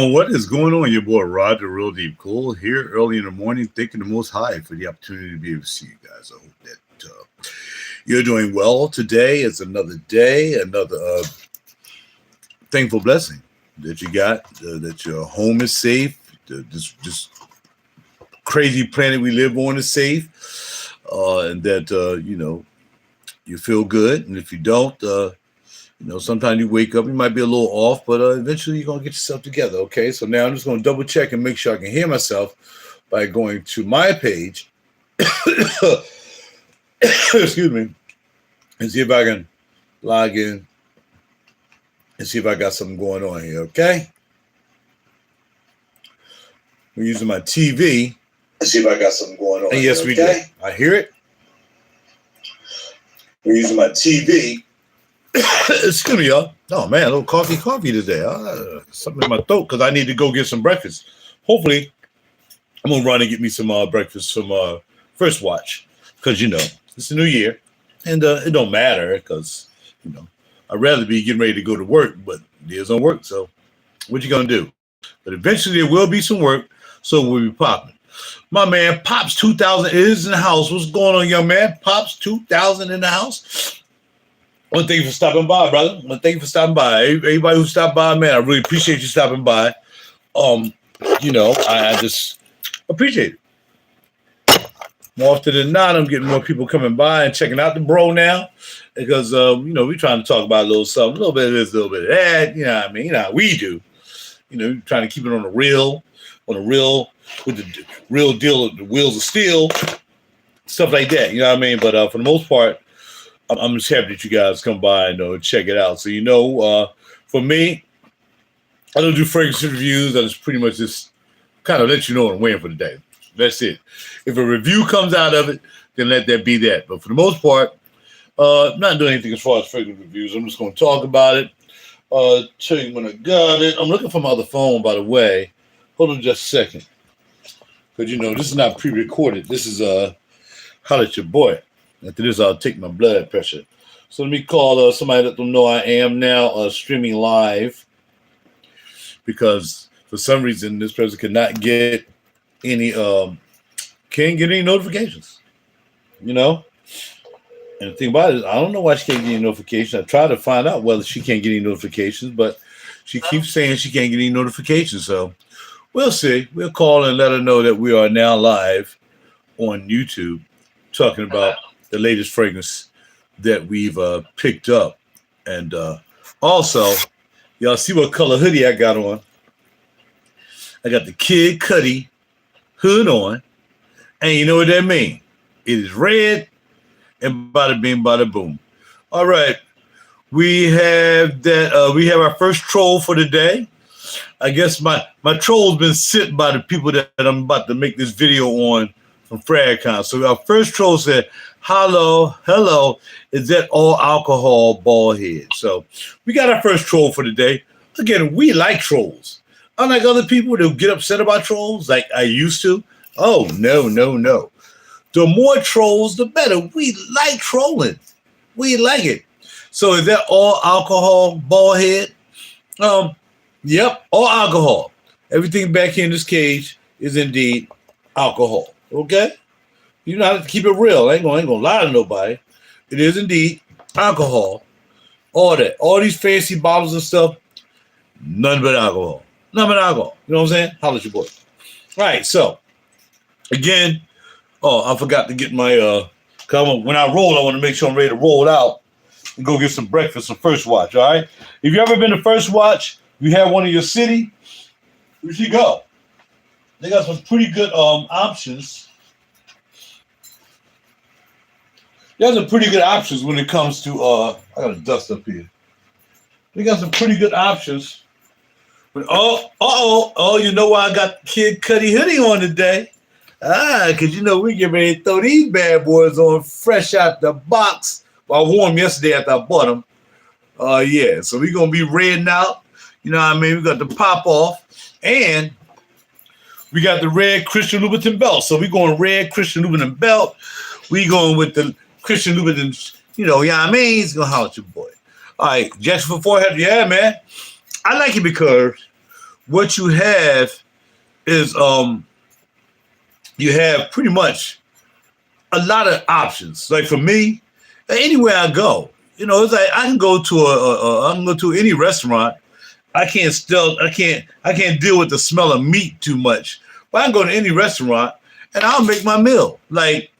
What is going on? Your boy RaJuR, Real Deep Cool, here early in the morning, thanking the Most High for the opportunity to be able to see you guys. I hope that you're doing well. Today is another day, another thankful blessing that you got, that your home is safe, this crazy planet we live on is safe, and that, you feel good. And if you don't, sometimes you wake up, you might be a little off, but eventually you're going to get yourself together, okay? So now I'm just going to double check and make sure I can hear myself by going to my page, excuse me, and see if I can log in and see if I got something going on here, okay? We're using my TV. Let's see if I got something going on. And yes, we do. I hear it. We're using my TV. Excuse me, y'all. Oh, man, a little coffee today. Something in my throat because I need to go get some breakfast. Hopefully, I'm going to run and get me some breakfast from First Watch because, it's a new year. And it don't matter because, I'd rather be getting ready to go to work, but there's no work. So what you going to do? But eventually there will be some work, so we'll be popping. My man, Pops 2000 is in the house. What's going on, young man? Pops 2000 in the house. One thing for stopping by, brother. One thing for stopping by. Everybody who stopped by, man, I really appreciate you stopping by. I just appreciate it. More often than not, I'm getting more people coming by and checking out the bro now because, we're trying to talk about a little something, a little bit of this, a little bit of that. You know what I mean? You know how we do. Trying to keep it on the real, with the real deal of the wheels of steel, stuff like that. You know what I mean? But for the most part, I'm just happy that you guys come by and check it out. So, for me, I don't do fragrance reviews. I just pretty much just kind of let you know what I'm wearing for the day. That's it. If a review comes out of it, then let that be that. But for the most part, I'm not doing anything as far as fragrance reviews. I'm just going to talk about it. Tell you when I got it. I'm looking for my other phone, by the way. Hold on just a second. Because, this is not pre-recorded. This is holla at your boy. After this, I'll take my blood pressure. So let me call somebody, let them know I am now streaming live. Because for some reason, this person cannot get any, can't get any notifications. And the thing about it is, I don't know why she can't get any notifications. I tried to find out whether she can't get any notifications, but she keeps saying she can't get any notifications. So we'll see. We'll call and let her know that we are now live on YouTube talking about the latest fragrance that we've picked up. And also, y'all see what color hoodie I got on. I got the Kid Cudi hood on. And you know what that means? It is red. And bada bing, bada boom. All right. We have that. We have our first troll for the day. I guess my troll's been sent by the people that I'm about to make this video on from FragCon. So our first troll said, hello, is that all alcohol bald head? So we got our first troll for the day. Again, we like trolls. Unlike other people that get upset about trolls like I used to. Oh, no. The more trolls, the better. We like trolling. We like it. So is that all alcohol, bald head? Yep, all alcohol. Everything back here in this cage is indeed alcohol. Okay? You know how to keep it real. I ain't gonna lie to nobody. It is indeed alcohol. All that. All these fancy bottles and stuff, none but alcohol. None but alcohol. You know what I'm saying? Holla at your boy. All right, so again, I forgot to get my when I roll, I want to make sure I'm ready to roll out and go get some breakfast from First Watch. All right. If you ever been to First Watch, you have one in your city, you should go. They got some pretty good options. They got some pretty good options when it comes to I gotta dust up here. They got some pretty good options. But you know why I got Kid Cudi hoodie on today? Because we get ready to throw these bad boys on fresh out the box. Well, I wore them yesterday after I bought them. Yeah, so we're going to be redding out. You know what I mean? We got the pop off. And we got the red Christian Louboutin belt. So we're going red Christian Louboutin belt. We going with the Christian Louboutin, you know what I mean? He's going to holler at your boy. All right, Jackson for forehead. Yeah, man. I like it because what you have is you have pretty much a lot of options. Like for me, anywhere I go, you know, it's like I can go to I can go to any restaurant. I can't deal with the smell of meat too much. But I can go to any restaurant and I'll make my meal. Like,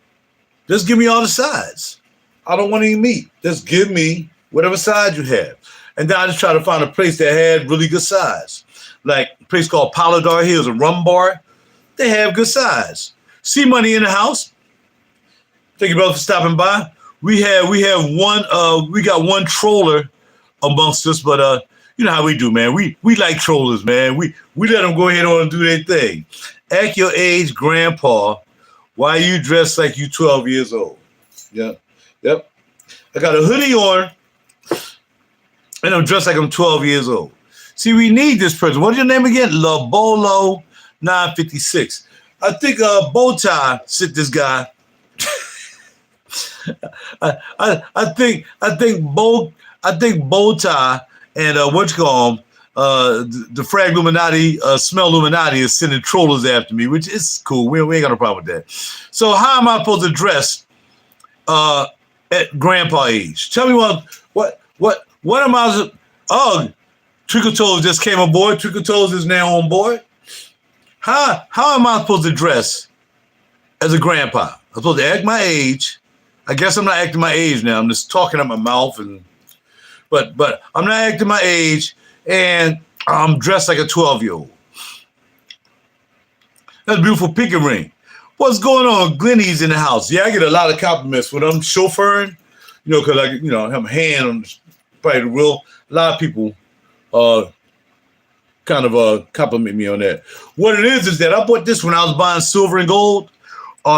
just give me all the sides. I don't want any meat. Just give me whatever side you have. And then I just try to find a place that had really good sides. Like a place called Polydar Hills, a rum bar. They have good sides. See Money in the house. Thank you, brother, for stopping by. We got one troller amongst us, but you know how we do, man. We like trollers, man. We let them go ahead on and do their thing. Act your age, grandpa. Why you dressed like you 12 years old? Yeah, yep. I got a hoodie on, and I'm dressed like I'm 12 years old. See, we need this person. What's your name again? Labolo 956. I think Bowtie sent this guy. I think Bowtie and what you call him, the Frag Illuminati, Smell Illuminati is sending trollers after me, which is cool. We ain't got a problem with that. So how am I supposed to dress at grandpa age? Tell me what am I? Oh, Trickle Toes just came aboard. Trickle Toes is now on board. How am I supposed to dress as a grandpa? I'm supposed to act my age. I guess I'm not acting my age now. I'm just talking out my mouth, but I'm not acting my age, and I'm dressed like a 12-year-old. That's a beautiful pinky ring. What's going on? Glenny's in the house. Yeah, I get a lot of compliments when I'm chauffeuring, you know, because I have a hand on probably the wheel. A lot of people kind of compliment me on that. What it is that I bought this when I was buying silver and gold.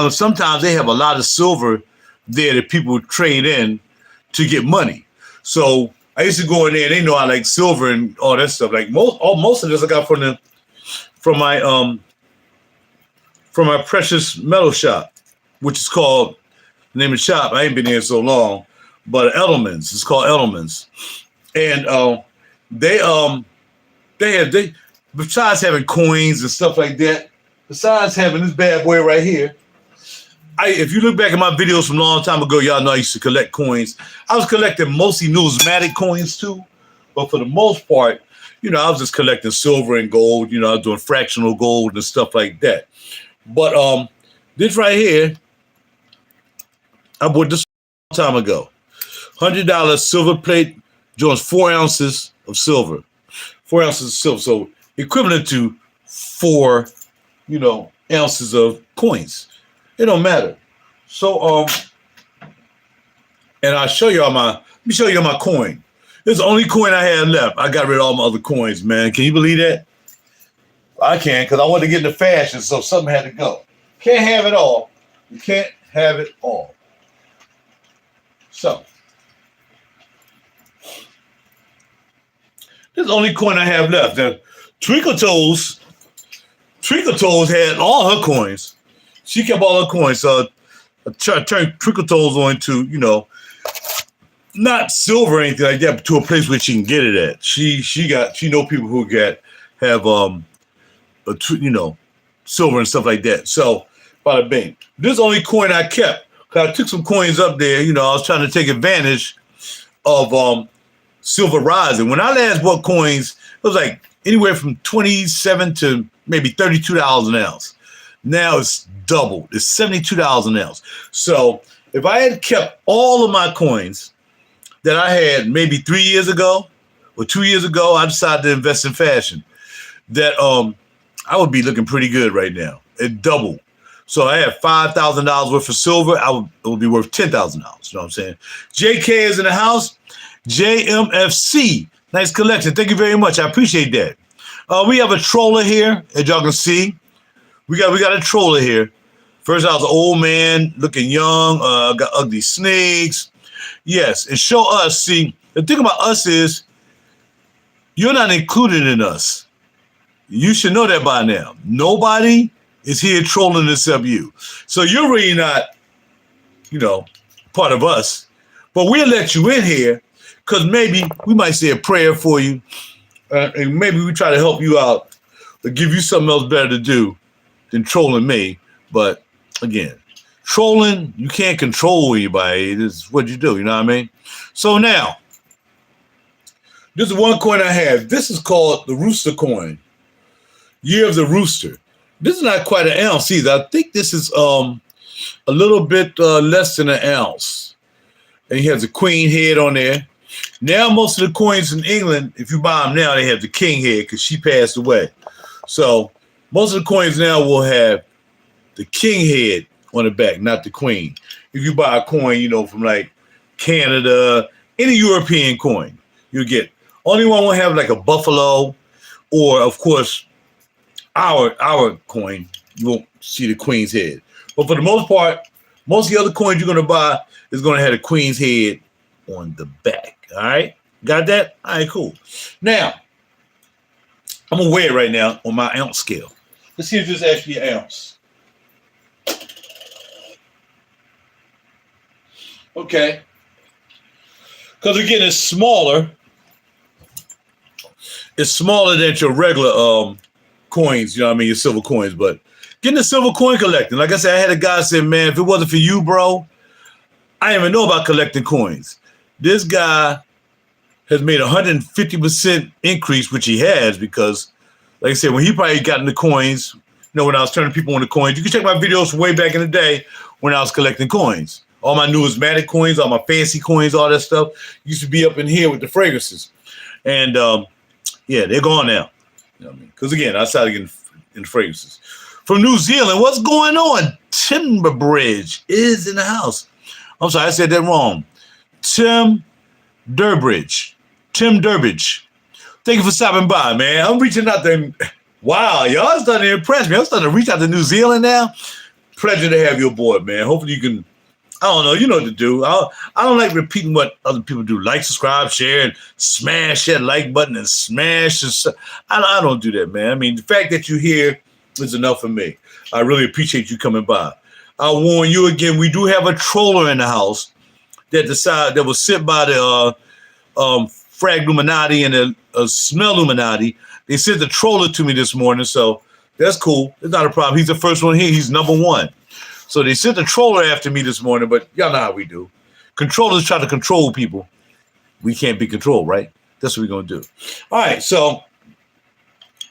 Sometimes they have a lot of silver there that people trade in to get money. So I used to go in there and they know I like silver and all that stuff. Like most of this I got from my precious metal shop, which is called the name of the shop. I ain't been here so long, but Elements. It's called Elements. And they besides having coins and stuff like that, besides having this bad boy right here, if you look back at my videos from a long time ago, y'all know I used to collect coins. I was collecting mostly numismatic coins too, but for the most part, you know, I was just collecting silver and gold. You know, I was doing fractional gold and stuff like that. But this right here, I bought this a long time ago. $100 silver plate, joins 4 ounces of silver. 4 ounces of silver, so equivalent to 4, ounces of coins. It don't matter. So, and I'll show y'all let me show you my coin. This is the only coin I had left. I got rid of all my other coins, man. Can you believe that? I can, because I wanted to get into fashion, so something had to go. Can't have it all. You can't have it all. So, this is the only coin I have left. Now, Twinkle Toes had all her coins. She kept all her coins. So I turned Twinkle Toes on to, not silver or anything like that, but to a place where she can get it at. She know people who have silver and stuff like that. So bada bing. This is the only coin I kept. Cause I took some coins up there. I was trying to take advantage of silver rising. When I last bought coins, it was like anywhere from $27 to maybe $32 an ounce. Now it's doubled. It's $72 an ounce. So if I had kept all of my coins that I had maybe 3 years ago or 2 years ago, I decided to invest in fashion. That I would be looking pretty good right now. It doubled. So I had $5,000 worth of silver. It would be worth $10,000. You know what I'm saying? JK is in the house. JMFC. Nice collection. Thank you very much. I appreciate that. We have a troller here, as y'all can see. We got a troller here. First, I was an old man, looking young. Got ugly snakes. Yes, and show us. See, the thing about us is you're not included in us. You should know that by now. Nobody is here trolling except you. So you're really not, part of us. But we'll let you in here because maybe we might say a prayer for you. And maybe we try to help you out to give you something else better to do than trolling me. But again, trolling, you can't control anybody. This is what you do, you know what I mean? So now, this is one coin I have. This is called the Rooster coin. Year of the Rooster. This is not quite an ounce either. I think this is a little bit less than an ounce. And he has a queen head on there. Now most of the coins in England, if you buy them now, they have the king head because she passed away. So most of the coins now will have the king head on the back, not the queen. If you buy a coin, you know, from like Canada, any European coin, you'll get. Only one will have like a buffalo, or of course, our coin, you won't see the queen's head. But for the most part, most of the other coins you're gonna buy is gonna have the queen's head on the back. All right, got that? All right, cool. Now, I'm gonna weigh it right now on my ounce scale. Let's see if this is actually an ounce. Okay. Because again, it's smaller. It's smaller than your regular coins, you know what I mean, your silver coins. But getting a silver coin collecting, like I said, I had a guy say, man, if it wasn't for you, bro, I didn't even know about collecting coins. This guy has made 150% increase, which he has, because, like I said, when he probably got into coins, you know, when I was turning people into coins, you can check my videos from way back in the day when I was collecting coins. All my numismatic coins, all my fancy coins, all that stuff used to be up in here with the fragrances. And, yeah, they're gone now. You know what I mean? Because, again, I started getting in fragrances. From New Zealand, what's going on? Timberbridge is in the house. I'm sorry, I said that wrong. Tim Durbridge. Thank you for stopping by, man. I'm reaching out there. Wow, y'all starting to impress me. I'm starting to reach out to New Zealand now. Pleasure to have you aboard, man. Hopefully you can, I don't know, you know what to do. I don't like repeating what other people do. Like, subscribe, share, and smash that like button and smash the, I don't do that, man. I mean, the fact that you're here is enough for me. I really appreciate you coming by. I'll warn you again, we do have a troller in the house that was sent by the Frag Illuminati and the Smell Illuminati. They sent the troller to me this morning, so that's cool. It's not a problem. He's the first one here. He's number one. So they sent the troller after me this morning, but y'all know how we do. Controllers try to control people. We can't be controlled, right? That's what we're going to do. All right, so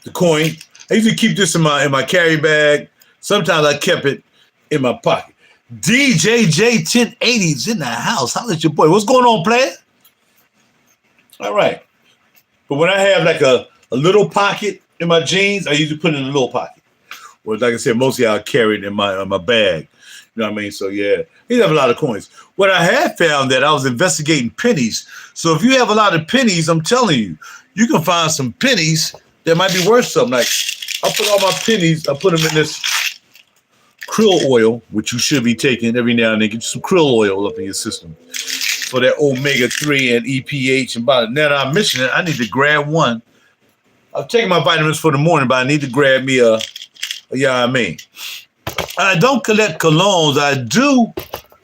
the coin. I usually keep this in my carry bag. Sometimes I kept it in my pocket. DJJ 1080's in the house. How's your boy? What's going on, player? All right. But when I have like a little pocket in my jeans, I usually put it in a little pocket. Well, like I said, mostly I'll carry it in my bag. You know what I mean? So, yeah, he have a lot of coins. What I have found that I was investigating pennies. So if you have a lot of pennies, I'm telling you, you can find some pennies that might be worth something. Like, I put all my pennies, I put them in this krill oil, which you should be taking every now and then. Get you some krill oil up in your system for that omega-3 and EPH. And now that I'm mentioning it, I need to grab one. I've taken my vitamins for the morning, but I need to grab me a yeah, I mean. I don't collect colognes. I do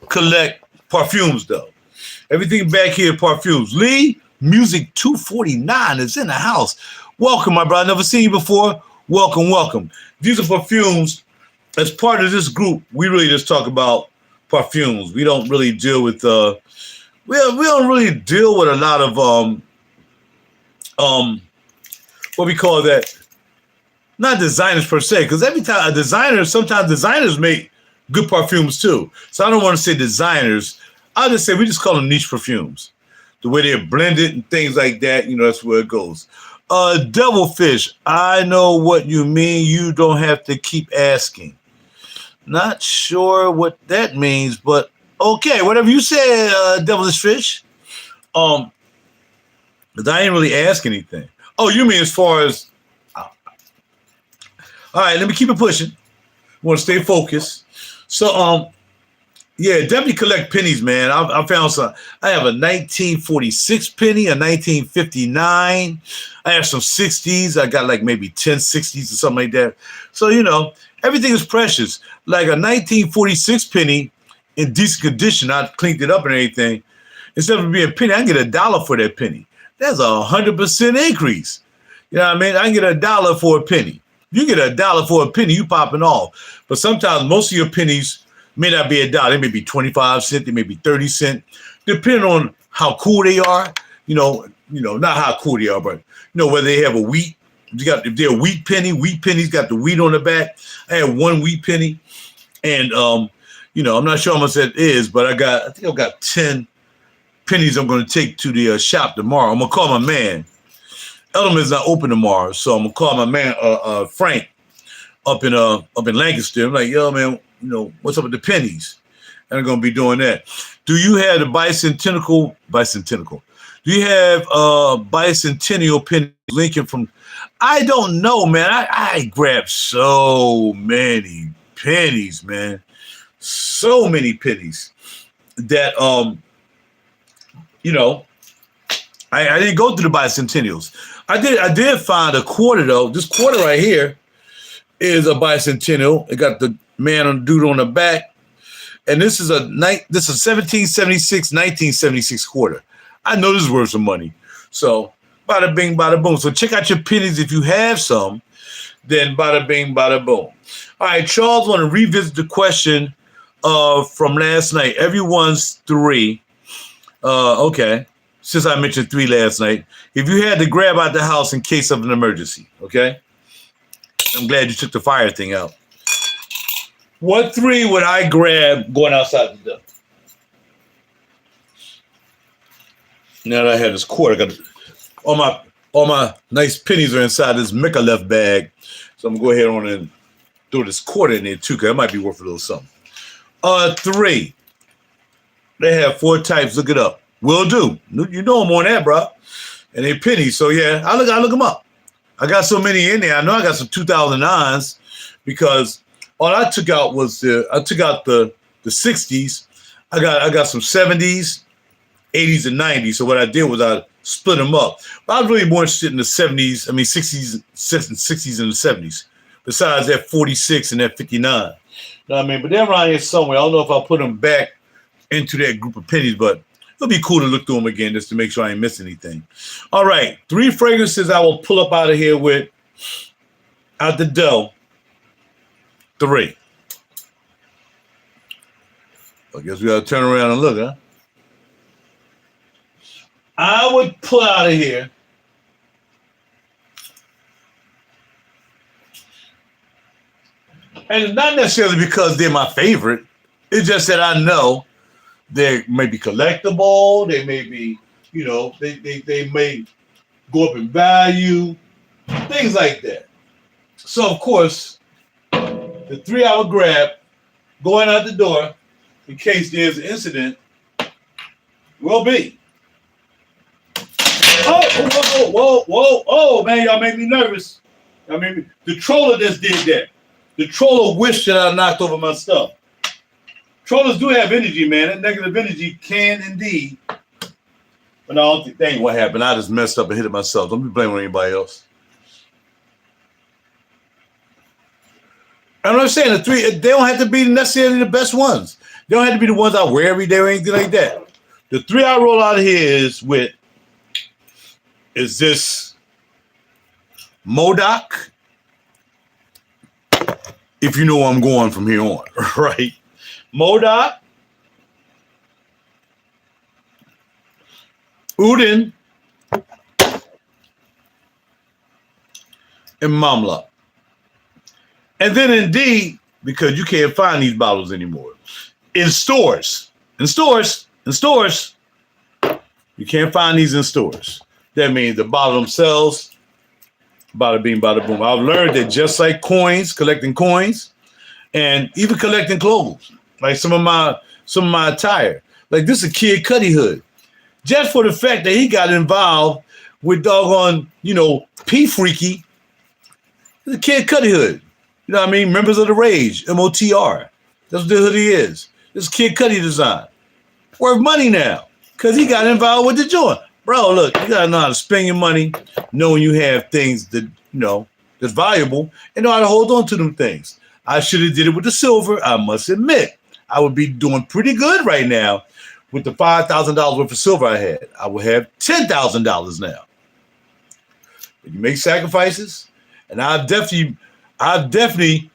collect perfumes, though. Everything back here, perfumes. Lee, Music 249 is in the house. Welcome, my brother. Never seen you before. Welcome, welcome. These are perfumes. As part of this group, we really just talk about perfumes. We don't really deal with we don't really deal with a lot of what we call that. Not designers per se, because every time sometimes designers make good perfumes too. So I don't want to say designers. I'll just say we just call them niche perfumes. The way they're blended and things like that, you know, that's where it goes. Devilfish, I know what you mean. You don't have to keep asking. Not sure what that means, but okay, whatever you say, devilish fish. Because I ain't really ask anything. Oh, you mean as far as all right, let me keep it pushing. Want to stay focused. So, yeah, definitely collect pennies, man. I found some. I have a 1946 penny, a 1959. I have some 60s. I got like maybe 10 60s or something like that. So, you know, everything is precious. Like a 1946 penny in decent condition. I cleaned it up and everything. Instead of being a penny, I can get $1 for that penny. That's 100% increase. You know what I mean? I can get $1 for a penny. You get $1 for a penny, you popping off. But sometimes most of your pennies may not be $1. They may be 25 cents, they may be 30 cents, depending on how cool they are. Not how cool they are, but whether they have a wheat. If they're a wheat penny's got the wheat on the back. I have one wheat penny, and I'm not sure how much that is, but I think I've got 10 pennies I'm going to take to the shop tomorrow. I'm gonna call my man. Edelman's not open tomorrow, so I'm gonna call my man Frank up in Lancaster. I'm like, yo, man, what's up with the pennies? And I'm gonna be doing that. Do you have the bicentennial? Do you have bicentennial pennies, Lincoln from? I don't know, man. I grabbed so many pennies, man. So many pennies that I didn't go through the bicentennials. I did find a quarter though. This quarter right here is a bicentennial. It got the man on dude on the back. And this is a 1776, 1976 quarter. I know this is worth some money. So bada bing, bada boom. So check out your pennies if you have some. Then bada bing, bada boom. All right, Charles want to revisit the question from last night. Everyone's 3. Okay. Since I mentioned 3 last night, if you had to grab out the house in case of an emergency, okay? I'm glad you took the fire thing out. What 3 would I grab going outside the door? Now that I have this quarter, I got all my nice pennies are inside this Mecca left bag. So I'm gonna go ahead on and throw this quarter in there too, because it might be worth a little something. 3. They have 4 types. Look it up. Will do. You know I'm on that, bro. And they pennies. So yeah, I look them up. I got so many in there. I know I got some 2009s because all I took out was the 60s. I got some 70s, 80s, and 90s. So what I did was I split them up. But I was really more interested in the 70s. I mean 60s and the 70s. Besides that 46 and that 59. You know what I mean? But they're around here somewhere. I don't know if I'll put them back into that group of pennies, but it'll be cool to look through them again just to make sure I ain't missing anything. All right, 3 fragrances I will pull up out of here with, out the dough. 3. I guess we gotta turn around and look, huh? I would pull out of here and it's not necessarily because they're my favorite. It's just that I know they may be collectible. They may be, they may go up in value, things like that. So, of course, the 3 I would grab going out the door in case there's an incident will be. Whoa, man, y'all make me nervous. The troller just did that. The troller wished that I knocked over my stuff. Trollers do have energy, man. That negative energy can indeed. But I don't think that ain't what happened. I just messed up and hit it myself. Don't be blaming anybody else. And I'm saying the 3, they don't have to be necessarily the best ones. They don't have to be the ones I wear every day or anything like that. The 3 I roll out of here is this Modoc. If you know where I'm going from here on, right? Modoc, Udin, and Mamla. And then indeed, because you can't find these bottles anymore. In stores. You can't find these in stores. That means the bottle themselves, bada bing, bada boom. I've learned that just like coins, collecting coins, and even collecting clothes, like some of my attire. Like this is a Kid Cudi hood. Just for the fact that he got involved with doggone, P Freaky. It's a Kid Cudi hood. You know what I mean? Members of the Rage, MOTR. That's what the hoodie is. This is Kid Cudi design. Worth money now. Because he got involved with the joint. Bro, look, you gotta know how to spend your money, knowing you have things that, that's valuable, and know how to hold on to them things. I should have did it with the silver, I must admit. I would be doing pretty good right now with the $5,000 worth of silver I had. I would have $10,000 now. But you make sacrifices, and I definitely, I've definitely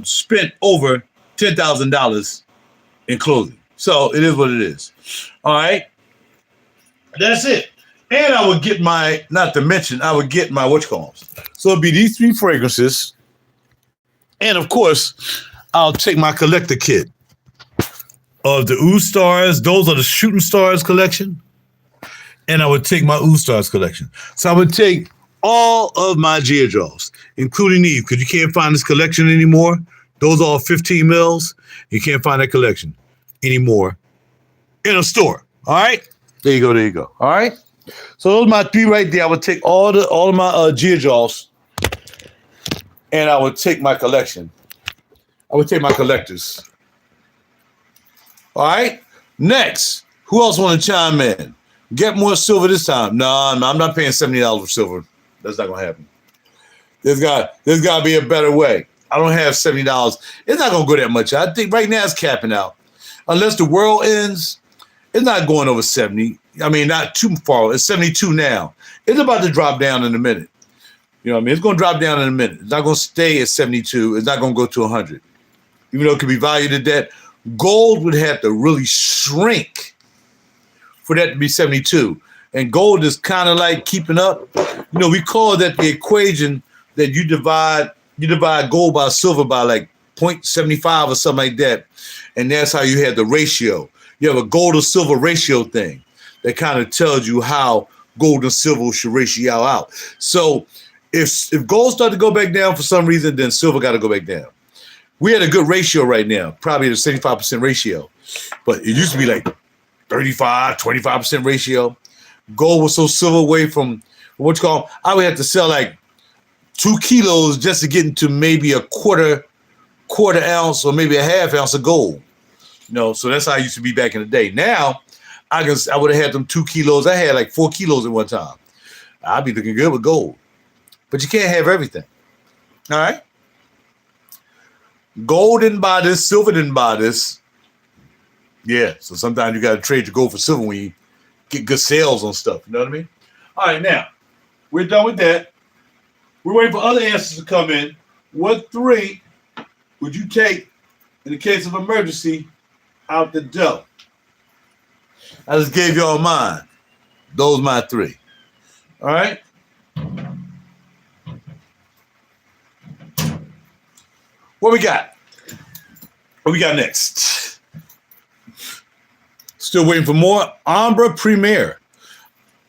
spent over $10,000 in clothing. So it is what it is. All right. That's it. And I would get my, not to mention, I would get my whatchamacalls. So it'd be these 3 fragrances. And of course, I'll take my collector kit of the Ooze Stars. Those are the Shooting Stars collection. And I would take my Ooze Stars collection. So I would take all of my Geodrops, including these, because you can't find this collection anymore. Those are 15 mils. You can't find that collection anymore in a store. All right? There you go, there you go. All right? So those are my 3 right there. I would take all of my Geodrops, and I would take my collection. I would take my collectors. All right? Next, who else want to chime in? Get more silver this time. No, I'm not paying $70 for silver. That's not gonna happen. There's got to be a better way. I don't have $70. It's not gonna go that much. I think right now it's capping out. Unless the world ends, it's not going over 70. I mean, not too far. It's 72 now. It's about to drop down in a minute. You know what I mean? It's gonna drop down in a minute. It's not gonna stay at 72. It's not gonna go to 100. Even though it could be valued at that. Gold would have to really shrink for that to be 72. And gold is kind of like keeping up. You know, we call that the equation that you divide gold by silver by like 0.75 or something like that. And that's how you have the ratio. You have a gold to silver ratio thing that kind of tells you how gold and silver should ratio out. So if gold started to go back down for some reason, then silver got to go back down. We had a good ratio right now, probably a 75% ratio. But it used to be like 35, 25% ratio. Gold was so silver away from what you call, I would have to sell like 2 kilos just to get into maybe a quarter ounce or maybe a half ounce of gold. You know, so that's how I used to be back in the day. Now, I would have had them 2 kilos. I had like 4 kilos at one time. I'd be looking good with gold. But you can't have everything. All right? Gold didn't buy this, silver didn't buy this. Yeah, so sometimes you got to trade your gold for silver when you get good sales on stuff. You know what I mean? All right, now, we're done with that. We're waiting for other answers to come in. What 3 would you take in the case of emergency out the dough? I just gave y'all mine. Those my 3. All right? What we got? What we got next? Still waiting for more. Amber Premier.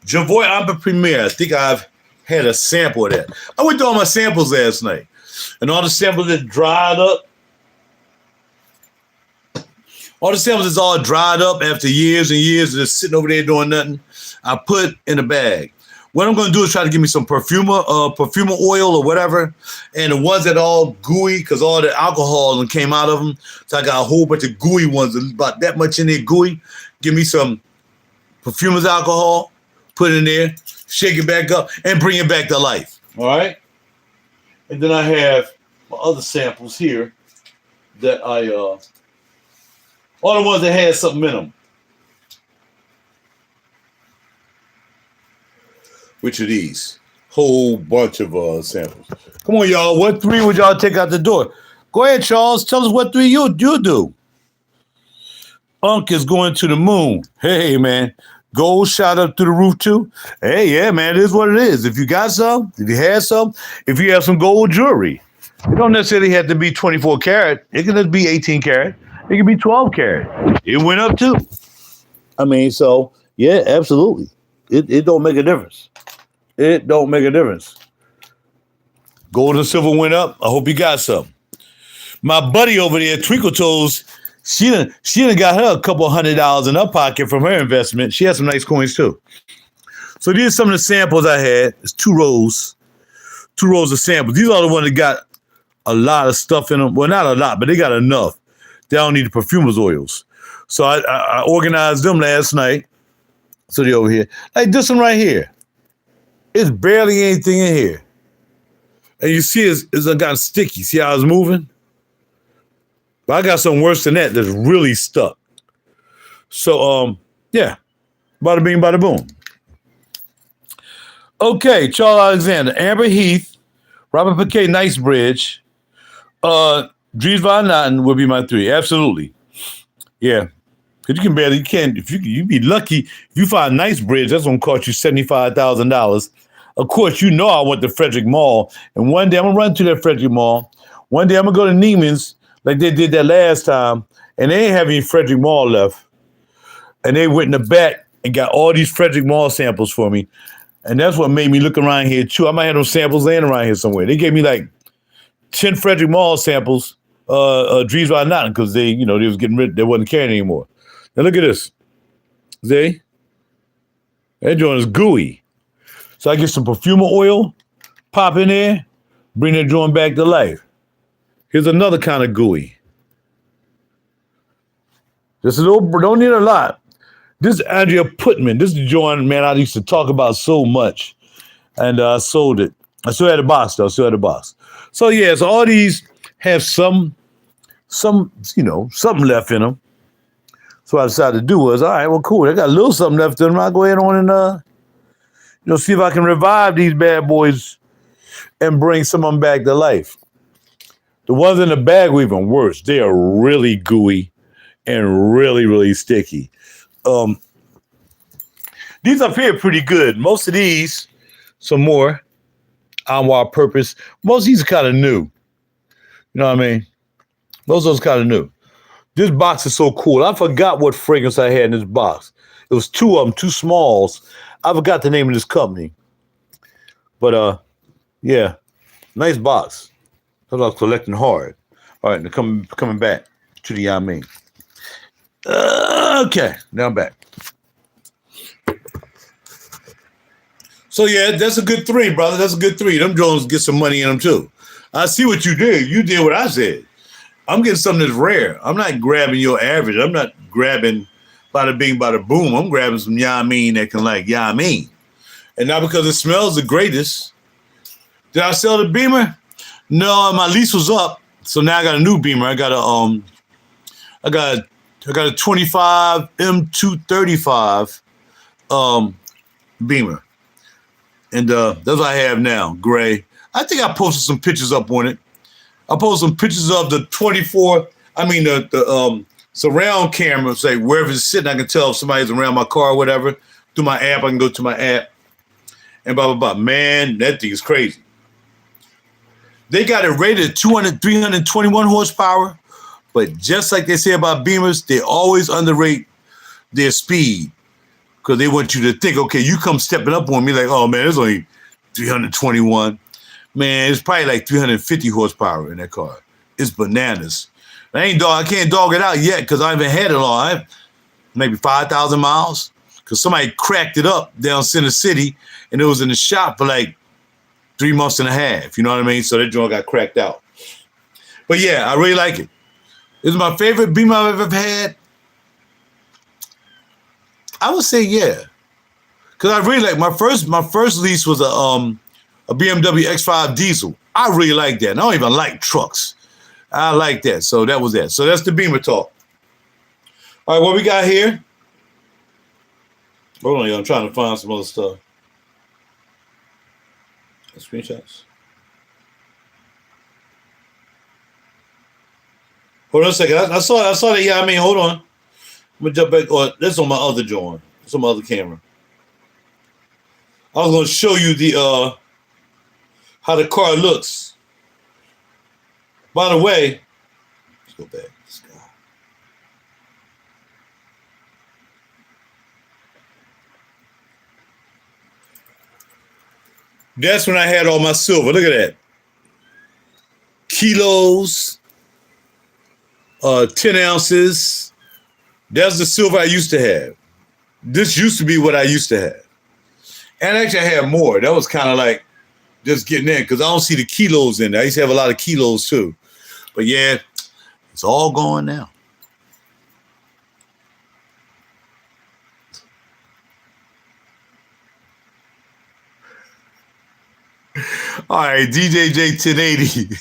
Javoy Amber Premier. I think I've had a sample of that. I went through all my samples last night. And all the samples that dried up. All the samples is all dried up after years and years of just sitting over there doing nothing. I put in a bag. What I'm going to do is try to give me some perfumer oil or whatever. And the ones that are all gooey, because all the alcohol came out of them. So I got a whole bunch of gooey ones, about that much in there gooey. Give me some perfumer's alcohol, put it in there, shake it back up, and bring it back to life. All right? And then I have my other samples here that all the ones that had something in them. Which of these? Whole bunch of samples. Come on, y'all. What 3 would y'all take out the door? Go ahead, Charles. Tell us what 3 you do. Unk is going to the moon. Hey, man. Gold shot up through the roof, too. Hey, yeah, man. It is what it is. If you got some, if you had some, if you have some gold jewelry, it don't necessarily have to be 24 karat. It can just be 18 karat. It can be 12 karat. It went up, too. I mean, so, yeah, absolutely. It don't make a difference. It don't make a difference. Gold and silver went up. I hope you got some. My buddy over there, Twinkle Toes, she done got her a couple $100 in her pocket from her investment. She had some nice coins too. So these are some of the samples I had. It's 2 rows of samples. These are the ones that got a lot of stuff in them. Well, not a lot, but they got enough. They don't need the perfumer's oils. So I organized them last night. So they're over here. Like this one right here. It's barely anything in here. And you see it's gotten sticky. See how it's moving? But I got something worse than that that's really stuck. So, yeah. Bada bing, bada boom. Okay, Charles Alexander. Amber Heath Robert Piquet, Nice Bridge. Dries Van Noten would be my 3. Absolutely. Yeah. Because you can't, if you'd be lucky if you find a nice bridge, that's going to cost you $75,000. Of course, you know I went to Frederick Mall, and one day I'm going to run to that Frederick Mall. One day I'm going to go to Neiman's like they did that last time, and they ain't have any Frederick Mall left. And they went in the back and got all these Frederick Mall samples for me. And that's what made me look around here, too. I might have those samples laying around here somewhere. They gave me like 10 Frederick Mall samples, Dries Van Noten, because they was getting rid, they wasn't carrying anymore. Now look at this. See? That joint is gooey. So I get some perfumer oil, pop in there, bring that joint back to life. Here's another kind of gooey. Just a little, don't need a lot. This is Andrea Putman. This is the joint, man, I used to talk about so much. And I sold it. I still had a box, though. So, yeah, so all these have some, something left in them. So what I decided to do was, all right, well, cool. I got a little something left in them. I'll go ahead on and, see if I can revive these bad boys and bring some of them back to life. The ones in the bag were even worse. They are really gooey and really, really sticky. These up here are pretty good. Most of these, some more, Anwar Purpose. Most of these are kind of new. You know what I mean? Most of those kind of new. This box is so cool. I forgot what fragrance I had in this box. It was 2 of them, 2 smalls. I forgot the name of this company. But, yeah, nice box. I was collecting hard. All right, now coming back to the Yamin. Okay, now I'm back. So, yeah, that's a good 3, brother. That's a good 3. Them Jones get some money in them, too. I see what you did. You did what I said. I'm getting something that's rare. I'm not grabbing your average. I'm not grabbing bada bing, bada boom. I'm grabbing some Yamin that can like Yamin. And not because it smells the greatest. Did I sell the Beamer? No, my lease was up. So now I got a new Beamer. I got a 25 M235 Beamer. And that's what I have now, gray. I think I posted some pictures up on it. I posted some pictures of the the surround camera, say wherever it's sitting, I can tell if somebody's around my car or whatever. Through my app, I can go to my app and blah, blah, blah. Man, that thing is crazy. They got it rated at 321 horsepower, but just like they say about Beamers, they always underrate their speed because they want you to think, okay, you come stepping up on me like, oh, man, it's only 321. Man, it's probably like 350 horsepower in that car. It's bananas. I can't dog it out yet because I haven't had it long. I have maybe 5,000 miles because somebody cracked it up down Center City and it was in the shop for like 3 months and a half. You know what I mean? So that joint got cracked out. But yeah, I really like it. It's my favorite Beamer I've ever had. I would say yeah, because I really like my first lease was a BMW X5 diesel. I really like that. And I don't even like trucks. I like that. So that was that. So that's the Beamer talk. All right, what we got here? Hold on, y'all. I'm trying to find some other stuff. Screenshots. Hold on a second. I saw that. Yeah, I mean, hold on. I'm gonna jump back. Oh, that's on my other joint. It's on my other camera. I was gonna show you the how the car looks. By the way, let's go back. That's when I had all my silver. Look at that. Kilos, 10 ounces. That's the silver I used to have. This used to be what I used to have. And actually I had more. That was kind of like just getting in because I don't see the kilos in there. I used to have a lot of kilos too. But yeah, it's all gone now. All right, DJJ 1080.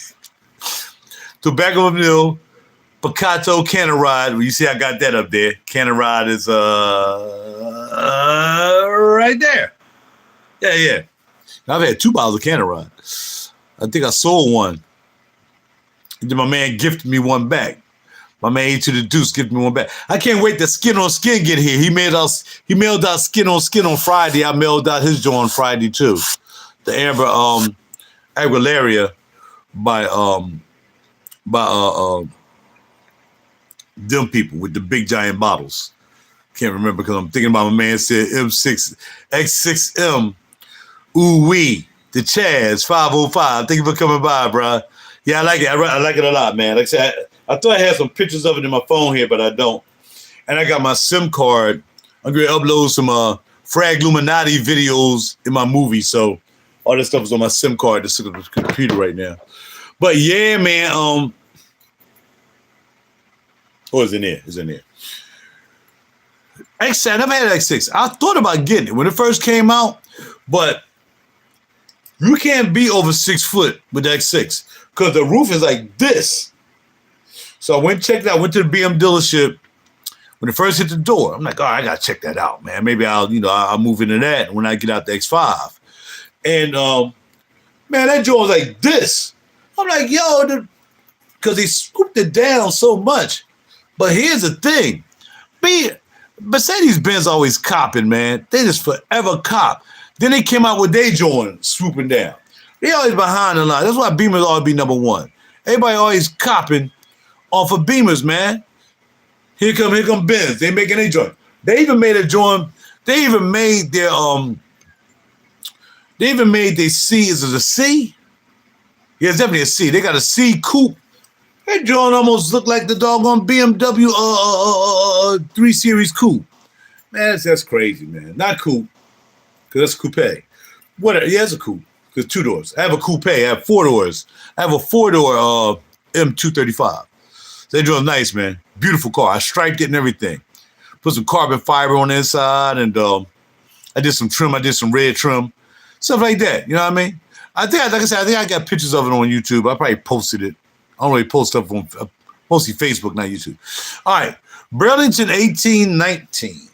Tobacco Mill, Picato Canarod. You see I got that up there. Canarod is right there. Yeah. I've had 2 bottles of Canarod. I think I sold one. And then my man gifted me one back. My man A to the Deuce gifted me one back. I can't wait till Skin on Skin get here. He mailed out Skin on Skin on Friday. I mailed out his joint on Friday too. The Amber Aguilera by them people with the big giant bottles. Can't remember because I'm thinking about my man said M6 X6M. Ooh wee, the Chaz 505. Thank you for coming by, bro. Yeah, I like it. I like it a lot, man. Like I said, I thought I had some pictures of it in my phone here, but I don't. And I got my SIM card. I'm going to upload some Frag Illuminati videos in my movie. So all this stuff is on my SIM card that's on the computer right now. But yeah, man. Oh, it's in there. It's in there. X6, I never had X6. I thought about getting it when it first came out, but you can't be over 6 foot with the X6 because the roof is like this. So I went and checked it out. I went to the BM dealership when it first hit the door. I'm like, oh, I gotta check that out, man. Maybe I'll move into that when I get out the X5. And man, that joint was like this. I'm like, yo, because he scooped it down so much. But here's the thing. Mercedes-Benz always copping, man. They just forever cop. Then they came out with their joint swooping down. They always behind the line. That's why Beamers always be number one. Everybody always copping off of Beamers, man. Here come Benz. They making a joint. They even made a joint. They even made their C. Is it a C? Yeah, it's definitely a C. They got a C coupe. That joint almost looked like the doggone BMW 3 Series coupe. Man, that's crazy, man. Not coupe, because that's coupe. Whatever. Yeah, it's a coupe. Because 2 doors. I have a coupe. I have 4 doors. I have a 4-door M235. So that joint's nice, man. Beautiful car. I striped it and everything. Put some carbon fiber on the inside, and I did some trim. I did some red trim. Stuff like that. You know what I mean? I think I got pictures of it on YouTube. I probably posted it. I don't really post stuff on mostly Facebook, not YouTube. All right. Burlington 1819.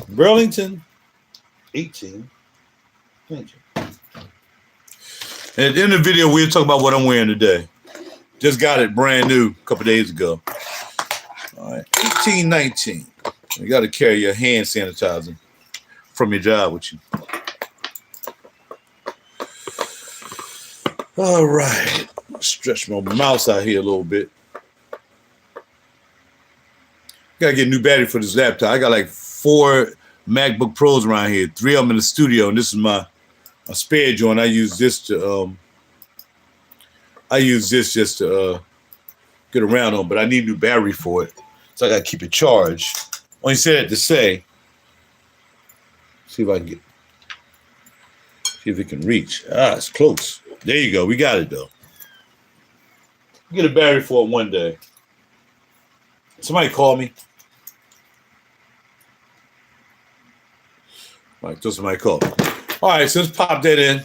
Burlington 1819. And at the end of the video, we'll talk about what I'm wearing today. Just got it brand new a couple days ago. All right. 1819. You got to carry your hand sanitizer from your job with you. All right. Stretch my mouse out here a little bit. Gotta get a new battery for this laptop. I got like 4 MacBook Pros around here, 3 of them in the studio, and this is my spare joint. I use this just to get around on, but I need a new battery for it, so I gotta keep it charged. Only said it to say, see if it can reach. It's close. There you go. We got it though. Get a battery for it one day. Somebody call me. All right, so somebody call me. All right, so let's pop that in.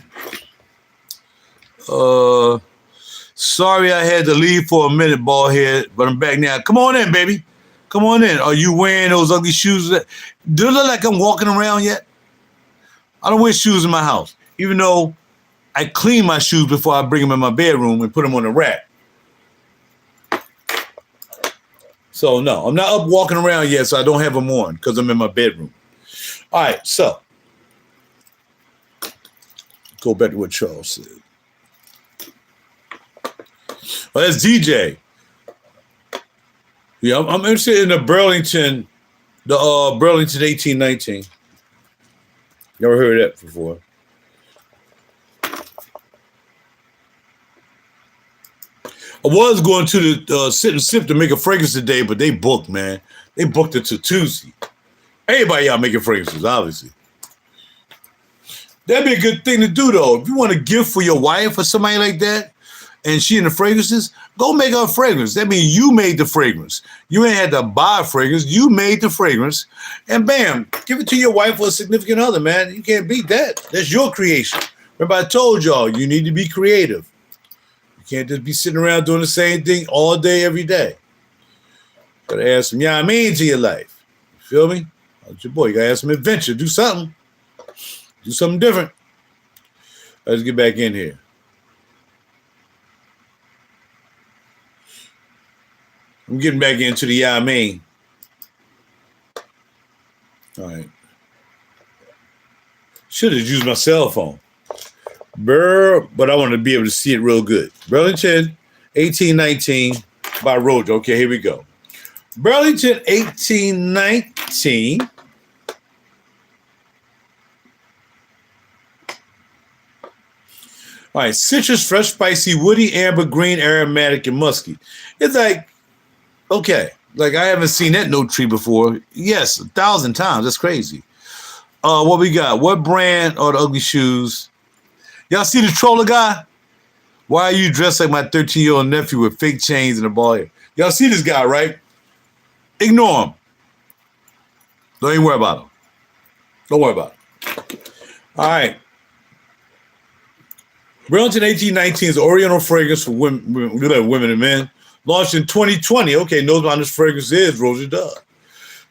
Sorry I had to leave for a minute, bald head, but I'm back now. Come on in, baby. Come on in. Are you wearing those ugly shoes? Do it look like I'm walking around yet? I don't wear shoes in my house, even though I clean my shoes before I bring them in my bedroom and put them on the rack. So, no, I'm not up walking around yet, so I don't have them on because I'm in my bedroom. All right, so go back to what Charles said. Well, that's DJ. Yeah, I'm interested in the Burlington 1819. Never heard of that before. I was going to the Sit and Sip to make a fragrance today, but they booked, man. They booked it to Tuesday. Everybody out making fragrances, obviously. That'd be a good thing to do, though. If you want a gift for your wife or somebody like that, and she into fragrances, go make her a fragrance. That means you made the fragrance. You ain't had to buy a fragrance. You made the fragrance. And bam, give it to your wife or a significant other, man. You can't beat that. That's your creation. Remember, I told y'all, you need to be creative. You can't just be sitting around doing the same thing all day, every day. Gotta add some, yeah, I mean, to your life. You feel me? That's your boy. You gotta have some adventure. Do something. Do something different. Let's get back in here. I'm getting back into the I mean. All right. Should have used my cell phone. But I want to be able to see it real good. Burlington, 1819 by RaJuR. Okay, here we go. Burlington, 1819. All right, citrus, fresh, spicy, woody, amber, green, aromatic, and musky. It's like, okay, like I haven't seen that note tree before. Yes, 1,000 times. That's crazy. What we got? What brand are the ugly shoes? Y'all see the troller guy? Why are you dressed like my 13-year-old nephew with fake chains and a ball head? Y'all see this guy, right? Ignore him. Don't even worry about him. Don't worry about it. All right. Burlington 1819 is an Oriental fragrance for women and men. Launched in 2020. Okay, knows about this fragrance is RaJuR.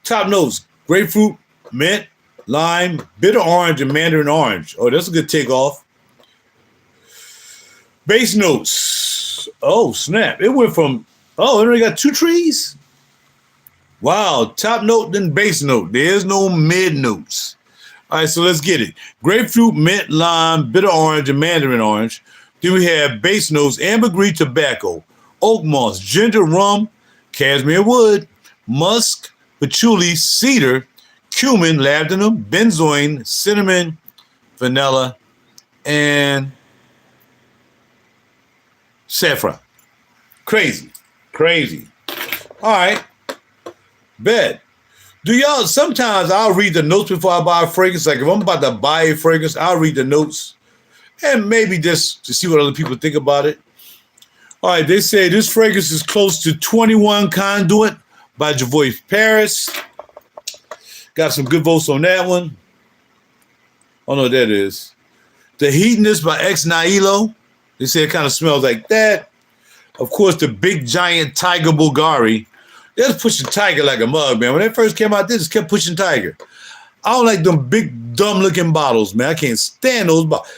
Top notes: grapefruit, mint, lime, bitter orange, and mandarin orange. Oh, that's a good takeoff. Base notes. Oh, snap. It went from, it only got 2 trees? Wow. Top note, then base note. There's no mid notes. All right, so let's get it. Grapefruit, mint, lime, bitter orange, and mandarin orange. Then we have base notes: ambergris, tobacco, oak moss, ginger, rum, cashmere wood, musk, patchouli, cedar, cumin, labdanum, benzoin, cinnamon, vanilla, and saffron. Crazy. All right. Bet. Do y'all, sometimes I'll read the notes before I buy a fragrance. Like if I'm about to buy a fragrance, I'll read the notes and maybe just to see what other people think about it. All right. They say this fragrance is close to 21 Conduit by Javois Paris. Got some good votes on that one. I don't know what that is. The Heatiness by Ex Nihilo. They say it kind of smells like that. Of course, the big giant Tiger Bulgari. They're pushing Tiger like a mug, man. When they first came out, they just kept pushing Tiger. I don't like them big, dumb-looking bottles, man. I can't stand those bottles.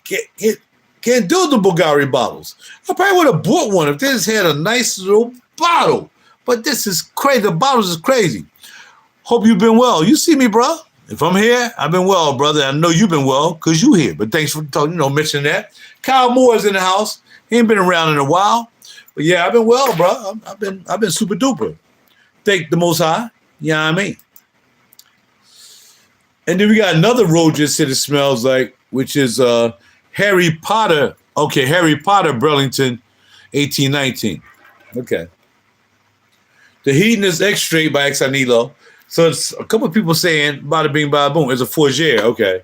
Can't do the Bulgari bottles. I probably would have bought one if they just had a nice little bottle. But this is crazy. The bottles is crazy. Hope you've been well. You see me, bro. If I'm here, I've been well, brother. I know you've been well because you here. But thanks for talking, mentioning that. Kyle Moore's in the house. He ain't been around in a while. But yeah, I've been well, bro. I've been super duper. Thank the Most High. You know what I mean? And then we got another RaJuR that it smells like, which is Harry Potter. Okay, Harry Potter, Burlington, 1819. Okay. The Heatiness Extrait by Ex Nihilo. So it's a couple of people saying bada bing bada boom. It's a fougere, okay.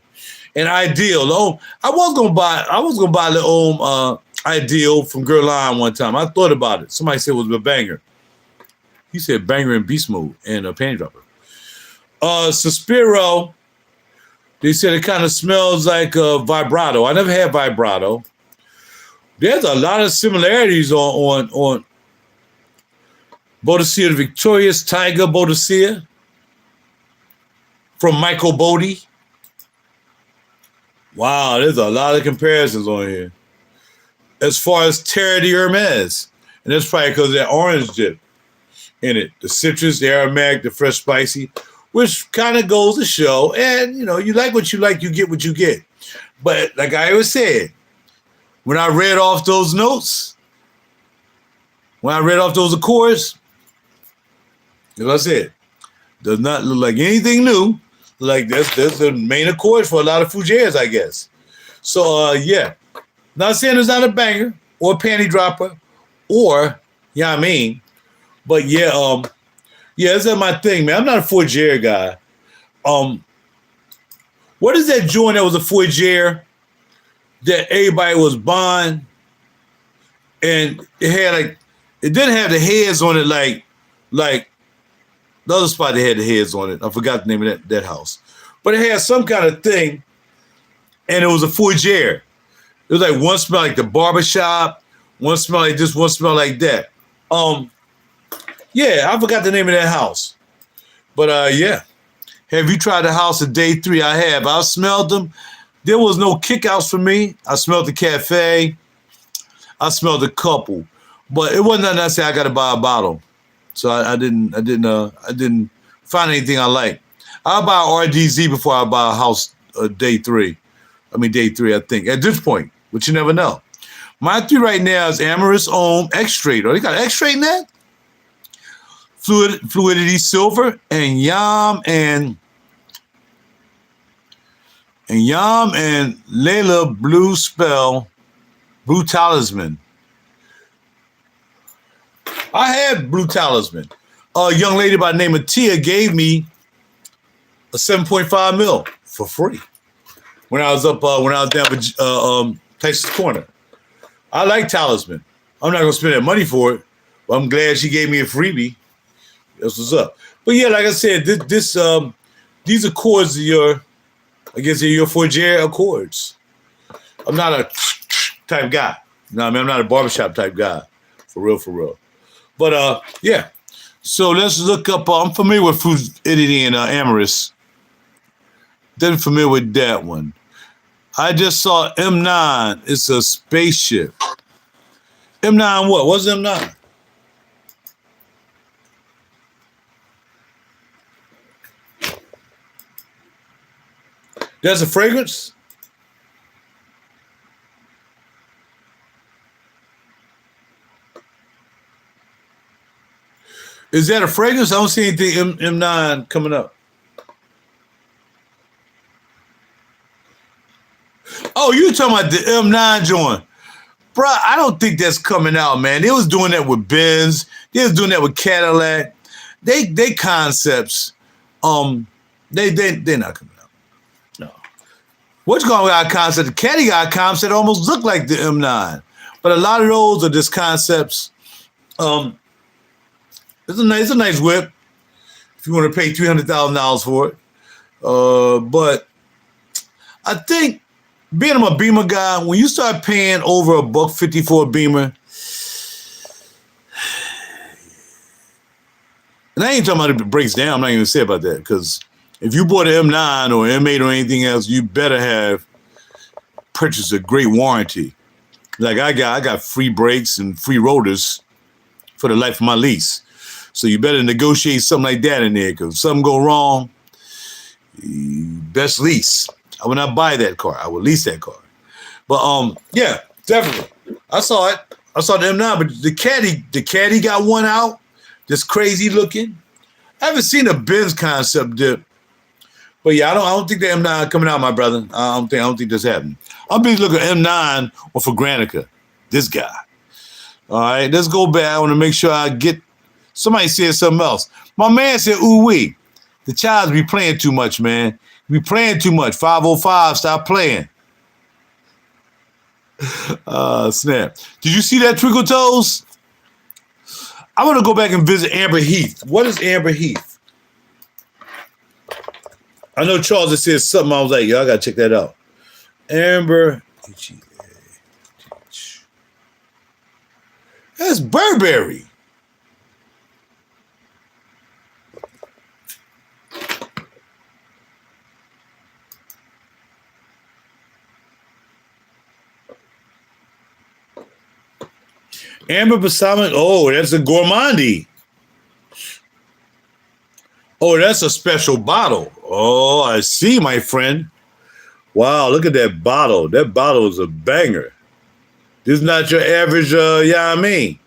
And Ideal. I was gonna buy the Ideal from Guerlain one time. I thought about it. Somebody said it was a banger. He said banger in beast mode and a panty dropper. Suspiro. They said it kind of smells like vibrato. I never had vibrato. There's a lot of similarities on Bodicea the Victorious, Tiger Bodicea from Michael Bodie. Wow, there's a lot of comparisons on here. As far as Terre de Hermes, and that's probably because of that orange dip in it. The citrus, the aromatic, the fresh spicy, which kind of goes to show. And, you like what you like, you get what you get. But like I always said, when I read off those notes, when I read off those accords, as I said, does not look like anything new. Like that's the main accord for a lot of fougères, I guess. So yeah. Not saying it's not a banger or a panty dropper or, you know what I mean? But yeah, that's my thing, man. I'm not a fougère guy. What is that joint that was a fougère that everybody was buying? And it had it didn't have the heads on it like the other spot that had the heads on it. I forgot the name of that house. But it had some kind of thing, and it was a fougère. It was like one smell like the barbershop, one smell like this, one smell like that. Yeah, I forgot the name of that house. But yeah. Have you tried the house at day 3? I have. I smelled them. There was no kickouts for me. I smelled the cafe. I smelled a couple, but it wasn't nothing I said I got to buy a bottle. So I didn't find anything I like. I'll buy RDZ before I buy a house day three, I think, at this point, but you never know. My 3 right now is Amorous Ohm X-Straight. Oh, they got X-Straight in that? Fluidity Silver and Yam and Layla Blue Spell, Blue Talisman. I had Blue Talisman. A young lady by the name of Tia gave me a 7.5 mil for free when I was down with Texas Corner. I like Talisman. I'm not gonna spend that money for it, but I'm glad she gave me a freebie. That's what's up. But yeah, like I said, these accords are they're your Fougere Accords. I'm not a type guy. No, I'm not a barbershop type guy. For real. But yeah. So let's look up. I'm familiar with Fluidity and Amorous. Then familiar with that one. I just saw M9. It's a spaceship. M9 what? What's M9? That's a fragrance? Is that a fragrance? I don't see anything M9 coming up. Oh, you talking about the M9 joint. Bruh, I don't think that's coming out, man. They was doing that with Benz. They was doing that with Cadillac. They concepts, they're not coming out. No. What's going on with our concept? The Caddy got a concept that almost look like the M9. But a lot of those are just concepts. It's a nice whip if you want to pay $300,000 for it. But I think being I'm a Beamer guy, when you start paying over $150 for a Beamer, and I ain't talking about if it breaks down. I'm not even gonna say about that because if you bought an M9 or M8 or anything else, you better have purchased a great warranty. Like I got free brakes and free rotors for the life of my lease. So you better negotiate something like that in there because if something go wrong, best lease. I would not buy that car. I would lease that car. But yeah, definitely. I saw it. I saw the M9, but the Caddy got one out. Just crazy looking. I haven't seen a Benz concept dip. But yeah, I don't think the M9 coming out, my brother. I don't think that's happening. I'm busy looking at M9 or for Granica. This guy. All right, let's go back. I want to make sure I get. Somebody said something else. My man said, ooh wee. The child's be playing too much, man. Be playing too much. 505, stop playing. Snap. Did you see that Twinkle Toes? I want to go back and visit Amber Heath. What is Amber Heath? I know Charles has said something. I was like, yo, I got to check that out. Amber. That's Burberry. Amber Balsamic. Oh, that's a Gourmandi. Oh, that's a special bottle. Oh, I see, my friend. Wow, look at that bottle. That bottle is a banger. This is not your average, I mean.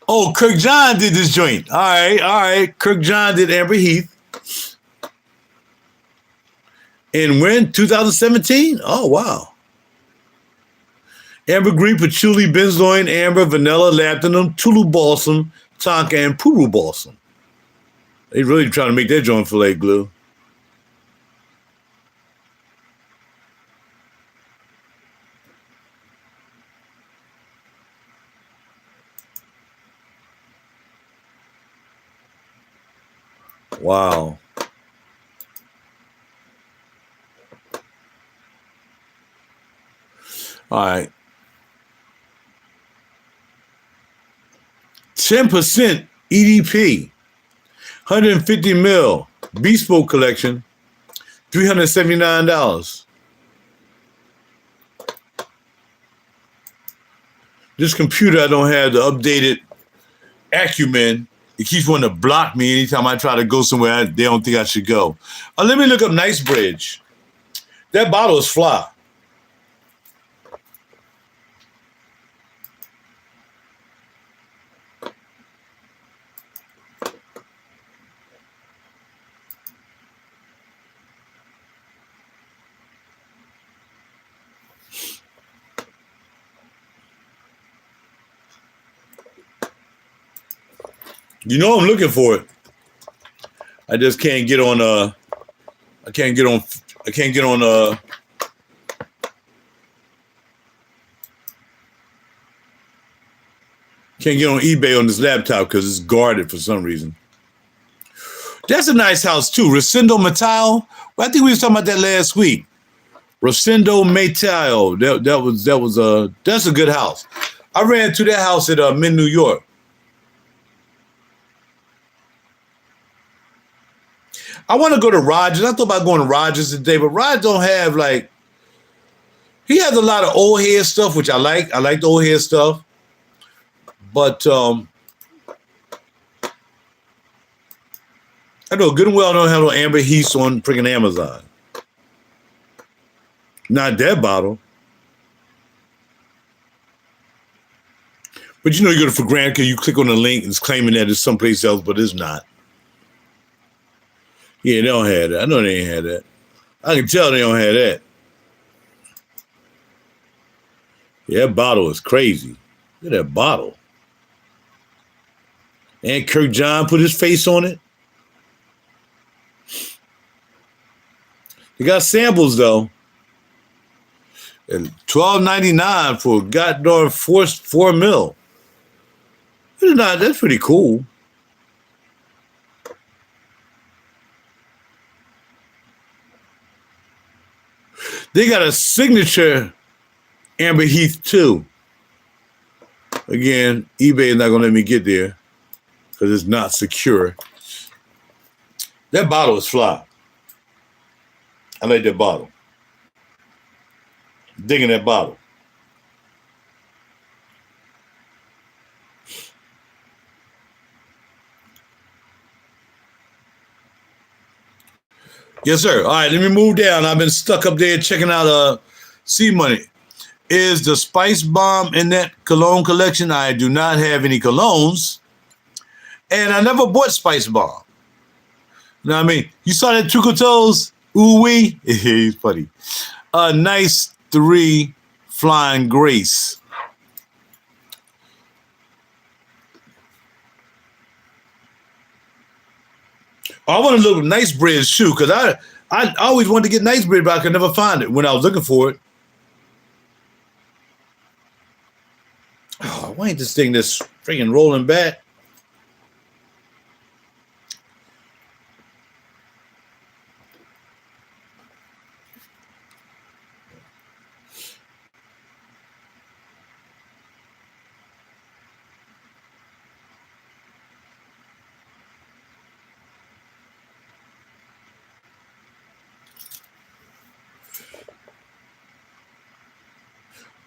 Oh, Kirk John did this joint. All right. Kirk John did Amber Heath. And when? 2017? Oh, wow. Amber Green, Patchouli, Benzoin, Amber, Vanilla, Labdanum, Tulu Balsam, Tonka, and Puru Balsam. They really trying to make that joint filet glue. Wow. All right. 10% EDP, 150 mil, Bespoke Collection, $379. This computer, I don't have the updated acumen. It keeps wanting to block me anytime I try to go somewhere they don't think I should go. Let me look up Nicebridge. That bottle is fly. You know I'm looking for it. I just can't get on can't get on eBay on this laptop because it's guarded for some reason. That's a nice house too. Rosendo Metal. Well, I think we was talking about that last week. Rosendo Metal. That's a good house. I ran to that house at Mid New York. I want to go to RaJuR. I thought about going to RaJuR today, but RaJuR don't have like, he has a lot of old head stuff, which I like. I like the old head stuff. But I know good and well don't have no Amber Heath on freaking Amazon. Not that bottle. But you know, you go to for granted because you click on the link and it's claiming that it's someplace else, but it's not. Yeah, they don't have that. I know they ain't had that. I can tell they don't have that. Yeah, that bottle is crazy. Look at that bottle. And Kirk John put his face on it. They got samples though. And $12.99 for a goddamn 4 mil. That's pretty cool. They got a signature Amber Heath too. Again, eBay is not gonna let me get there because it's not secure. That bottle is fly. I like that bottle. Digging that bottle. Yes, sir. All right, let me move down. I've been stuck up there checking out C Money. Is the Spice Bomb in that cologne collection? I do not have any colognes. And I never bought Spice Bomb. You know what I mean? You saw that Truco Toes? Ooh wee. He's funny. A nice 3 Flying Grace. I want to look at Nicebridge shoe because I always wanted to get Nicebridge, but I could never find it when I was looking for it. Oh, why ain't this thing this freaking rolling back?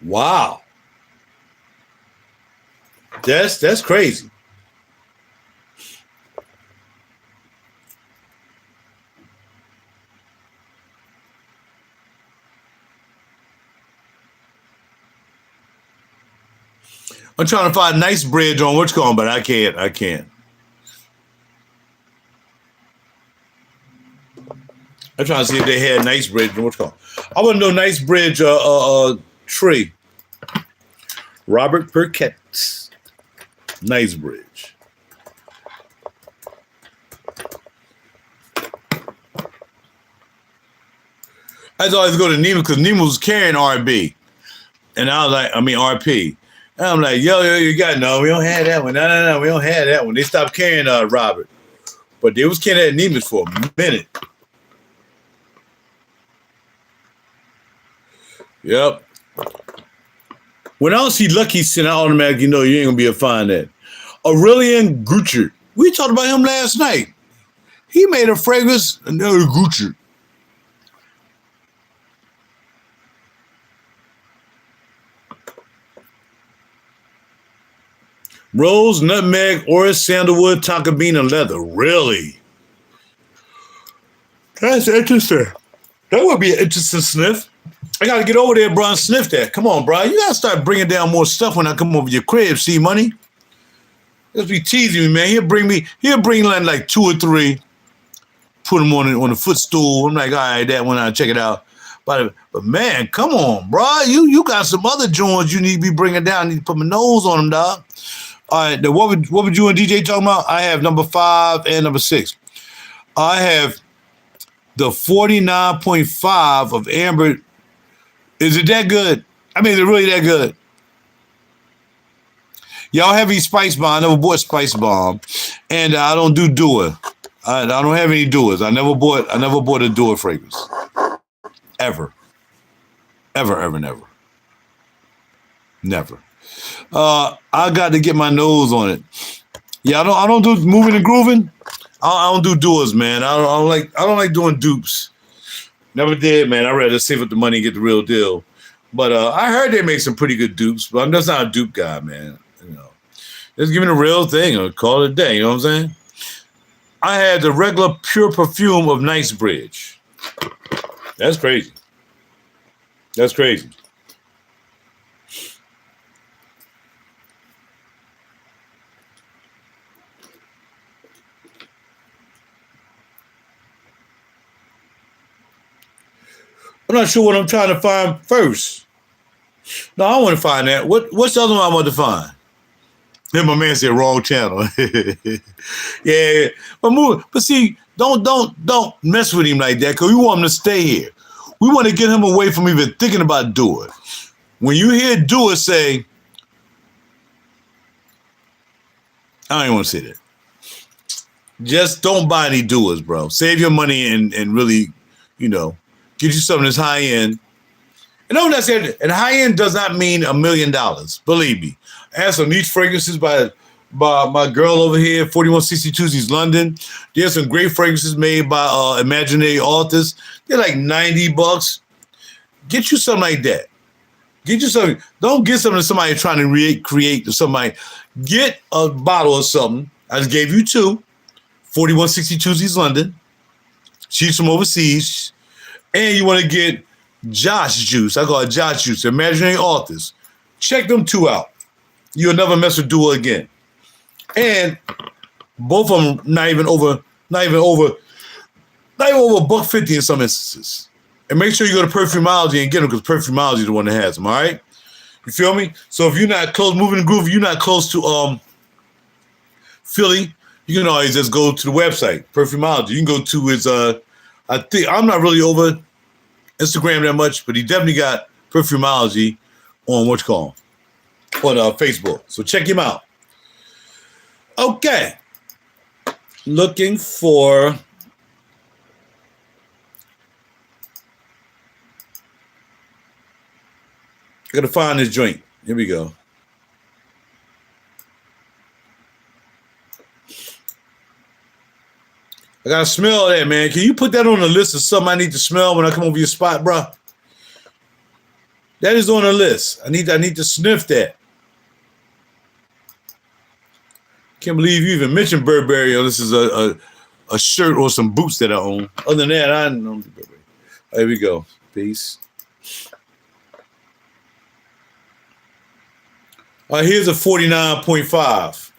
Wow. That's crazy. I'm trying to find Nicebridge on what's going, but I can't. I'm trying to see if they had Nicebridge on what's going. I want to know Nicebridge tree. Robert Perkett. Nicebridge. I always go to Nemo because Nemo was carrying RB. And I was like, RP. And I'm like, yo, you got no, we don't have that one. No, we don't have that one. They stopped carrying Robert. But they was carrying that Nemus for a minute. Yep. When I don't see Lucky Sin, I automatically know you ain't gonna be able to find that. Aurelian Gucci. We talked about him last night. He made a fragrance, another Gucci. Rose, nutmeg, orange, sandalwood, tonka bean, and leather. Really? That's interesting. That would be an interesting sniff. I gotta get over there, bro, and sniff that. Come on, bro. You gotta start bringing down more stuff when I come over your crib. See, money. Just be teasing me, man. He'll bring like two or three. Put them on the footstool. I'm like, all right, that one, I'll check it out. But man, come on, bro. You got some other joints you need to be bringing down. I need to put my nose on them, dog. All right, what would you and DJ talking about? I have number 5 and number 6. I have the 49.5 of Amber. Is it that good? I mean, is it really that good? Y'all have any Spice Bomb? I never bought Spice Bomb, and I don't do Dua. I don't have any Duas. I never bought a Dua fragrance. Ever. Never. I got to get my nose on it. Yeah, I don't do moving and grooving. I don't do Duas, man. I don't like doing dupes. Never did, man. I'd rather save up the money and get the real deal. But I heard they make some pretty good dupes, but I'm just not a dupe guy, man. You know, just give me the real thing or call it a day. You know what I'm saying? I had the regular pure perfume of Knightsbridge. That's crazy. That's crazy. I'm not sure what I'm trying to find first. No, I want to find that. What's the other one I want to find? Then my man said wrong channel. Yeah, but see, don't mess with him like that because we want him to stay here. We want to get him away from even thinking about doing. When you hear do it, say, I don't even want to say that. Just don't buy any doers, bro. Save your money and really, get you something that's high end. And know what I said? And high end does not mean $1 million. Believe me. I have some niche fragrances by my girl over here, 4162's East London. There's some great fragrances made by imaginary authors. They're like $90. Get you something like that. Get you something. Don't get something to somebody trying to recreate to somebody. Get a bottle of something. I just gave you 2. 4162's East London. She's from overseas. And you want to get Josh Juice. I call it Josh Juice. Imaginary authors. Check them 2 out. You'll never mess with Dua again. And both of them not even over $1.50 in some instances. And make sure you go to Perfumology and get them because Perfumology is the one that has them, all right? You feel me? So if you're not close, moving the groove, you're not close to Philly, you can always just go to the website, Perfumology. You can go to his, I think, I'm not really over Instagram that much, but he definitely got Perfumology on on Facebook. So check him out. Okay. Looking for I gotta find this joint. Here we go. I gotta smell that, man. Can you put that on the list of something I need to smell when I come over your spot, bro? That is on the list. I need to sniff that. Can't believe you even mentioned Burberry. This is a shirt or some boots that I own. Other than that, I don't know Burberry. There we go. Peace. All right, here's a 49.5.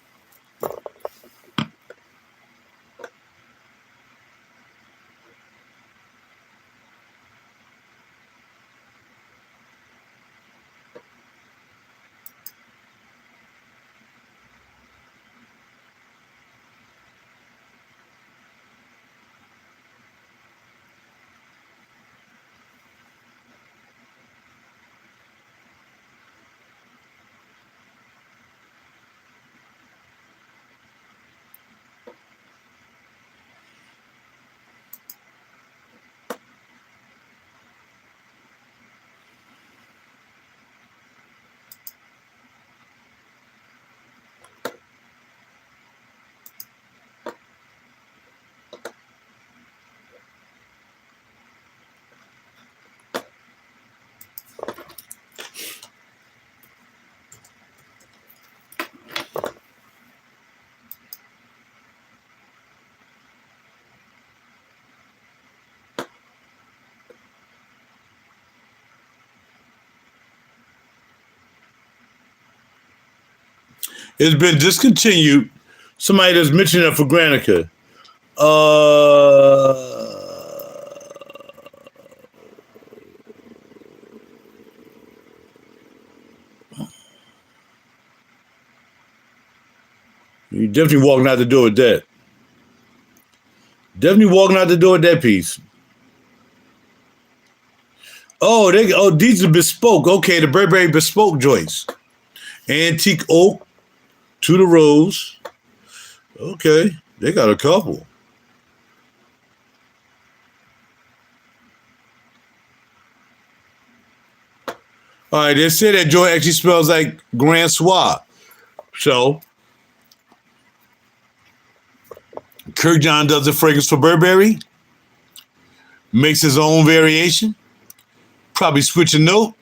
It's been discontinued. Somebody that's mentioned that for Granica. You definitely walking out the door with that. Definitely walking out the door with that piece. Oh, these are bespoke. Okay, the Burberry bespoke joints. Antique oak to the rose. Okay, they got a couple. All right, they say that joint actually smells like Grand Soir. So, Kirk John does the fragrance for Burberry, makes his own variation, probably switch a note.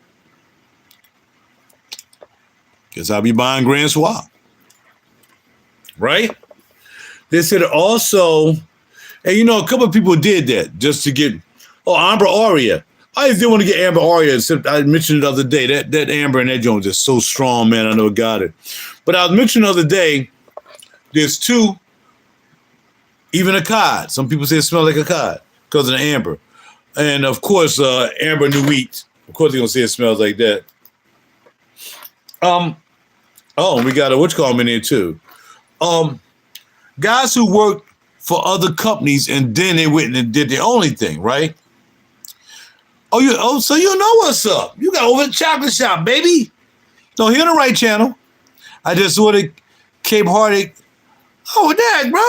Guess I'll be buying Grand Soir. Right? They said also, and you know, a couple of people did that just to get, Amber Aria. I just didn't want to get Amber Aria, except I mentioned it the other day. That Amber and that joint is so strong, man. I know it got it. But I was mentioning the other day, there's two, even a cod. Some people say it smells like a cod because of the amber. And of course, Amber Nuit. Of course, they're going to say it smells like that. We got a whatchamacallit in there too. Guys who worked for other companies and then they went and did their only thing, right? So you know what's up. You got over the chocolate shop, baby. No, here on the right channel. I just ordered Cape Heartache. Oh, dang, bro.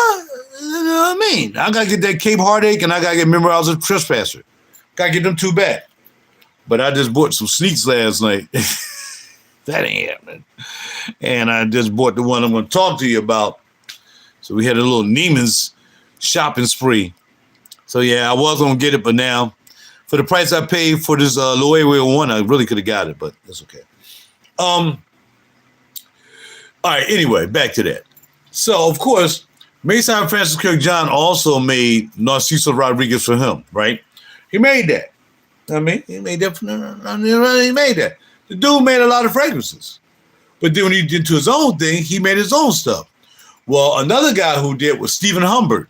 You know what I mean? I got to get that Cape Heartache and I got to get Remember I Was a Trespasser. Got to get them two back. But I just bought some sneaks last night. That ain't happening. And I just bought the one I'm going to talk to you about. So we had a little Neiman's shopping spree. So yeah, I was going to get it, but now for the price I paid for this LOEWE one, I really could have got it, but that's okay. All right, anyway, back to that. So, of course, Mason Francis Kirk John also made Narciso Rodriguez for him, right? He made that. I mean, he made that. He made that. The dude made a lot of fragrances. But then when he did into his own thing, he made his own stuff. Well, another guy who did was Stephen Humbert.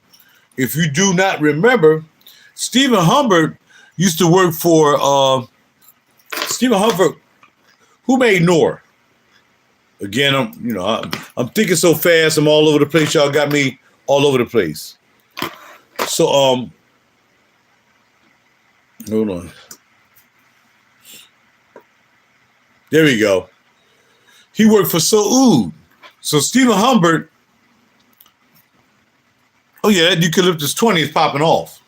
If you do not remember, Stephen Humbert used to work for Stephen Humbert, who made Noor. Again, I'm thinking so fast. I'm all over the place. Y'all got me all over the place. So, hold on. There we go. He worked for Soud. So Stephen Humbert. Oh yeah, that Eucalyptus 20 is popping off.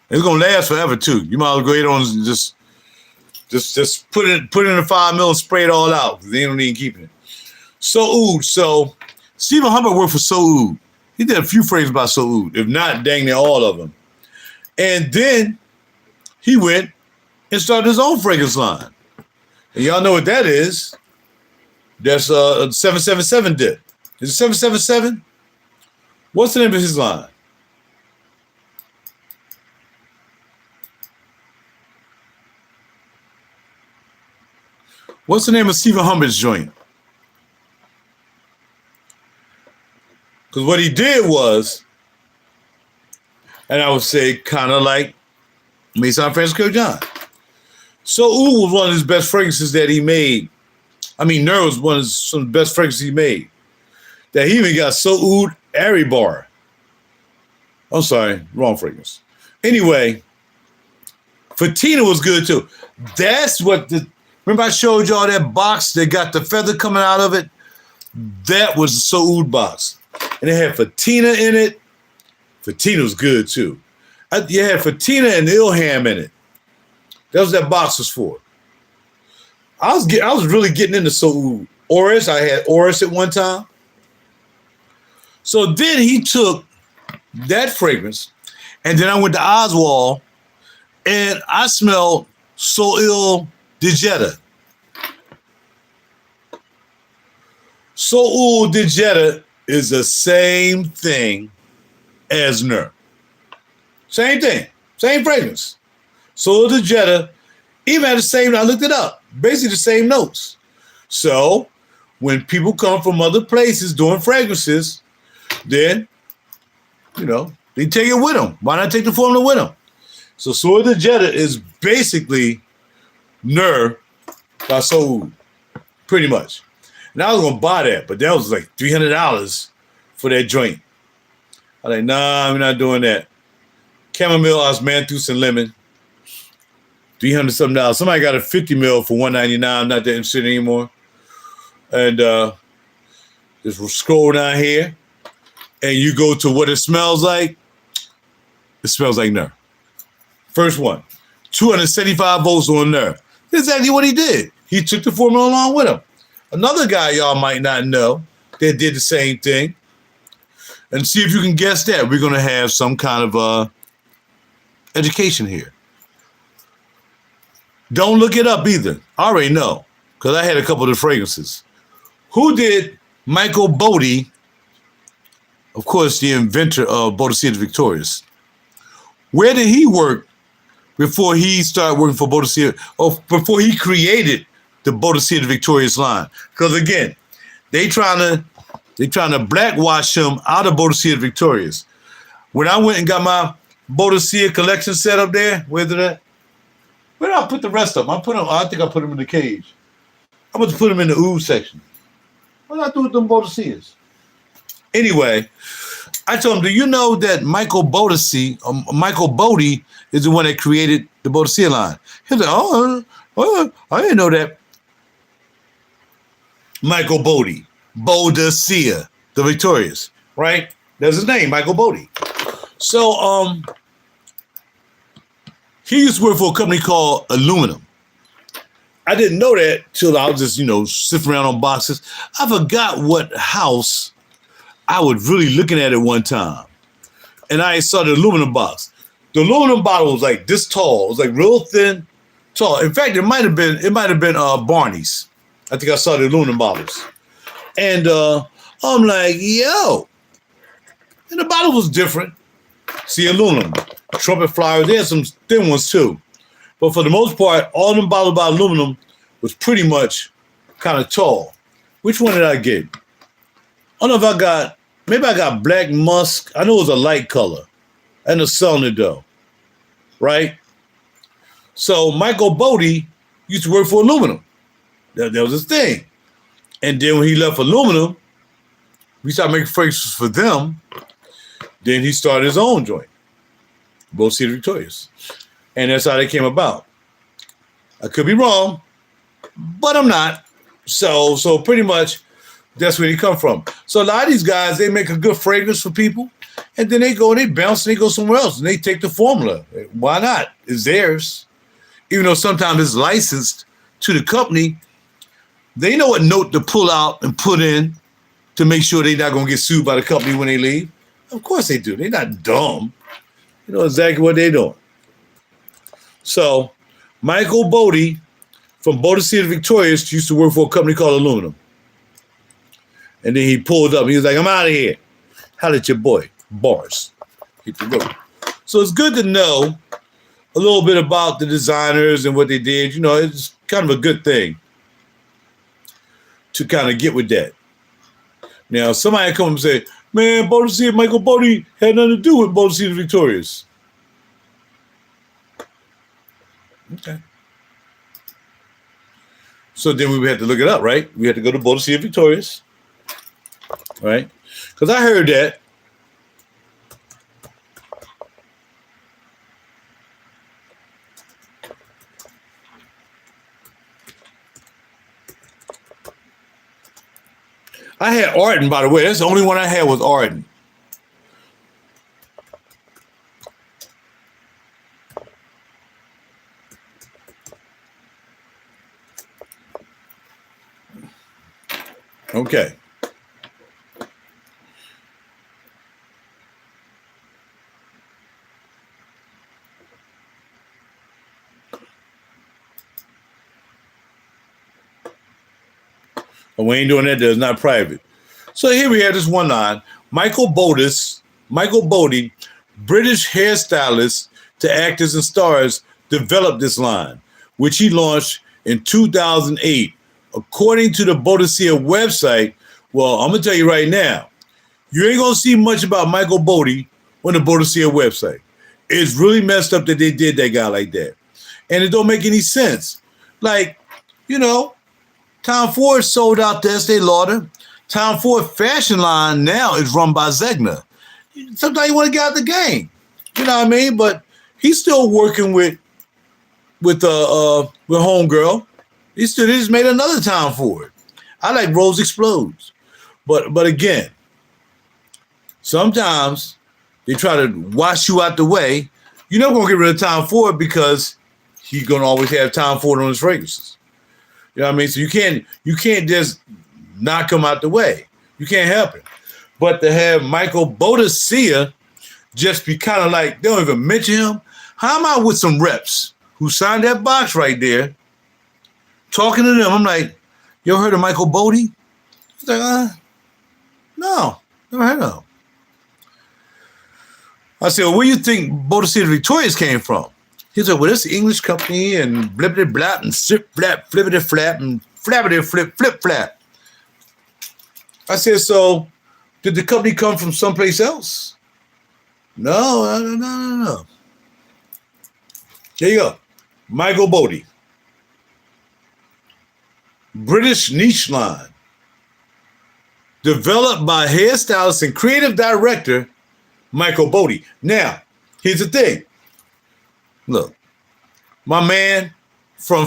It's gonna last forever too. You might as well go ahead on and just put it in a 5 mil and spray it all out. They don't even keep it. Soud. So Stephen Humbert worked for Soud. He did a few fragrances by Soud, if not dang near all of them. And then he went and started his own fragrance line. And y'all know what that is. That's 777 did. Is it 777? What's the name of his line? What's the name of Stephen Humbert's joint? Because what he did was, and I would say kind of like Mason Francis Kirk John. Soud was one of his best fragrances that he made. I mean, Nur was one of some of the best fragrances he made. That he even got Soud Aribar. I'm sorry, wrong fragrance. Anyway, Fatina was good too. That's what remember I showed y'all that box that got the feather coming out of it? That was the Soud box. And it had Fatina in it. Fatina was good too. You had Fatina and Ilham in it. That's what that box was for. I was really getting into Soud. Oris, I had Oris at one time. So then he took that fragrance, and then I went to Oswald, and I smelled Soil de Jetta. Soil de Jetta is the same thing as Nur. Same thing, same fragrance. Soil de Jetta, even had the same, I looked it up, basically the same notes. So when people come from other places doing fragrances, then, you know, they take it with them. Why not take the formula with them? So Sword of the Jetta is basically RaJuR by LOEWE, pretty much. And I was going to buy that, but that was like $300 for that joint. I was like, nah, I'm not doing that. Chamomile, osmanthus, and lemon, $300 something. Somebody got a 50 mil for $199. I'm not that interested anymore. And just scroll down here, and you go to what it smells like. It smells like RaJuR. First one, 275 volts on RaJuR. That's exactly what he did. He took the formula along with him. Another guy y'all might not know that did the same thing. And see if you can guess that. We're going to have some kind of education here. Don't look it up either. I already know, because I had a couple of the fragrances. Who did Michael Bodie, of course, the inventor of Bodicea Victorious? Where did he work before he started working for Bodicea, or before he created the Bodicea Victorious line? Because again, they trying to blackwash him out of Bodicea Victorious. When I went and got my Bodicea collection set up there, where's it at? Where did I put the rest of them? I think I put them in the cage. I'm going to put them in the ooze section. What did I do with them Bodiceas? Anyway, I told him, do you know that Michael Bodie is the one that created the Bodicea line? He was like, oh, I didn't know that. Michael Bodie, Bodicea, the Victorious, right? That's his name, Michael Bodie. So, he used to work for a company called Aluminum. I didn't know that till I was just, sniffing around on boxes. I forgot what house I was really looking at one time. And I saw the aluminum box. The aluminum bottle was like this tall. It was like real thin, tall. In fact, it might have been Barney's. I think I saw the aluminum bottles. And I'm like, yo. And the bottle was different. See, aluminum. Trumpet flowers. They had some thin ones too. But for the most part, all them bottles by aluminum was pretty much kind of tall. Which one did I get? I don't know if maybe I got black musk. I know it was a light color. And a cylinder though. Right? So Michael Bodie used to work for aluminum. That was his thing. And then when he left aluminum, we started making fragrances for them. Then he started his own joint. Bodicea Victorious. And that's how they came about. I could be wrong, but I'm not. So pretty much that's where they come from. So a lot of these guys, they make a good fragrance for people, and then they go and they bounce and they go somewhere else and they take the formula. Why not? It's theirs. Even though sometimes it's licensed to the company, they know what note to pull out and put in to make sure they're not going to get sued by the company when they leave. Of course they do. They're not dumb. You know exactly what they're doing. So, Michael Bodie from Bodicea Victorious used to work for a company called Aluminum. And then he pulled up. He was like, I'm out of here. How did your boy? Bars. Hit the road. So it's good to know a little bit about the designers and what they did. It's kind of a good thing to kind of get with that. Now, somebody come and say, man, Michael Bodie had nothing to do with Bodicea Victorious. Okay. So then we had to look it up, right? We had to go to Bodicea Victorious, right? Because I heard that I had Arden, by the way. That's the only one I had was Arden. Okay. But we ain't doing that. It's not private. So here we have this one line. Michael Bodie, British hairstylist to actors and stars, developed this line, which he launched in 2008 according to the Bodicea website, well, I'm going to tell you right now, you ain't going to see much about Michael Bodie on the Bodicea website. It's really messed up that they did that guy like that. And it don't make any sense. Like, you know, Tom Ford sold out to Estee Lauder. Tom Ford fashion line now is run by Zegna. Sometimes you want to get out the game. You know what I mean? But he's still working with Homegirl. He just made another Tom Ford. I like Rose Explodes. But again, sometimes they try to wash you out the way. You're not going to get rid of Tom Ford because he's going to always have Tom Ford on his fragrances. You know what I mean? So you can't just knock him out the way. You can't help it. But to have Michael Bodicea just be kind of like, they don't even mention him. How am I with some reps who signed that box right there, talking to them? I'm like, you ever heard of Michael Bodie? He's like, no, never heard of him. I said, well, where do you think Bodicea Victoria's came from? He's like, well, it's an English strip and blippity blap and strip flap, flippity flap and flappity flip, flip flap. I said, so did the company come from someplace else? No. There you go. Michael Bodie. British niche line. Developed by hairstylist and creative director Michael Bodie. Now, here's the thing. Look, my man from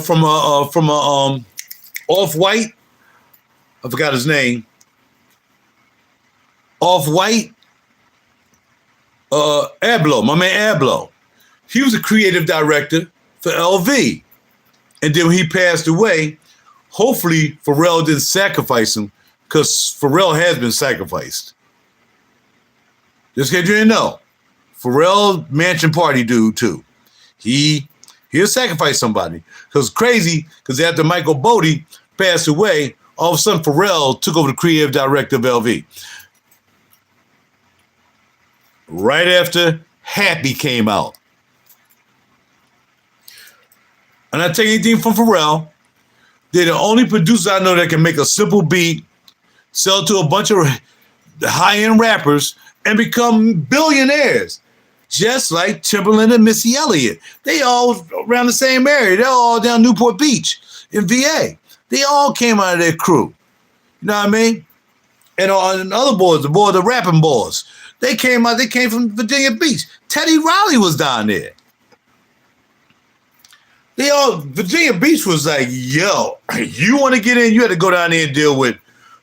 Off-White, I forgot his name. Off-White, Abloh, my man Abloh. He was a creative director for LV. And then when he passed away, hopefully Pharrell didn't sacrifice him, because Pharrell has been sacrificed. Just in case you didn't know, Pharrell mansion party dude too. He'll sacrifice somebody. Because crazy, because after Michael Bodie passed away, all of a sudden Pharrell took over the creative director of LV. Right after Happy came out. And I take anything from Pharrell. They're the only producers I know that can make a simple beat, sell to a bunch of high-end rappers, and become billionaires. Just like Timberland and Missy Elliott. They all around the same area. They're all down Newport Beach in VA. They all came out of their crew. You know what I mean? And on other boys, the rapping boys, they came from Virginia Beach. Teddy Riley was down there. Virginia Beach was like, yo, you want to get in, you had to go down there and deal with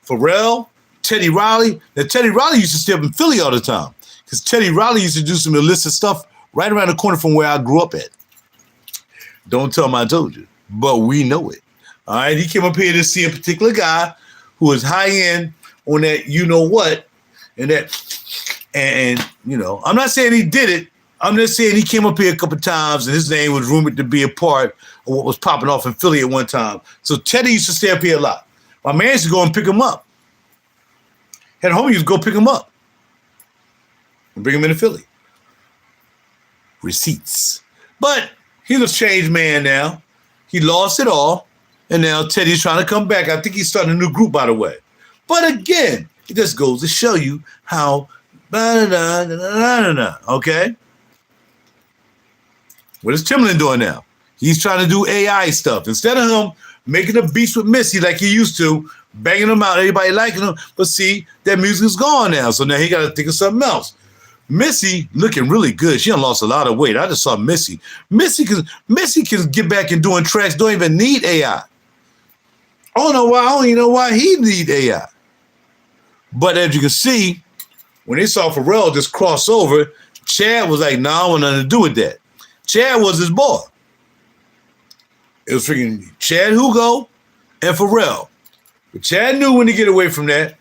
Pharrell, Teddy Riley. Now, Teddy Riley used to stay up in Philly all the time because Teddy Riley used to do some illicit stuff right around the corner from where I grew up at. Don't tell him I told you, but we know it. All right, he came up here to see a particular guy who was high end on that, you know what, and you know, I'm not saying he did it. I'm just saying he came up here a couple of times and his name was rumored to be a part of what was popping off in Philly at one time. So Teddy used to stay up here a lot. My man used to go and pick him up. Had homie used to go pick him up and bring him into Philly. Receipts. But he's a changed man now. He lost it all. And now Teddy's trying to come back. I think he's starting a new group, by the way. But again, it just goes to show you how okay? What is Timberland doing now? He's trying to do AI stuff. Instead of him making a beats with Missy like he used to, banging them out, everybody liking them. But see, that music is gone now. So now he got to think of something else. Missy looking really good. She done lost a lot of weight. I just saw Missy. Missy can get back and doing tracks, don't even need AI. I don't even know why he need AI. But as you can see, when they saw Pharrell just cross over, Chad was like, nah, I want nothing to do with that. Chad was his boy. It was freaking Chad Hugo and Pharrell. But Chad knew when to get away from that.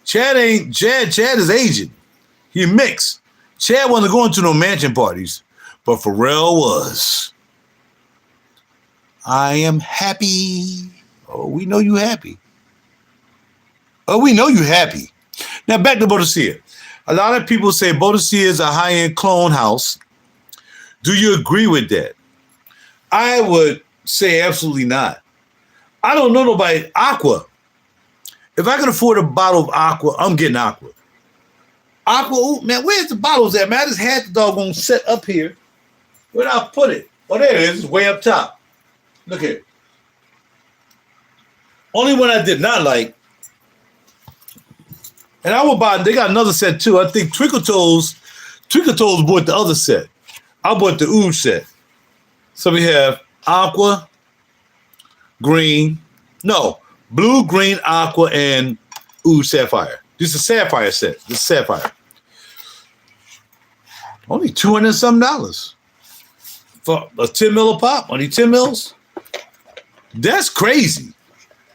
Chad is Asian. He mixed. Chad wasn't going to no mansion parties, but Pharrell was. I am happy. Oh, we know you happy. Oh, we know you happy. Now back to Bodicea. A lot of people say Bodicea is a high-end clone house. Do you agree with that? I would say absolutely not. I don't know nobody. Aqua. If I can afford a bottle of Aqua, I'm getting Aqua. Aqua, ooh, man, where's the bottles at, man? I just had the doggone set up here. Where'd I put it? Oh, there it is. It's way up top. Look here. Only one I did not like, and I will buy, they got another set too. I think Twinkle Toes bought the other set. I bought the Oud set. So we have Aqua, green, no, blue, green, Aqua, and Oud Sapphire. This is a Sapphire set. This is Sapphire. Only $200 and something for a 10 mil a pop. Only 10 mils. That's crazy.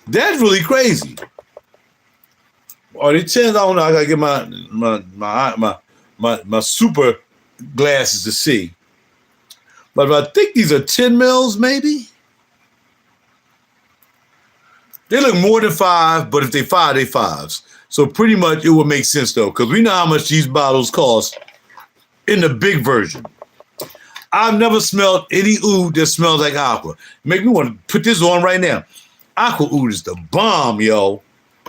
That's really crazy. Are they 10? I don't know. I gotta get my super glasses to see. But I think these are 10 mils, maybe. They look more than 5, but if they 5, they 5s. So pretty much it would make sense though, because we know how much these bottles cost in the big version. I've never smelled any Oud that smells like Aqua. Make me want to put this on right now. Aqua Oud is the bomb, yo.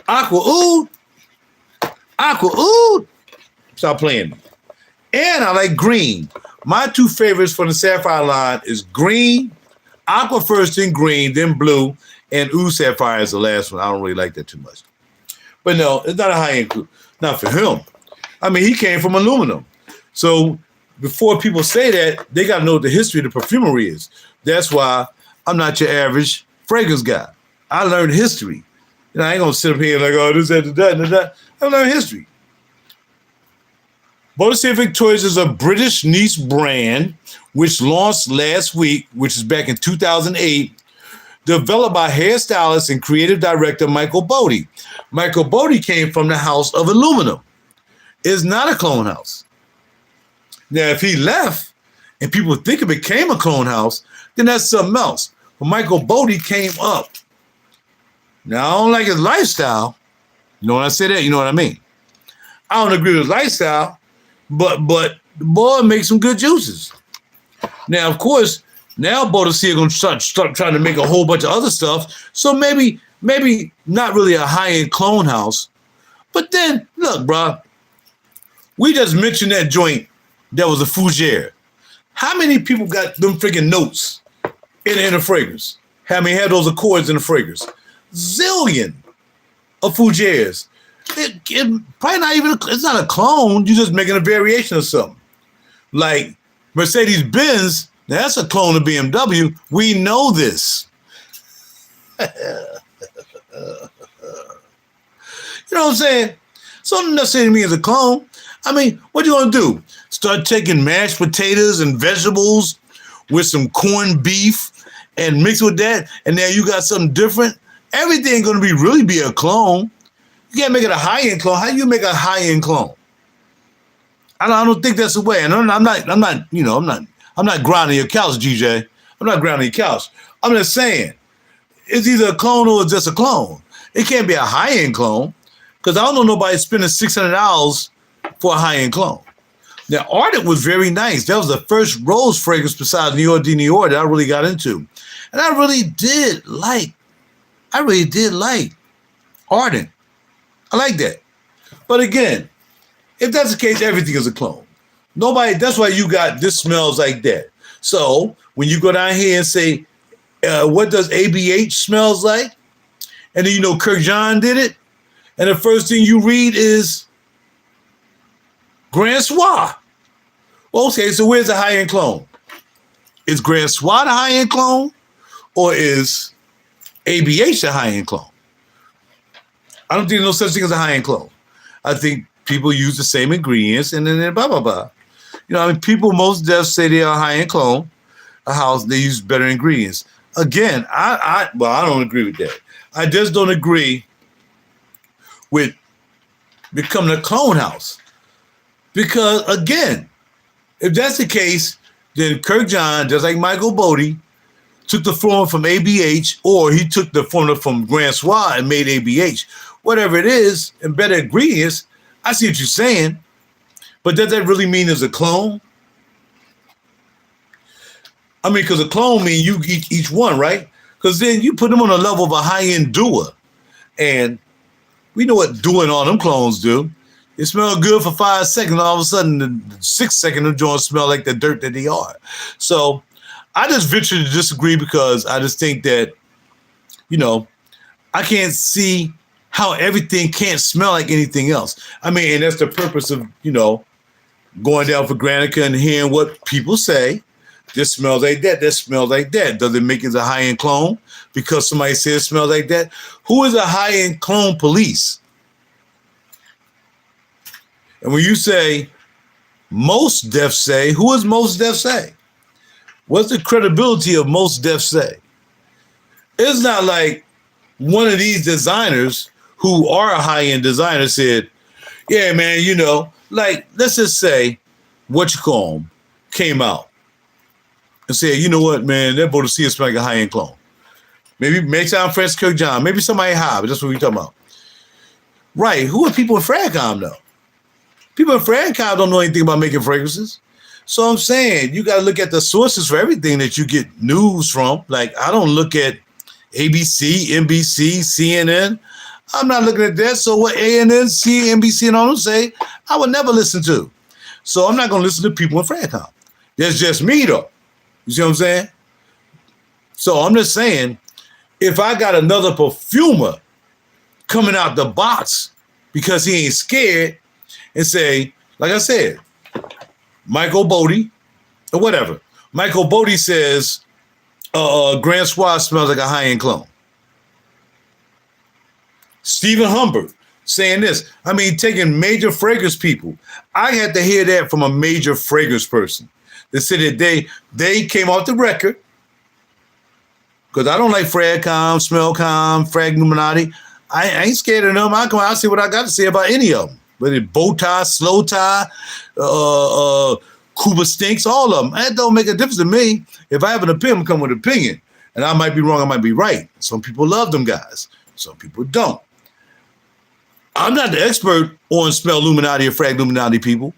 Aqua Oud. Aqua Oud. Stop playing. And I like green. My two favorites from the Sapphire line is green, Aqua first, then green, then blue, and Oud Sapphire is the last one. I don't really like that too much. But no, it's not a high-end, not for him. I mean, he came from aluminum. So before people say that, they got to know what the history of the perfumery is. That's why I'm not your average fragrance guy. I learned history. You know, I ain't going to sit up here like, oh, this, that. I learned history. Bottega Victorious is a British niche brand which launched last week, which is back in 2008, developed by hairstylist and creative director Michael Bodie. Michael Bodie came from the house of aluminum. It's not a clone house. Now, if he left and people think it became a clone house, then that's something else. But Michael Bodie came up. Now, I don't like his lifestyle. You know when I say that, you know what I mean. I don't agree with his lifestyle, but the boy makes some good juices. Now, of course, now Bottega going to start trying to make a whole bunch of other stuff. So maybe not really a high-end clone house. But then, look, bro, we just mentioned that joint that was a fougere. How many people got them freaking notes in the fragrance? How many had those accords in the fragrance? Zillion of fougeres. It probably not even, it's not a clone. You're just making a variation of something. Like Mercedes-Benz, that's a clone of BMW. We know this. You know what I'm saying? So it doesn't necessarily mean it's a clone. I mean, what you gonna do? Start taking mashed potatoes and vegetables with some corned beef and mix with that, and now you got something different? Everything ain't gonna really be a clone. You can't make it a high-end clone. How do you make a high-end clone? I don't think that's the way. And I'm not grinding your couch, GJ. I'm not grinding your couch. I'm just saying, it's either a clone or it's just a clone. It can't be a high-end clone, because I don't know nobody spending $600 for a high-end clone. Now, Ardent was very nice. That was the first rose fragrance besides New York de New York that I really got into. And I really did like Ardent. I like that. But again, if that's the case, everything is a clone. That's why you got this smells like that. So when you go down here and say, what does ABH smells like? And then you know Kirk John did it. And the first thing you read is Grand Soir. Okay, so where's the high-end clone? Is Grand Soir the high-end clone? Or is ABH the high-end clone? I don't think there's no such thing as a high-end clone. I think people use the same ingredients and then blah, blah, blah. You know, I mean, people most deaf say they are a high-end clone, a house, they use better ingredients. Again, I don't agree with that. I just don't agree with becoming a clone house. Because, again, if that's the case, then Kirk John, just like Michael Bodie, took the formula from ABH, or he took the formula from Grand Soir and made ABH. Whatever it is, and better ingredients, I see what you're saying. But does that really mean it's a clone? I mean, because a clone means you eat each one, right? Because then you put them on a level of a high-end doer. And we know what doing all them clones do. It smell good for 5 seconds. All of a sudden, the 6th second, the joints smell like the dirt that they are. So I just venture to disagree because I just think that, you know, I can't see how everything can't smell like anything else. I mean, and that's the purpose of, you know, going down for Granica and hearing what people say. This smells like that. That smells like that. Does it make it a high-end clone because somebody says it smells like that? Who is a high-end clone police? And when you say most Def say, who is most Def say? What's the credibility of most Def say? It's not like one of these designers who are a high-end designer said, yeah, man, you know, like, let's just say what you call them came out and said, you know what, man, that Bodicea smells like a high-end clone. Maybe sound French Kirk John, maybe somebody high, but that's what we're talking about. Right, who are people in Fragcom, though? People in Fragcom don't know anything about making fragrances. So I'm saying you got to look at the sources for everything that you get news from. Like, I don't look at ABC, NBC, CNN. I'm not looking at that. So what ANN, CNBC, and all them say, I would never listen to. So I'm not going to listen to people in Fragcom. That's just me, though. You see what I'm saying? So I'm just saying, if I got another perfumer coming out the box because he ain't scared and say, like I said, Michael Bodie or whatever. Michael Bodie says Grand Suave smells like a high-end clone. Stephen Humbert saying this. I mean, taking major fragrance people. I had to hear that from a major fragrance person. They said that they came off the record because I don't like Fragcom, Smellcom, Frag Numinati. I ain't scared of them. I'll see what I got to say about any of them. Whether it's bow tie, slow tie, Cuba stinks, all of them. That don't make a difference to me. If I have an opinion, I'm coming with an opinion. And I might be wrong, I might be right. Some people love them guys. Some people don't. I'm not the expert on Smell Illuminati or Frag Illuminati people,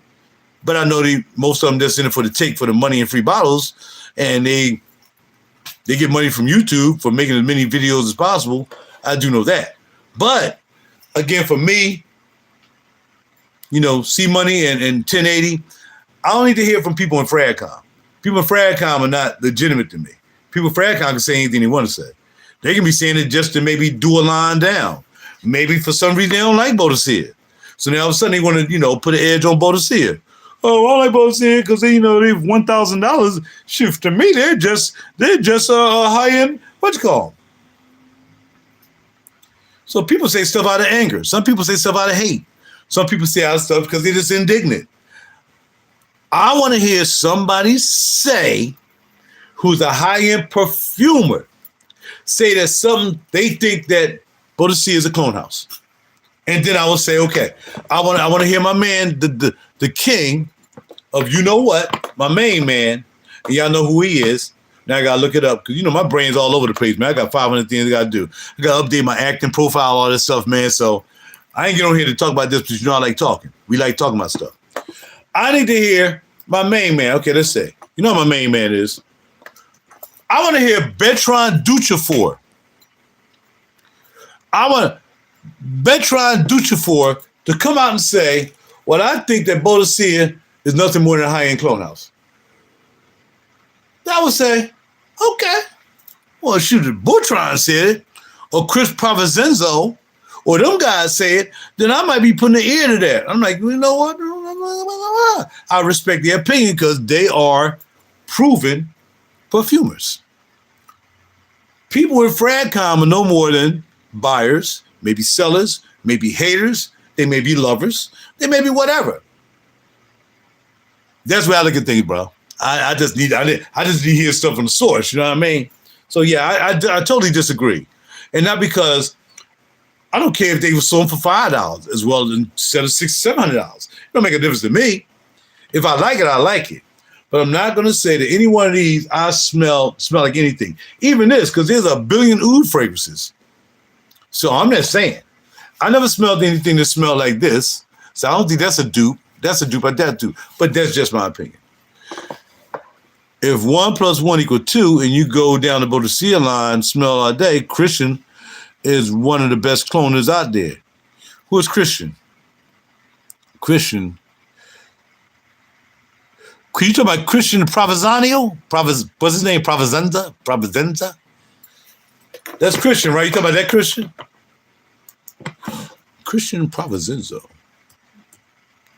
but I know most of them just in it for the take for the money and free bottles, and they get money from YouTube for making as many videos as possible. I do know that. But again, for me, you know, C-Money and 1080, I don't need to hear from people in Fragcom. People in Fragcom are not legitimate to me. People in Fragcom can say anything they want to say. They can be saying it just to maybe do a line down. Maybe for some reason they don't like Bodicea. So now all of a sudden they want to, you know, put an edge on Bodicea. Oh, I like Bodicea because they, you know, they've $1,000. Shoot, to me, they're just a high-end, what you call them? So people say stuff out of anger. Some people say stuff out of hate. Some people say out of stuff because they're just indignant. I want to hear somebody say, who's a high-end perfumer, say that something they think that Bodicea is a clone house. And then I will say, okay, I want to hear my man, the king of you know what, my main man, and y'all know who he is. Now I got to look it up because, you know, my brain's all over the place, man. I got 500 things I got to do. I got to update my acting profile, all this stuff, man. So I ain't get on here to talk about this because, you know, I like talking. We like talking about stuff. I need to hear my main man. Okay, let's say. You know what my main man is? I want to hear Bertrand Duchefort. I want Bertrand Duchefort to come out and say, well, I think that Bodicea is nothing more than a high-end clone house. I would say, okay. Well, shoot, if Bertrand said it, or Chris Provizenzo, or them guys say it, then I might be putting an ear to that. I'm like, you know what? I respect their opinion because they are proven perfumers. People in Fragcom are no more than buyers, maybe sellers, maybe haters, they may be lovers, they may be whatever. That's where I look at things, bro. I just need to hear stuff from the source, you know what I mean? So yeah, I totally disagree. And not because I don't care if they were sold for $5 as well instead of $600, $700. It don't make a difference to me. If I like it, I like it. But I'm not going to say that any one of these I smell like anything. Even this, because there's a billion oud fragrances. So I'm just saying. I never smelled anything that smelled like this. So I don't think that's a dupe. That's a dupe, but that dupe. But that's just my opinion. if 1 + 1 = 2, and you go down the Bodicea line, smell all day, Christian is one of the best cloners out there. Who is Christian? Christian. Can you talk about Christian Provenzano? What's his name? Providenza? That's Christian, right? You talking about that Christian? Christian Providenzo.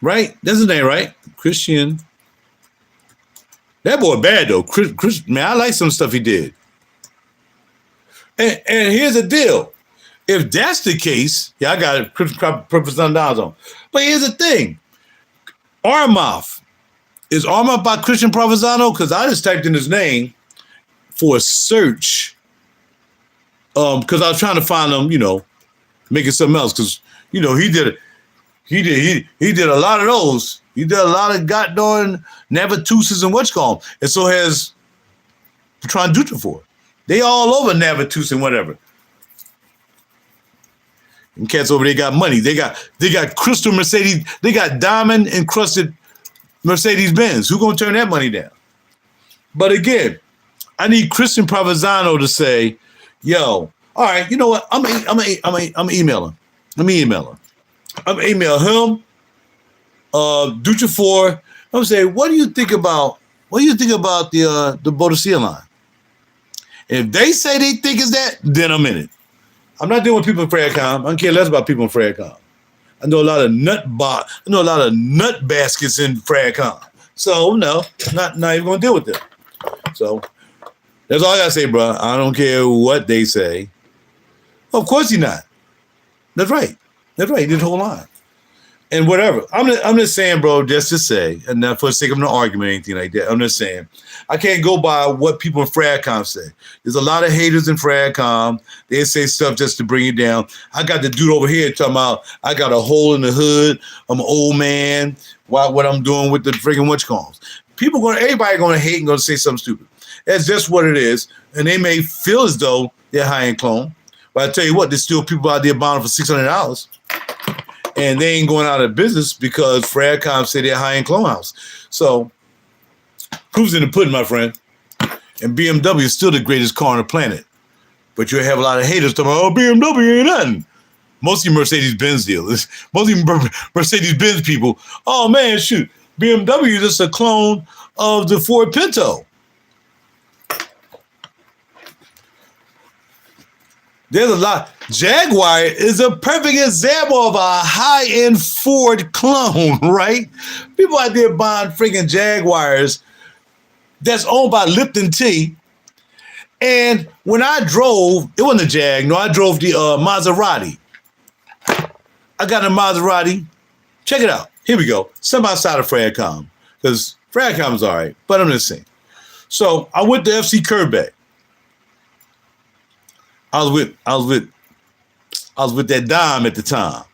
Right? That's his name, right? Christian. That boy bad, though. Man, I like some stuff he did. And here's the deal. If that's the case, yeah, I got it. Christian Providenzo. But here's the thing. Armoff. Is Armoff by Christian Provenzano? Because I just typed in his name for a search. Because I was trying to find him, making something else. Because, he did a lot of those. He did a lot of goddamn Navatuses and whatchamacallit. And so has Patron Dutrafor. They all over Navatus and whatever. And cats over there got money. They got crystal Mercedes. They got diamond encrusted Mercedes-Benz. Who gonna turn that money down? But again, I need Christian Provenzano to say, "Yo, all right, you know what? I'm emailing. Let me email him. I'm email him. Dutrafor. I'm gonna say, what do you think about the Bodicea line? If they say they think it's that, then I'm in it. I'm not dealing with people in Fraycom. I don't care less about people in Fraycom. I know a lot of nut baskets in Fraycom. So no, not even gonna deal with them. So that's all I gotta say, bro. I don't care what they say. Of course he's not. That's right. He did the whole line. And whatever. I'm just saying, bro, just to say, and not for the sake of no argument or anything like that. I'm just saying, I can't go by what people in Fraycom say. There's a lot of haters in Fraycom. They say stuff just to bring it down. I got the dude over here talking about I got a hole in the hood. I'm an old man. What I'm doing with the freaking witchcalls. Everybody gonna hate and gonna say something stupid. That's just what it is. And they may feel as though they're high-end clone. But I tell you what, there's still people out there buying for $600. And they ain't going out of business because Fraycom say they're high-end clone house. So, proof's in the pudding, my friend. And BMW is still the greatest car on the planet. But you'll have a lot of haters talking about, BMW ain't nothing. Most of you Mercedes-Benz dealers, most of you Mercedes-Benz people, oh man, shoot, BMW is just a clone of the Ford Pinto. There's a lot. Jaguar is a perfect example of a high-end Ford clone, right? People out there buying freaking Jaguars that's owned by Lipton Tea. And when I drove, it wasn't a Jag. No, I drove the Maserati. I got a Maserati. Check it out. Here we go. Some outside of Fraycom. Because Fraycom's all right, but I'm just saying. So I went to FC Kerbeck. I was with that dime at the time.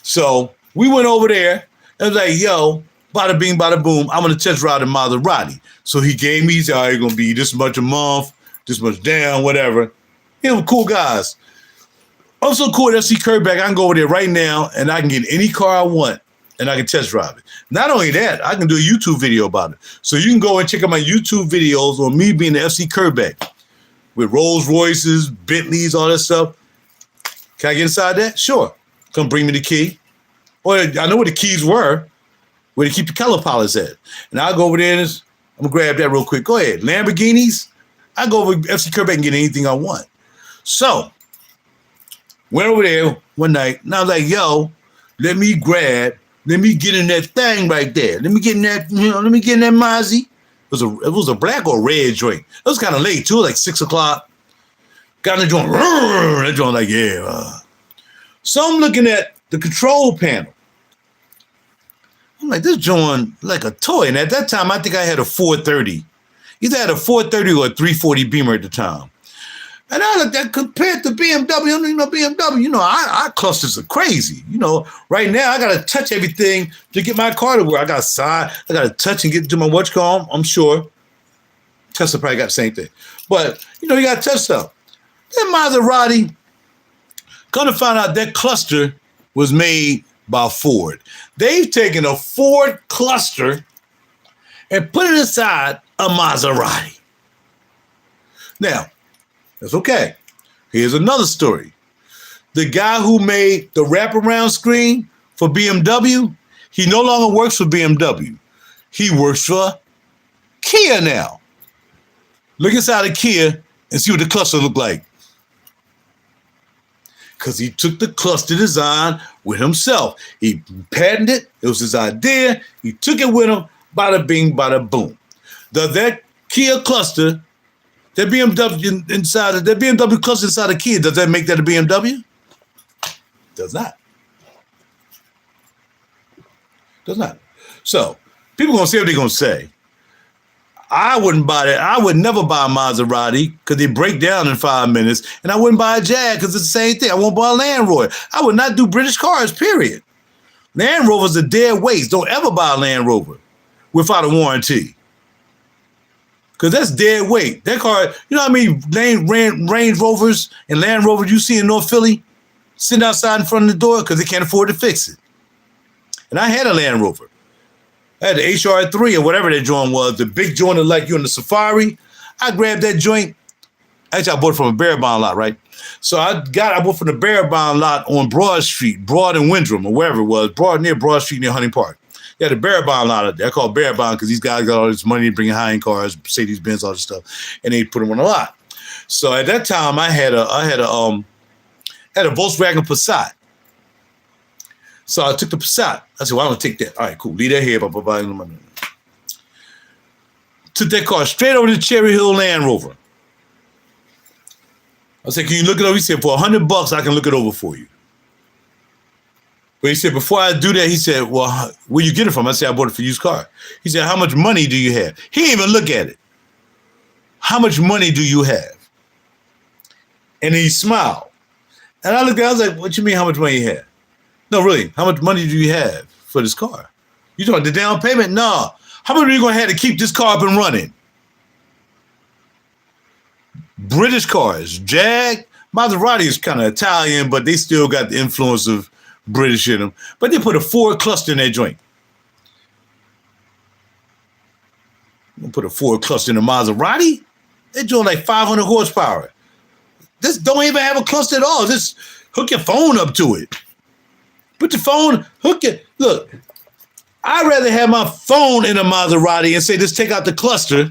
So we went over there and was like, yo, bada bing, bada boom, I'm gonna test ride a Maserati. So he gave me, he said, all right, you're gonna be this much a month, this much down, whatever. Him cool guys. I'm so cool at FC Kerbeck, I can go over there right now and I can get any car I want and I can test drive it. Not only that, I can do a YouTube video about it. So you can go and check out my YouTube videos on me being the FC Kerbeck. With Rolls Royces, Bentleys, all that stuff. Can I get inside that? Sure. Come bring me the key. Or I know where the keys were, where to keep the color polish at. And I'll go over there and I'm going to grab that real quick. Go ahead. Lamborghinis. I go over to FC Kerbeck and get anything I want. So, went over there one night and I was like, yo, let me get in that thing right there. Let me get in that Mozzie. It was a black or red joint. It was kind of late too, like 6 o'clock. Got in the joint. That joint like, yeah. So I'm looking at the control panel. I'm like, this joint like a toy. And at that time, I think I had a 430. Either I had a 430 or a 340 Beamer at the time. And I looked at compared to BMW, BMW, our clusters are crazy. Right now I got to touch everything to get my car to work. I got to touch and get to my watchcom, I'm sure. Tesla probably got the same thing. But, you got to touch stuff. That Maserati, come to find out that cluster was made by Ford. They've taken a Ford cluster and put it inside a Maserati. Now, that's okay. Here's another story. The guy who made the wraparound screen for BMW, he no longer works for BMW. He works for Kia now. Look inside a Kia and see what the cluster look like. Because he took the cluster design with himself. He patented it. It was his idea. He took it with him. Bada bing, bada boom. Does that Kia cluster, that BMW inside, that BMW cluster inside a Kia, does that make that a BMW? Does not. Does not. So people gonna say what they're gonna say. I wouldn't buy that. I would never buy a Maserati because they break down in 5 minutes, and I wouldn't buy a Jag because it's the same thing. I won't buy a Land Rover. I would not do British cars, period. Land Rovers are dead waste. Don't ever buy a Land Rover without a warranty. Because that's dead weight. That car, you know how many Range Rovers and Land Rovers you see in North Philly sitting outside in front of the door because they can't afford to fix it. And I had a Land Rover. I had the HR3 or whatever that joint was, the big joint like you in the Safari. I grabbed that joint. Actually, I bought it from a Barabond lot, right? So I bought from the Barabond lot on Broad Street, Broad and Windrum, or wherever it was, near Broad Street near Hunting Park. Yeah, the Barabond lot out there. I call it Barabond because these guys got all this money bringing high-end cars, Mercedes-Benz, all this stuff, and they put them on a lot. So at that time, I had a Volkswagen Passat. So I took the Passat. I said, well, I'm going to take that. All right, cool. Leave that here. Blah, blah, blah. Took that car straight over to Cherry Hill Land Rover. I said, can you look it over? He said, for $100, I can look it over for you. But he said, before I do that, he said, well, where you get it from? I said, I bought it for used car. He said, how much money do you have? He didn't even look at it. How much money do you have? And he smiled. And I looked at it, I was like, what you mean how much money you have? No, really, how much money do you have for this car? You talking the down payment? No. How much are you going to have to keep this car up and running? British cars, Jag, Maserati is kind of Italian, but they still got the influence of British in them. But they put a Ford cluster in that joint. You put a Ford cluster in a Maserati? That joint like 500 horsepower. This don't even have a cluster at all. Just hook your phone up to it. Put your phone, hook it. Look, I'd rather have my phone in a Maserati and say, just take out the cluster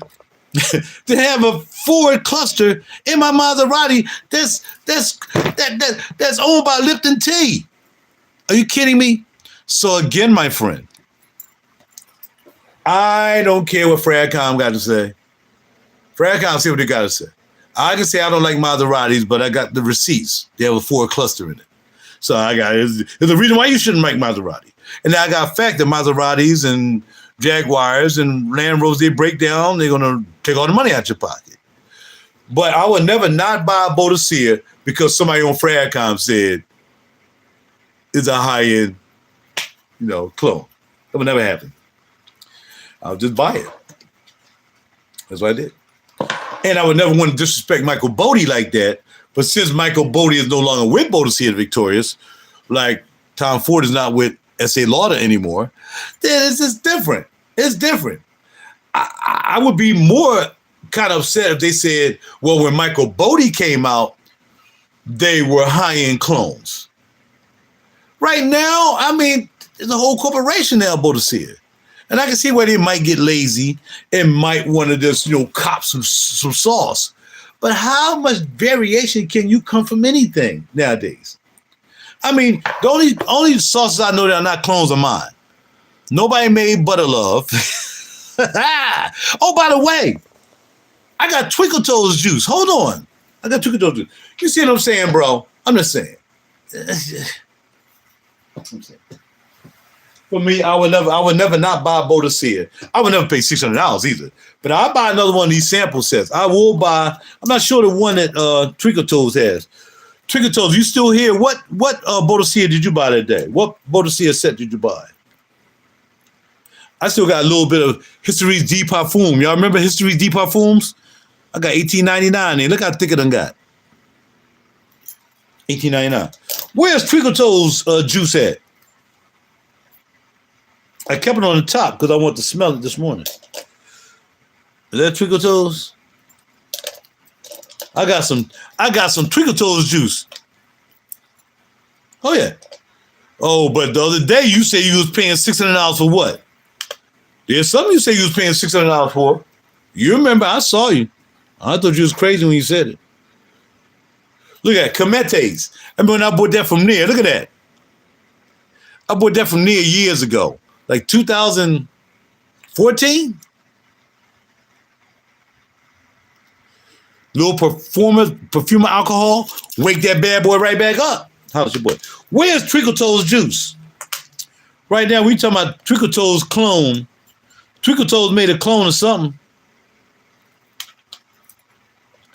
than have a Ford cluster in my Maserati that's owned by Lipton Tea. Are you kidding me? So again, my friend, I don't care what Fragcom got to say. Fragcom, see what they got to say. I can say I don't like Maseratis, but I got the receipts. They have a Ford cluster in it. So I got there's a reason why you shouldn't like Maserati. And now I got fact that Maseratis and Jaguars and Land Rovers, they break down, they're gonna take all the money out your pocket. But I would never not buy a Bodicea because somebody on Fragcom said it's a high-end, clone. That would never happen. I'll just buy it. That's what I did. And I would never want to disrespect Michael Bodie like that. But since Michael Bodie is no longer with Bodicea Victorious, like Tom Ford is not with S.A. Lauder anymore, then it's just different. It's different. I would be more kind of upset if they said, well, when Michael Bodie came out, they were high-end clones. Right now, I mean, there's a whole corporation now, Bodicea. And I can see where they might get lazy and might want to just, cop some sauce. But how much variation can you come from anything nowadays? I mean, the only sauces I know that are not clones are mine. Nobody made Butter Love. Oh, by the way, I got Twinkle Toes juice. Hold on. I got Twinkle Toes juice. You see what I'm saying, bro? I'm just saying. For me, I would never not buy Bodicea. I would never pay $600 either. But I'll buy another one of these sample sets. I will buy. I'm not sure the one that Twinkle Toes has. Twinkle Toes, you still here? What Bodicea did you buy that day? What Bodicea set did you buy? I still got a little bit of History's D Parfum. Y'all remember History's D Parfums? I got $18.99 there. Look how thick it done got. $18.99. Where's Twinkle Toes juice at? I kept it on the top because I want to smell it this morning. Is that Twinkle Toes? I got some Twinkle Toes juice. Oh yeah. Oh, but the other day you say you was paying $600 for what? There's something you say you was paying $600 for. You remember? I saw you. I thought you was crazy when you said it. Look at Cometes. I mean, when I bought that from Nia. Look at that. I bought that from Nia years ago, like 2014. Little perfumer alcohol. Wake that bad boy right back up. How's your boy? Where's Twinkle Toes juice? Right now, we talking about Twinkle Toes clone. Twinkle Toes made a clone of something.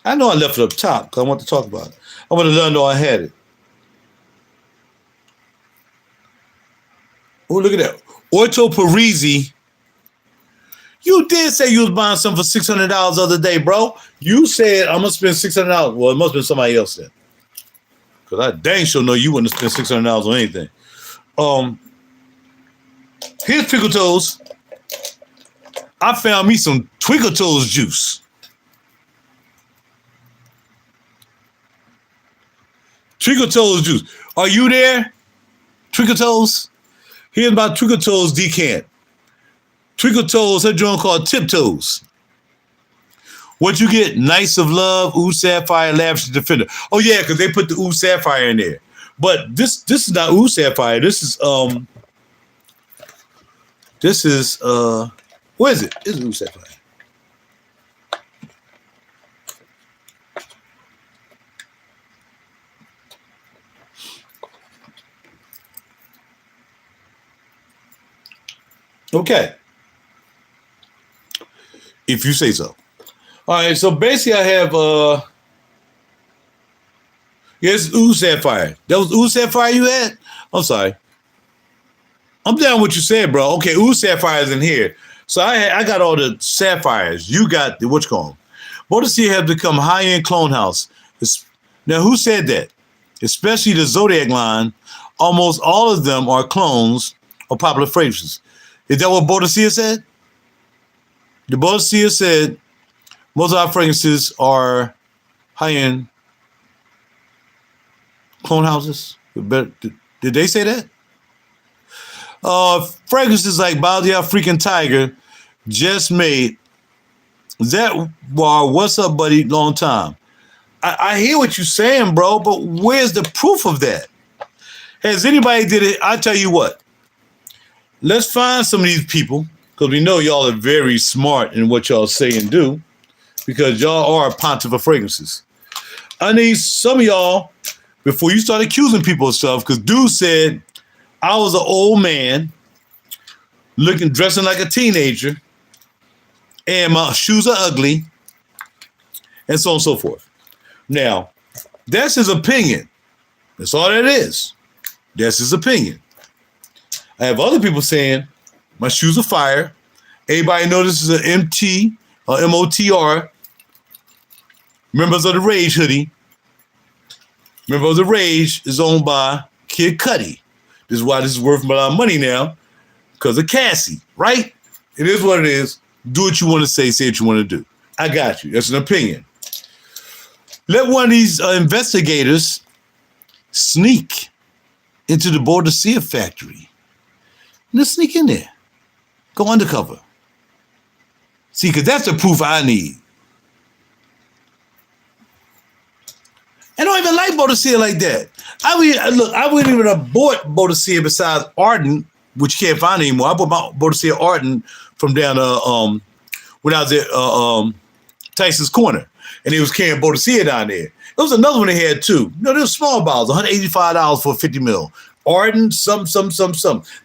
I know I left it up top because I want to talk about it. I want to let them know I had it. Oh, look at that. Orto Parisi. You did say you was buying something for $600 the other day, bro. You said, I'm going to spend $600. Well, it must have been somebody else then. Because I dang sure know you wouldn't have spent $600 on anything. Here's Twinkle Toes. I found me some Twinkle Toes juice. Twinkle Toes juice. Are you there? Twinkle Toes? Here's my Twinkle Toes decant. Twinkle Toes, her joint called Tiptoes. What you get? Nice of Love, Ooh Sapphire, Lavish Defender. Oh yeah, because they put the Ooh Sapphire in there. But this is not Ooh Sapphire. This is what is it? This is Ooh Sapphire. Okay. If you say so. All right, so basically I have yes, Ooh Sapphire. That was Ooh Sapphire you had? I'm sorry. I'm down with what you said, bro. Okay, Ooh Sapphire is in here. So I got all the sapphires. You got the what you call them. Bodicea have become high-end clone house. Now who said that? Especially the Zodiac line. Almost all of them are clones of popular fragrances. Is that what Bodicea said? The Bodicea said most of our fragrances are high-end clone houses. Did they say that? Fragrances like Baldia Freaking Tiger just made that. Wow, what's up, buddy? Long time. I hear what you're saying, bro, but where's the proof of that? Has anybody did it? I tell you what. Let's find some of these people, because we know y'all are very smart in what y'all say and do, because y'all are pontiff of fragrances. I need some of y'all, before you start accusing people of stuff, because dude said I was an old man, dressing like a teenager, and my shoes are ugly, and so on and so forth. Now, that's his opinion. That's all that is. That's his opinion. I have other people saying my shoes are fire. Everybody know this is an MT or MOTR. Members of the Rage hoodie. Members of the Rage is owned by Kid Cudi. This is why this is worth a lot of money now, because of Cassie, right? It is what it is. Do what you want to say what you want to do. I got you. That's an opinion. Let one of these investigators sneak into the Bodicea factory. Let's sneak in there. Go undercover. See, because that's the proof I need. I don't even like Bodicea like that. I wouldn't even have bought Bodicea besides Ardent, which you can't find anymore. I bought my Bodicea Ardent from down when I was at Tyson's Corner, and he was carrying Bodicea down there. There was another one they had too. No, they were small bottles, $185 for 50 ml. Ardent, some.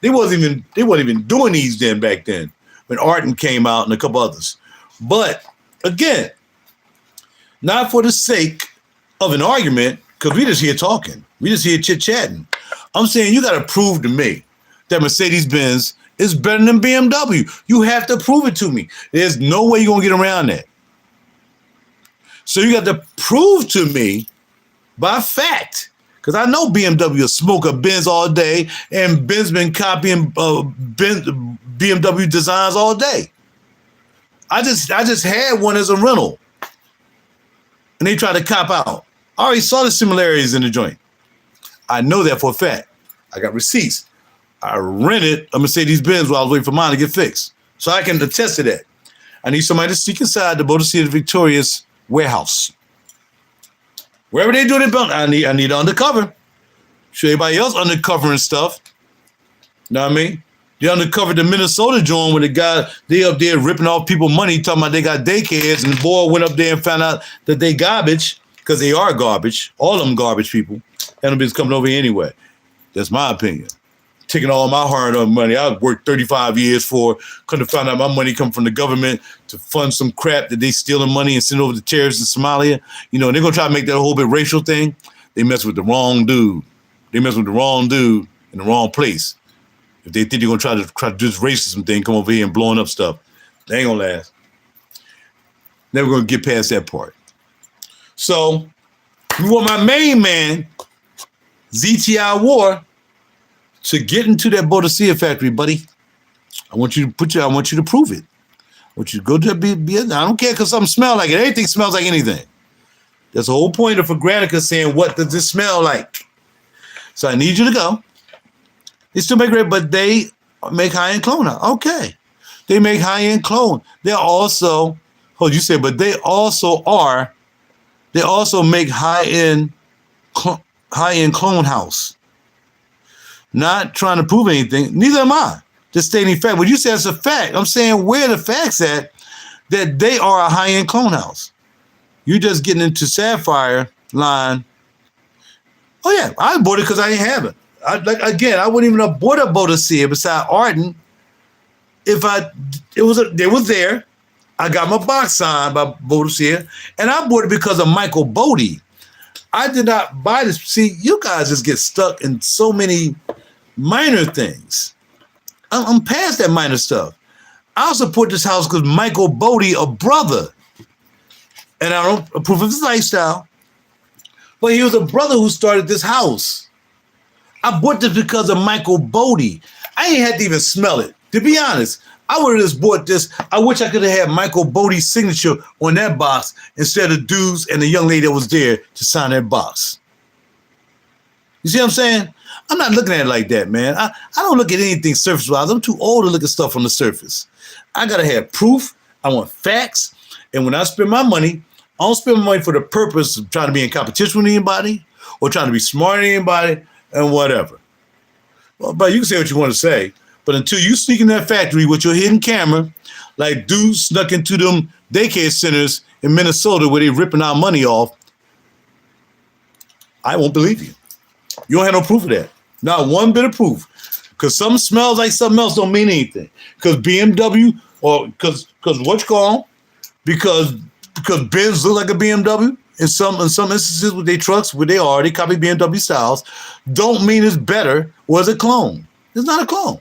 They wasn't even doing these then back then when Ardent came out and a couple others. But again, not for the sake of an argument, because we just here talking. We just here chit-chatting. I'm saying you got to prove to me that Mercedes-Benz is better than BMW. You have to prove it to me. There's no way you're going to get around that. So you got to prove to me by fact, because I know BMW will smoke a Benz all day, and Benz been copying BMW designs all day. I just had one as a rental, and they tried to cop out. I already saw the similarities in the joint. I know that for a fact. I got receipts. I rented a Mercedes-Benz while I was waiting for mine to get fixed. So I can attest to that. I need somebody to sneak inside the Bodicea Victoria's warehouse. Wherever they do their building, I need undercover. Show everybody else undercover and stuff. You know what I mean? They undercovered the Minnesota joint where the guy, they up there ripping off people money, talking about they got daycares, and the boy went up there and found out that they garbage, because they are garbage. All of them garbage people. And them bitches coming over here anyway. That's my opinion. Taking all my hard-earned money. I worked 35 years for, couldn't find out my money come from the government to fund some crap that they stealing money and send over to terrorists in Somalia. You know, they're going to try to make that a whole bit racial thing. They mess with the wrong dude. They mess with the wrong dude in the wrong place. If they think they're going to try to do this racism thing, come over here and blowing up stuff, they ain't going to last. Never going to get past that part. So, you want my main man, ZTI War, to get into that Bodicea factory, buddy. I want you to prove it. I want you to go to that. I don't care because something smells like it. Everything smells like anything. That's the whole point of Granica saying, what does this smell like? So I need you to go. They still make great, but they make high-end clone now. Okay. They make high-end clone. They're also, but they also make high-end clone house. Not trying to prove anything. Neither am I. Just stating fact. When you say it's a fact, I'm saying where the facts at that they are a high-end clone house. You're just getting into Sapphire line. Oh yeah, I bought it because I didn't have it. I wouldn't even have bought a Bodicea beside Arden if they was there. I got my box signed by Bodicea, and I bought it because of Michael Bodie. I did not buy this. See, you guys just get stuck in so many minor things. I'm past that minor stuff. I support this house because Michael Bodie, a brother, and I don't approve of his lifestyle, but he was a brother who started this house. I bought this because of Michael Bodie. I ain't had to even smell it. To be honest, I would have just bought this. I wish I could have had Michael Bodie's signature on that box instead of dudes and the young lady that was there to sign that box. You see what I'm saying? I'm not looking at it like that, man. I don't look at anything surface-wise. I'm too old to look at stuff on the surface. I got to have proof. I want facts. And when I spend my money, I don't spend my money for the purpose of trying to be in competition with anybody or trying to be smarter than anybody and whatever. Well, but you can say what you want to say. But until you sneak in that factory with your hidden camera, like dudes snuck into them daycare centers in Minnesota where they ripping our money off, I won't believe you. You don't have no proof of that. Not one bit of proof. Because something smells like something else don't mean anything. Because BMW or because what you call them? Because Benz look like a BMW in some instances with their trucks where they copy BMW styles, don't mean it's better or it's a clone. It's not a clone.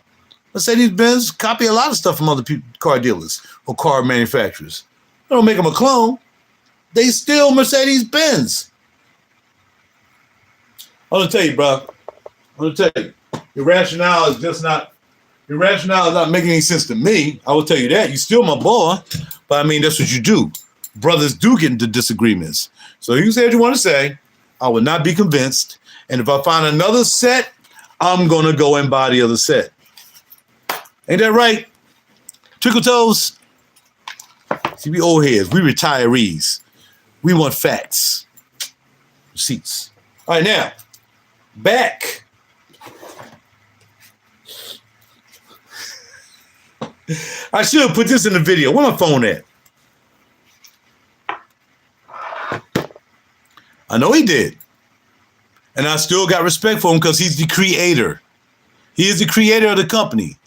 Mercedes-Benz copy a lot of stuff from other car dealers or car manufacturers. They don't make them a clone. They still Mercedes-Benz. I'm going to tell you, bro. Your rationale is not making any sense to me. I will tell you that. You're still my boy. But I mean, that's what you do. Brothers do get into disagreements. So you say what you want to say. I will not be convinced. And if I find another set, I'm going to go and buy the other set. Ain't that right? Trickle toes. See, we old heads. We retirees. We want facts. Receipts. All right, now, back. I should have put this in the video. Where my phone at? I know he did. And I still got respect for him because he's the creator. He is the creator of the company.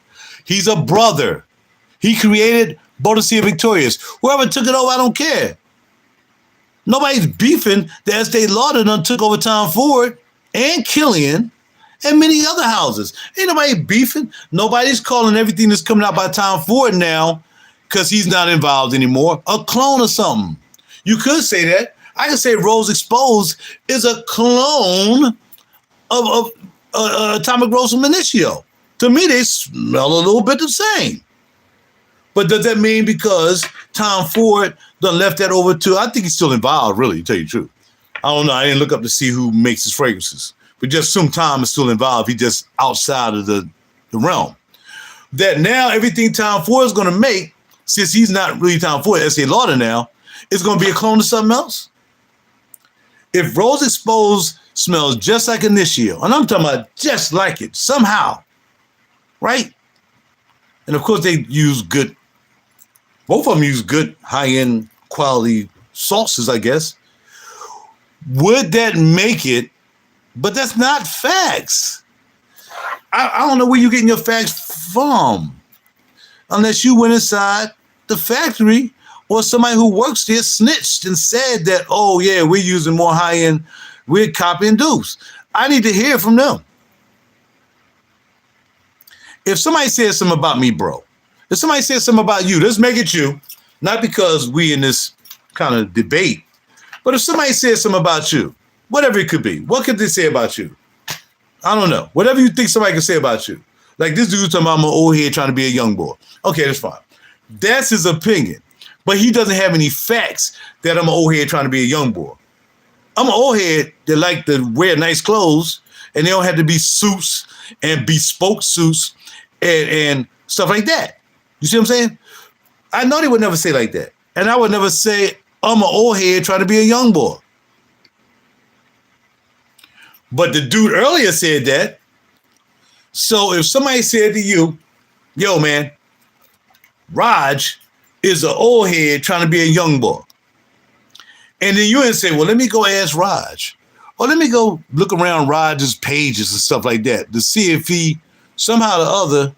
He's a brother. He created Bodicea Victorious. Whoever took it over, I don't care. Nobody's beefing. The Estee Lauder done took over Tom Ford and Killian and many other houses. Ain't nobody beefing. Nobody's calling everything that's coming out by Tom Ford now because he's not involved anymore a clone or something. You could say that. I can say Rose Exposed is a clone of Atomic Rose from Initio. To me, they smell a little bit the same. But does that mean because Tom Ford done left that over to, I think he's still involved, really, to tell you the truth. I don't know. I didn't look up to see who makes his fragrances. But just assume Tom is still involved. He's just outside of the realm. That now everything Tom Ford is going to make, since he's not really Tom Ford, S.A. Lauder now, is going to be a clone of something else. If Rose Exposed smells just like Initio, and I'm talking about just like it, somehow, right? And of course they use good, both of them use good high-end quality sauces, I guess. Would that make it? But that's not facts. I don't know where you're getting your facts from. Unless you went inside the factory or somebody who works there snitched and said that, oh yeah, we're using more high-end, we're copying dupes. I need to hear from them. If somebody says something about me, bro, if somebody says something about you, let's make it you, not because we in this kind of debate, but if somebody says something about you, whatever it could be, what could they say about you? I don't know. Whatever you think somebody can say about you. Like this dude talking about I'm an old head trying to be a young boy. Okay, that's fine. That's his opinion. But he doesn't have any facts that I'm an old head trying to be a young boy. I'm an old head that like to wear nice clothes and they don't have to be suits and bespoke suits and stuff like that. You see what I'm saying? I know they would never say like that. And I would never say I'm an old head trying to be a young boy. But the dude earlier said that. So if somebody said to you, yo, man, Raj is an old head trying to be a young boy. And then you would say, well, let me go ask Raj. Or let me go look around Raj's pages and stuff like that to see if he somehow or other,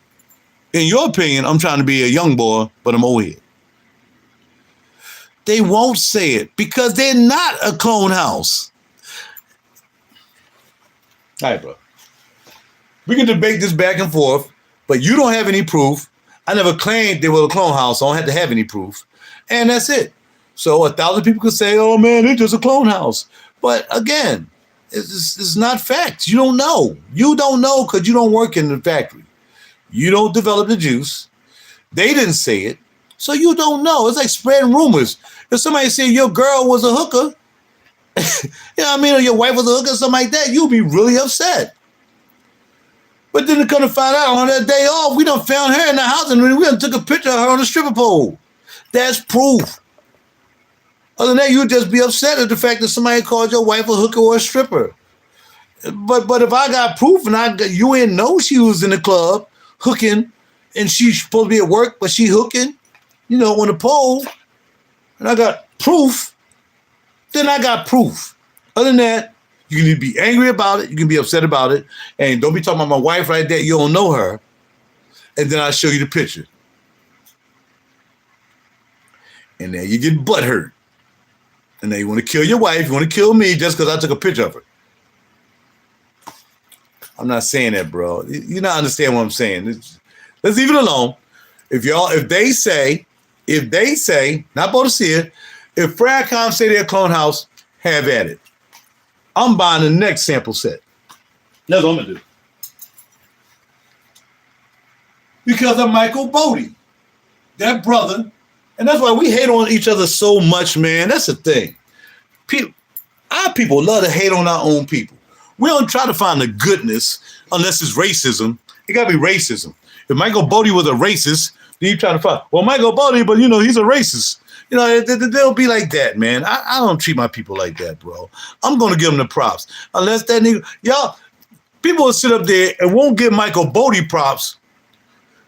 in your opinion, I'm trying to be a young boy, but I'm old head. They won't say it because they're not a clone house. All right, bro. We can debate this back and forth, but you don't have any proof. I never claimed they were a clone house, so I don't have to have any proof. And that's it. So 1,000 people could say, oh, man, it's just a clone house. But again, it's not facts. You don't know. You don't know because you don't work in the factory. You don't develop the juice. They didn't say it. So you don't know. It's like spreading rumors. If somebody said your girl was a hooker, you know what I mean, or your wife was a hooker or something like that, you'll be really upset. But then to come to find out on that day off, we done found her in the house and we done took a picture of her on the stripper pole. That's proof. Other than that, you'd just be upset at the fact that somebody called your wife a hooker or a stripper. But if I got proof and you ain't know she was in the club hooking and she's supposed to be at work, but she hooking, you know, on the pole, and I got proof, then I got proof. Other than that, you can be angry about it, you can be upset about it, and don't be talking about my wife right there, you don't know her, and then I'll show you the picture. And then you get butthurt. And then you want to kill your wife, you want to kill me just because I took a picture of her. I'm not saying that, bro. You not understand what I'm saying. Let's leave it alone. If they say, not Bodicea, if Farrakhan say they're a clone house, have at it. I'm buying the next sample set. That's what I'm gonna do. Because of Michael Bodie, that brother, and that's why we hate on each other so much, man. That's the thing. Our people love to hate on our own people. We don't try to find the goodness unless it's racism. It gotta be racism. If Michael Bodie was a racist, then you try to find, well, Michael Bodie, but you know, he's a racist. You know, they'll be like that, man. I don't treat my people like that, bro. I'm going to give them the props. Unless that nigga, y'all, people will sit up there and won't give Michael Bodie props,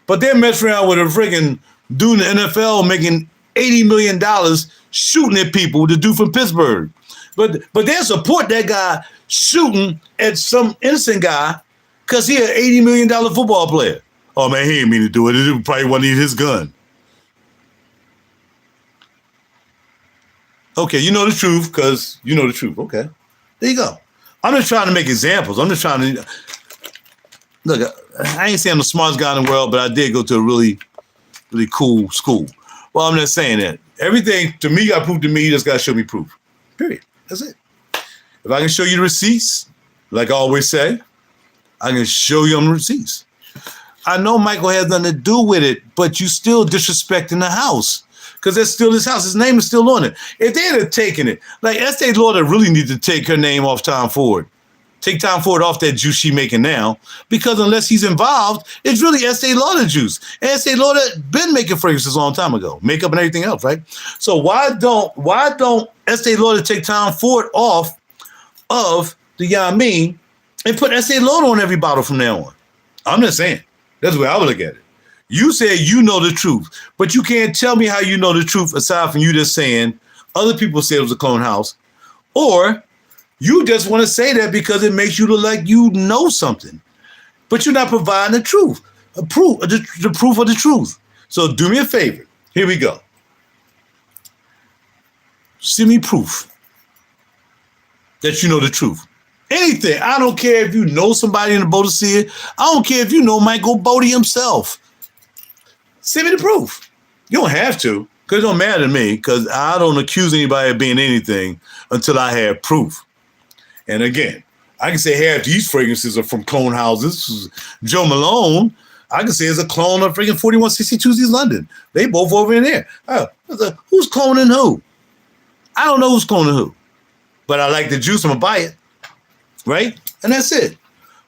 but they're messing around with a friggin' dude in the NFL making $80 million shooting at people, the dude from Pittsburgh. But they'll support that guy shooting at some innocent guy because he an $80 million football player. Oh, man, he didn't mean to do it. It probably wasn't even his gun. Okay, you know the truth because you know the truth. Okay, there you go. I'm just trying to make examples. I'm just trying to, look, I ain't saying I'm the smartest guy in the world, but I did go to a really, really cool school. Well, I'm just saying that. Everything, to me, got proof to me, you just got to show me proof. Period. That's it. If I can show you the receipts, like I always say, I can show you on the receipts. I know Michael has nothing to do with it, but you still disrespecting the house. Because that's still his house. His name is still on it. If they had taken it, like Estee Lauder really needs to take her name off Tom Ford. Take Tom Ford off that juice she's making now. Because unless he's involved, it's really Estee Lauder juice. And Estee Lauder been making fragrances a long time ago. Makeup and everything else, right? So why don't Estee Lauder take Tom Ford off of the Yamin and put Estee Lauder on every bottle from now on? I'm just saying. That's the way I would look at it. You said you know the truth, but you can't tell me how you know the truth aside from you just saying other people said it was a clone house, or you just want to say that because it makes you look like you know something, but you're not providing the truth, the proof of the truth. So do me a favor. Here we go. Send me proof that you know the truth. Anything. I don't care if you know somebody in the Bodicea. I don't care if you know Michael Bodie himself. Send me the proof. You don't have to, because it don't matter to me, because I don't accuse anybody of being anything until I have proof. And again, I can say half these fragrances are from clone houses. Joe Malone, I can say is a clone of freaking 4162 East London. They both over in there. Who's cloning who? I don't know who's cloning who. But I like the juice, I'm going to buy it. Right? And that's it.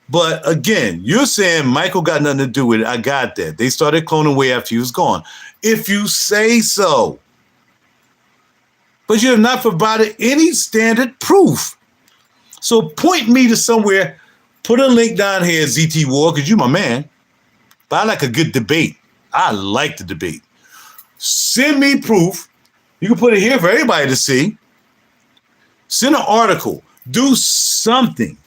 But again, you're saying Michael got nothing to do with it. I got that. They started cloning way after he was gone. If you say so. But you have not provided any standard proof. So point me to somewhere. Put a link down here, ZT War, because you're my man. But I like a good debate. I like the debate. Send me proof. You can put it here for everybody to see. Send an article. Do something.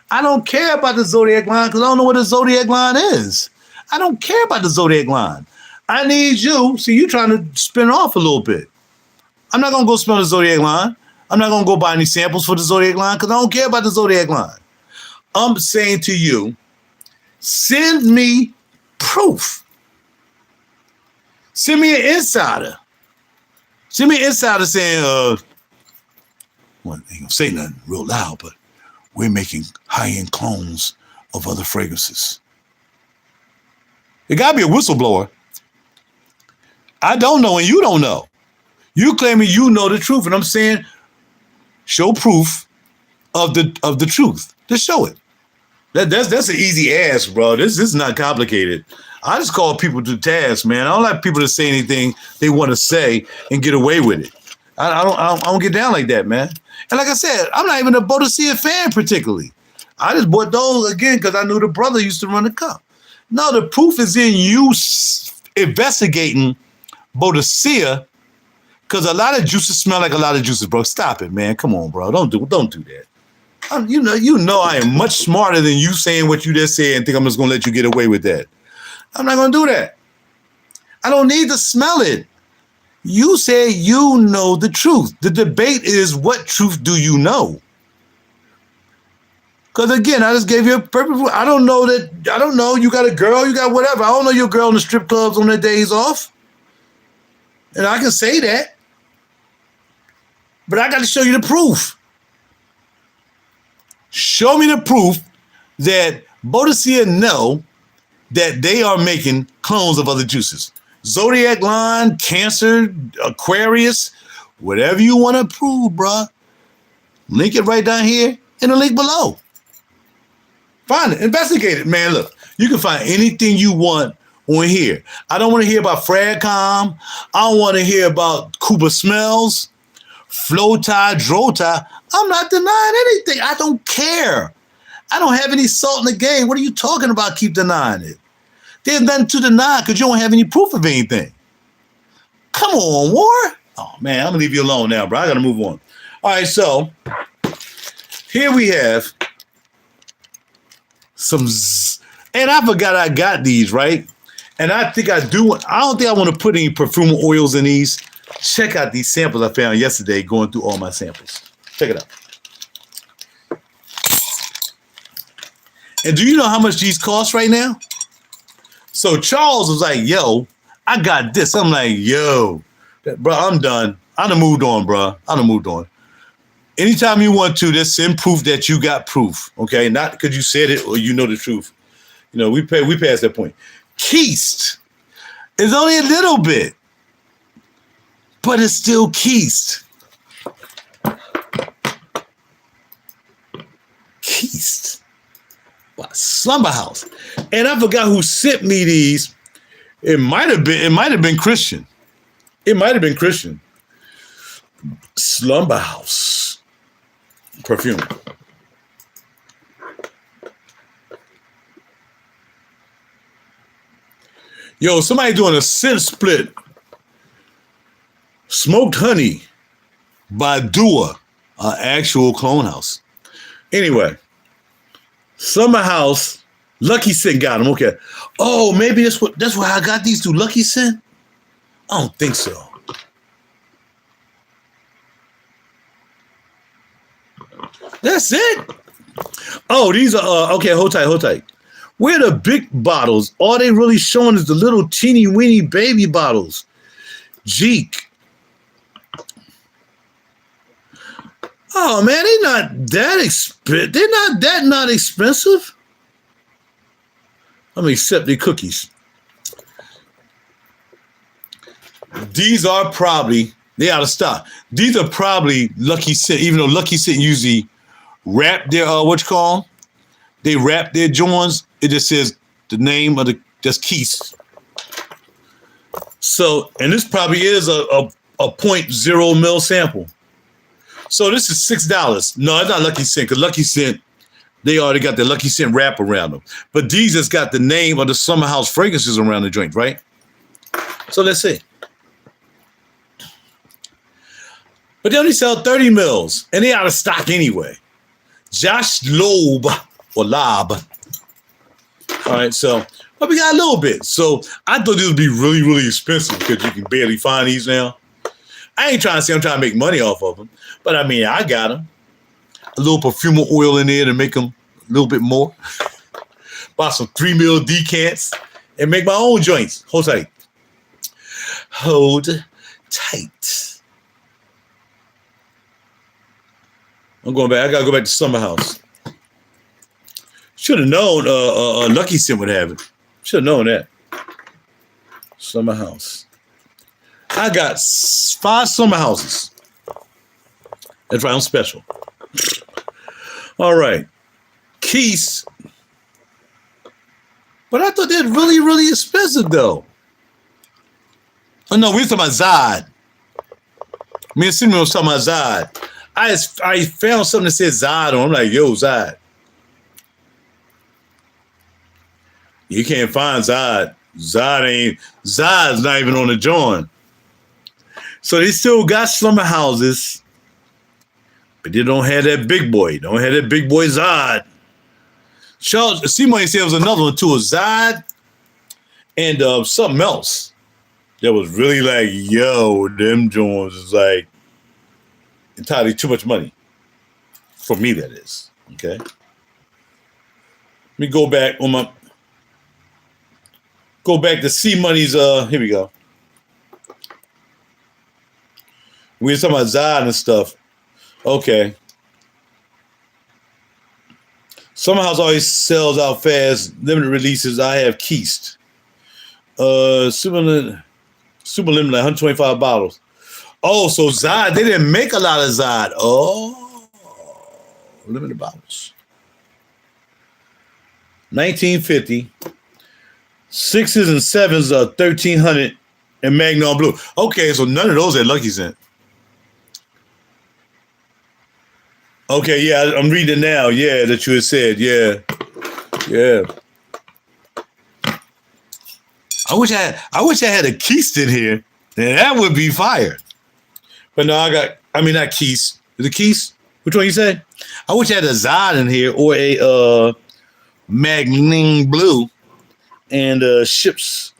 I don't care about the Zodiac line because I don't know what the Zodiac line is. I don't care about the Zodiac line. I need you. See, you're trying to spin off a little bit. I'm not going to go smell the Zodiac line. I'm not going to go buy any samples for the Zodiac line because I don't care about the Zodiac line. I'm saying to you, send me proof. Send me an insider. Send me an insider saying, well, I ain't going to say nothing real loud, but we're making high-end clones of other fragrances. It got to be a whistleblower. I don't know and you don't know. You claiming you know the truth, and I'm saying show proof of the truth. Just show it. That's an easy ask, bro. This is not complicated. I just call people to task, man. I don't like people to say anything they want to say and get away with it. I don't get down like that, man. And like I said, I'm not even a Bodicea fan particularly. I just bought those again because I knew the brother used to run the cup. No, the proof is in you investigating Bodicea because a lot of juices smell like a lot of juices, bro. Stop it, man. Come on, bro. Don't do that. You know I am much smarter than you saying what you just said and think I'm just going to let you get away with that. I'm not going to do that. I don't need to smell it. You say you know the truth. The debate is what truth do you know? Because again, I just gave you a perfect. I don't know. You got a girl, you got whatever. I don't know your girl in the strip clubs on their days off. And I can say that. But I got to show you the proof. Show me the proof that Bodicea know that they are making clones of other juices. Zodiac line, Cancer, Aquarius, whatever you want to prove, bruh. Link it right down here in the link below. Find it. Investigate it, man. Look, you can find anything you want on here. I don't want to hear about Fragcom. I don't want to hear about Cuba Smells, Flowtie, Drota. I'm not denying anything. I don't care. I don't have any salt in the game. What are you talking about? Keep denying it. There's nothing to deny because you don't have any proof of anything. Come on, War. Oh, man, I'm going to leave you alone now, bro. I got to move on. All right, so here we have some, and I forgot I got these, right? And I think I do. I don't think I want to put any perfume oils in these. Check out these samples I found yesterday going through all my samples. Check it out. And do you know how much these cost right now? So Charles was like, yo, I got this. I'm like, yo, bro, I'm done. I done moved on, bro. I done moved on. Anytime you want to, just send proof that you got proof, okay? Not because you said it or you know the truth. You know, we passed that point. Keist is only a little bit, but it's still keist. Keist. Wow, Slumber House. And I forgot who sent me these. It might have been Christian. It might have been Christian. Slumber House perfume. Yo, somebody doing a scent split. Smoked Honey by RaJuR, an actual clone house. Anyway, Summer House, Lucky Scent got them. Okay. Oh, maybe that's where I got these two. Lucky Scent? I don't think so. That's it. Oh, these are okay. Hold tight. Where the big bottles? All they really showing is the little teeny weeny baby bottles. Jeek. Oh man, they're not that expensive. They're not expensive. Let me accept the cookies. These are probably they out of stock. These are probably Lucky Scent, even though Lucky Scent usually wrap their they wrap their joints. It just says the name of just Keist. So, and this probably is a 0.0 mil sample. So this is $6. No, it's not Lucky Scent, because Lucky Scent, they already got the Lucky Scent wrap around them. But these has got the name of the Summer House fragrances around the joint, right? So let's see. But they only sell 30 mils, and they out of stock anyway. Josh Loeb, or Lob. All right, so, but we got a little bit. So I thought these would be really, really expensive because you can barely find these now. I ain't trying to say I'm trying to make money off of them, but I mean, I got them. A little perfume oil in there to make them a little bit more. Buy some 3 mil decants and make my own joints. Hold tight. Hold tight. I'm going back. I got to go back to Summer House. Should have known Lucky Scent would have it. Should have known that. Summer House. I got 5 Summer Houses. That's right, I'm special. All right. Keist. But I thought they're really, really expensive, though. Oh, no, we were talking about Zod. Me and Simon was talking about Zod. I found something that said Zod on. I'm like, yo, Zod. You can't find Zod. Zod's not even on the joint. So they still got Slumber Houses, but they don't have that big boy. Don't have that big boy Zod. Charles, C-Money said there was another one too, a Zod and something else that was really like, yo, them joints is like entirely too much money. For me, that is. Okay. Let me go back to C-Money's, here we go. We were talking about Zod and stuff. Okay. Summer House always sells out fast. Limited releases. I have Keist. Super limited, 125 bottles. Oh, so Zod, they didn't make a lot of Zod. Oh, limited bottles. 1950. 6s and 7s are 1,300 and Magnon Blue. Okay, so none of those are Lucky Scent. Okay, yeah, I'm reading now. Yeah, that you had said. Yeah. I wish I had a Keist in here. Then that would be fire. But no, not Keist. Is it Keist? Which one you say? I wish I had a Zod in here or a Magnon Blue and ships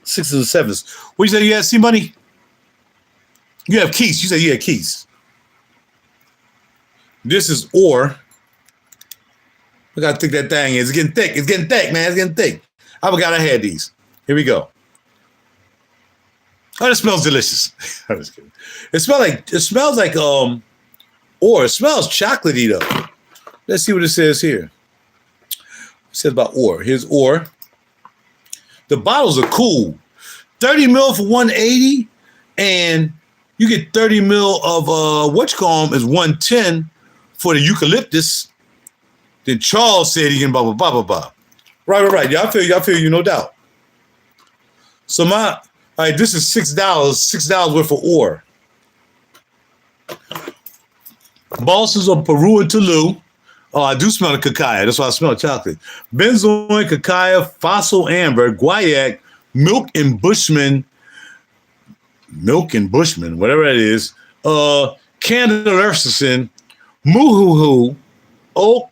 6s and 7s. What you say you had, C-Money? You have Keist. You said you had Keist. This is ore. Look how thick that thing is. It's getting thick. It's getting thick, man. It's getting thick. I forgot I had these. Here we go. Oh, it smells delicious. I'm just kidding. It smells like ore. It smells chocolatey though. Let's see what it says here. says about ore. Here's ore. The bottles are cool. 30 mil for 180, and you get 30 mil of is 110 for the eucalyptus. Then Charles said he can blah blah blah blah blah. Right. Yeah, I feel you, no doubt. So this is $6 worth of ore. Bosses of Peru and Toulouse. Oh, I do smell the cacao. That's why I smell chocolate. Benzoin, cacao, fossil amber, guaiac, milk and Bushman, whatever it is. Candelarcin, muhuhu, oak,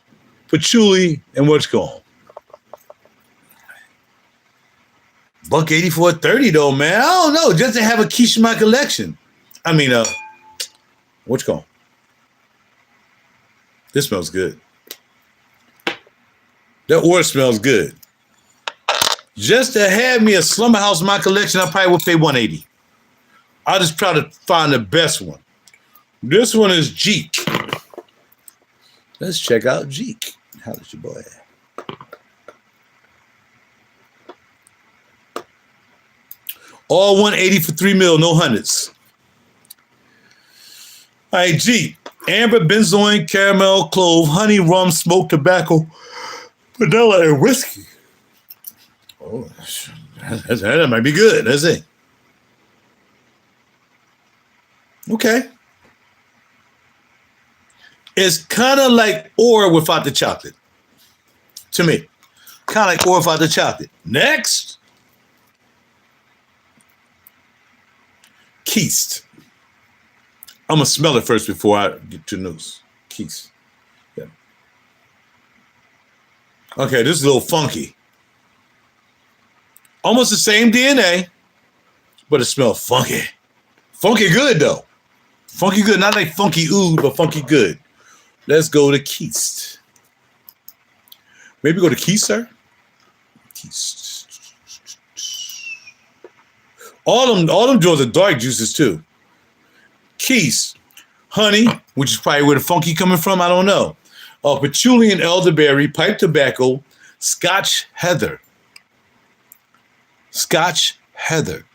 patchouli, and what's called. $180 for $30 though, man. I don't know. Just to have a quiche in my collection. I mean, what's called? This smells good. That ore smells good. Just to have me a slumber house in my collection, I probably would pay $180. I'll just try to find the best one. This one is Jeek. Let's check out Jeek. How's your boy? All 180 for 3 mil, no hundreds. All right, Jeek. Amber, benzoin, caramel, clove, honey, rum, smoked tobacco, vanilla, and whiskey. Oh, that might be good. That's it. Okay. It's kind of like ore without the chocolate. To me. Kind of like ore without the chocolate. Next. Keist. I'm going to smell it first before I get to news. Keist. Yeah. Okay, this is a little funky. Almost the same DNA, but it smells funky. Funky good, though. Funky good. Not like funky oud, but funky good. Let's go to Keist. Maybe go to Keister? Keist. All them joints are dark juices, too. Keist, honey, which is probably where the funky coming from, I don't know. Patchouli and elderberry, pipe tobacco, Scotch heather. Scotch heather.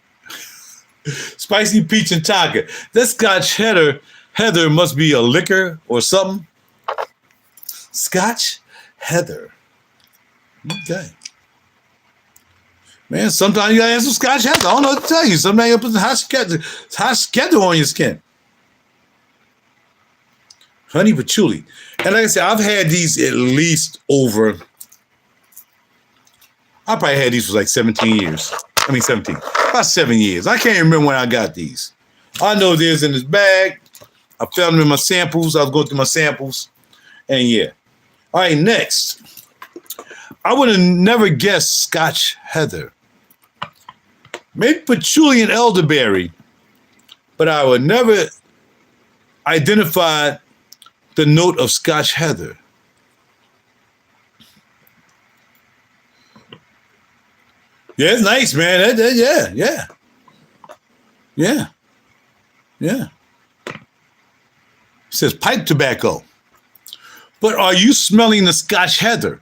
Spicy peach and tonka. That Scotch heather must be a liquor or something. Scotch heather. Okay. Man, sometimes you gotta have some Scotch heather. I don't know what to tell you. Sometimes you put some hot schedule on your skin. Honey patchouli. And like I said, I've had these at least over, I probably had these for like 17 years. I mean 17. About 7 years. I can't remember when I got these. I know there's in this bag. I found them in my samples. I was going through my samples. And yeah. All right, next. I would have never guessed Scotch heather. Maybe patchouli and elderberry. But I would never identify the note of Scotch heather. Yeah, it's nice, man. Yeah. It says pipe tobacco. But are you smelling the Scotch heather?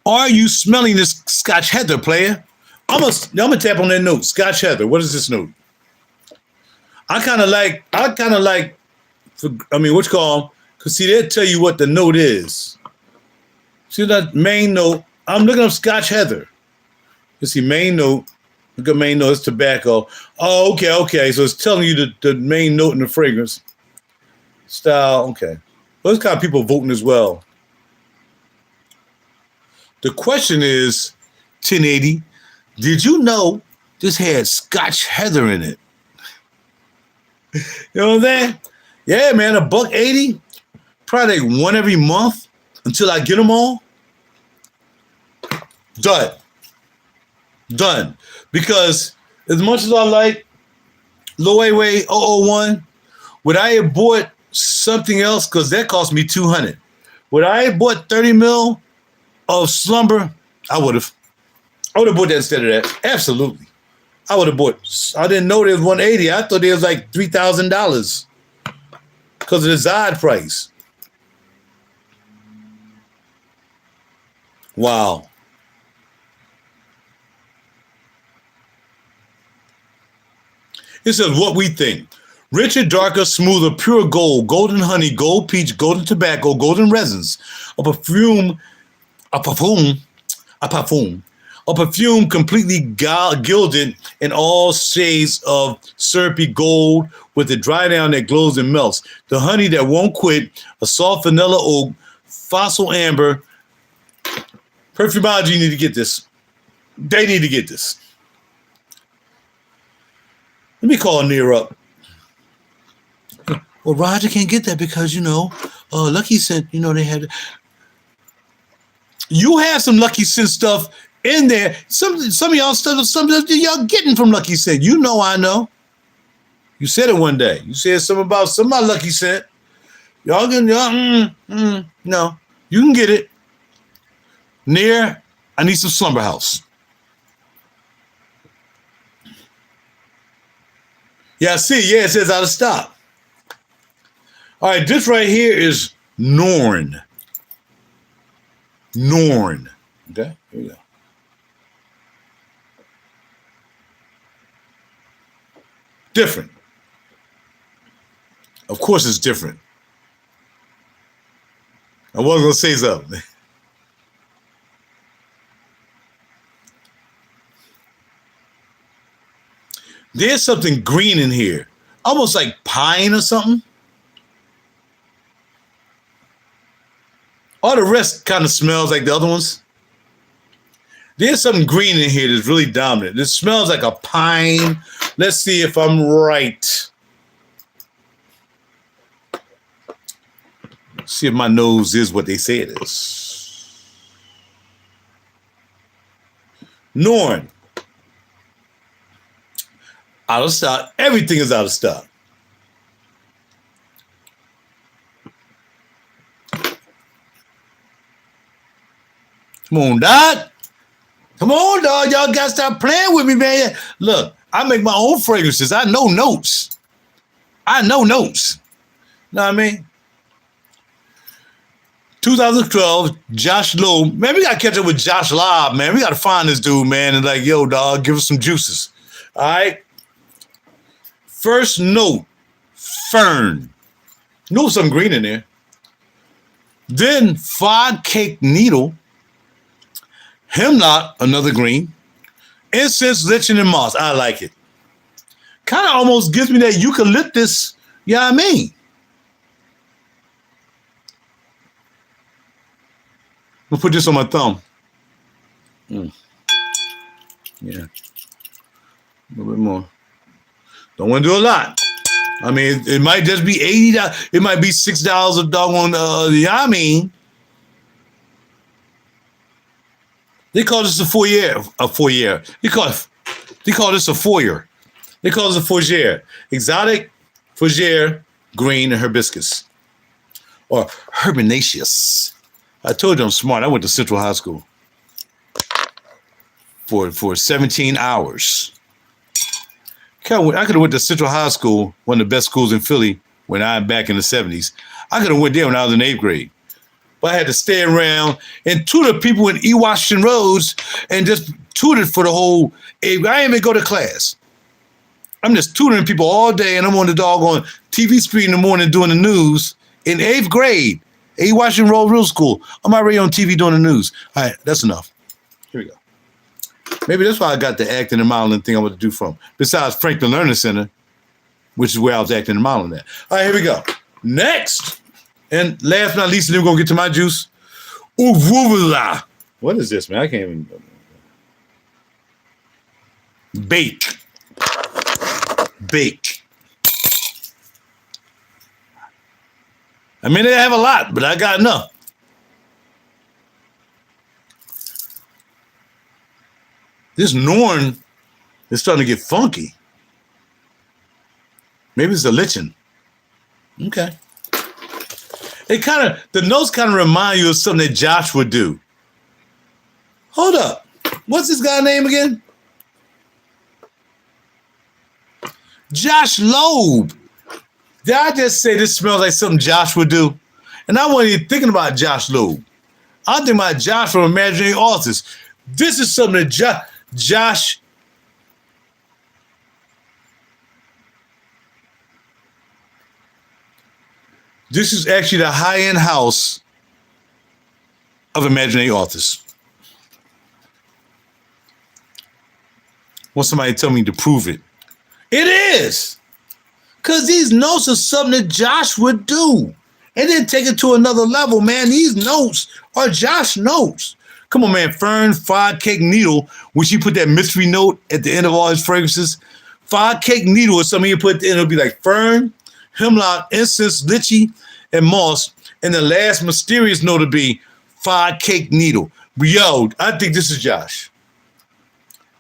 Are you smelling this Scotch heather, player? I'm gonna tap on that note. Scotch heather. What is this note? I kind of like, what's called, because see, they'll tell you what the note is. See that main note? I'm looking up Scotch heather. You see main note. Look at main note. It's tobacco. Oh, okay. So it's telling you the main note in the fragrance. Style. Okay. Well, those kind of people voting as well. The question is, 1080, did you know this had Scotch heather in it? You know what I'm saying? Yeah, man, $180, probably like one every month until I get them all. Done. Because as much as I like LOEWE 001, would I have bought something else? Because that cost me $200. Would I have bought 30 mil of slumber? I would have bought that instead of that. Absolutely. I would have bought. I didn't know there was 180. I thought there was like $3,000 because of the Zod price. Wow. It says what we think. Richer, darker, smoother, pure gold, golden honey, gold peach, golden tobacco, golden resins, a perfume completely gilded in all shades of syrupy gold with the dry down that glows and melts. The honey that won't quit, a soft vanilla oak, fossil amber. Perfumology need to get this. They need to get this. Let me call Near up. Well, Roger can't get that because, Lucky Scent, they had... You have some Lucky Scent stuff in there. Some of y'all stuff, some of y'all getting from Lucky Scent. I know. You said it one day. You said something about Lucky Scent. Y'all can, no. You can get it. Near, I need some Slumber House. Yeah, I see. Yeah, it says out of stock. All right, this right here is Norn. Norn. Okay, here we go. Different. Of course it's different. I was going to say something. There's something green in here. Almost like pine or something. All the rest kind of smells like the other ones. There's something green in here that's really dominant. It smells like a pine. Let's see if I'm right. See if my nose is what they say it is. Norn. Out of stock. Everything is out of stock. Come on, dog. Come on, dog. Y'all got to stop playing with me, man. Look, I make my own fragrances. I know notes. Know what I mean? 2012, Josh LOEWE. Man, we got to catch up with Josh Live, man. We got to find this dude, man, and like, yo, dog, give us some juices. All right? First note, fern. Something green in there. Then fog cake needle. Hemlock, another green. Incense, lichen, and moss. I like it. Kind of almost gives me that eucalyptus, you know what I mean? We'll put this on my thumb. Yeah. A little bit more. Don't want to do a lot. I mean, it might just be $80. It might be $6 a doggone, you know what I mean? They call this a foyer. They call this a foyer. They call this a fougere. Exotic, fougere, green, and hibiscus. Or herbaceous. I told you I'm smart. I went to Central High School for 17 hours. I could have went to Central High School, one of the best schools in Philly, when I'm back in the 70s. I could have went there when I was in 8th grade. But I had to stay around and tutor people in E. Washington Roads and just tutored for the whole 8th grade. I didn't even go to class. I'm just tutoring people all day, and I'm on the doggone TV screen in the morning doing the news in 8th grade. E. Washington Road Real School. I'm already on TV doing the news. All right, that's enough. Here we go. Maybe that's why I got the acting and modeling thing I want to do from. Besides Franklin Learning Center, which is where I was acting and modeling at. All right, here we go. Next. And last but not least, then we're going to get to my juice. Uvula. What is this, man? I can't even. Bake. I mean, they have a lot, but I got enough. This Norn is starting to get funky. Maybe it's a lichen. Okay. The notes kind of remind you of something that Josh would do. Hold up. What's this guy's name again? Josh LOEWE. Did I just say this smells like something Josh would do? And I wasn't even thinking about Josh LOEWE. I'm thinking about Josh from Imaginary Authors. This is something that Josh. This is actually the high-end house of Imaginary Authors. Want somebody to tell me to prove it? It is. Because these notes are something that Josh would do. And then take it to another level, man. These notes are Josh notes. Come on, man. Fern, Fried Cake Needle, which he put that mystery note at the end of all his fragrances. Fried Cake Needle is something you put at the end. It'll be like fern, hemlock, incense, lychee, and moss. And the last mysterious note will be Fried Cake Needle. But yo, I think this is Josh.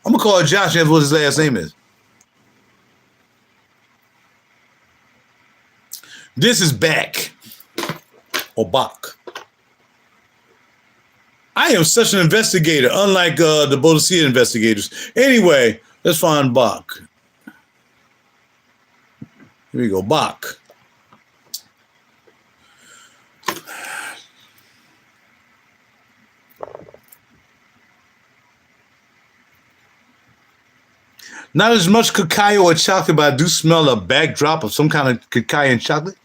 I'm going to call it Josh. That's what his last name is. This is Back. Or Bach. I am such an investigator, unlike the Bodicea investigators. Anyway, let's find Bach. Here we go, Bach. Not as much cacao or chocolate, but I do smell a backdrop of some kind of cacao and chocolate.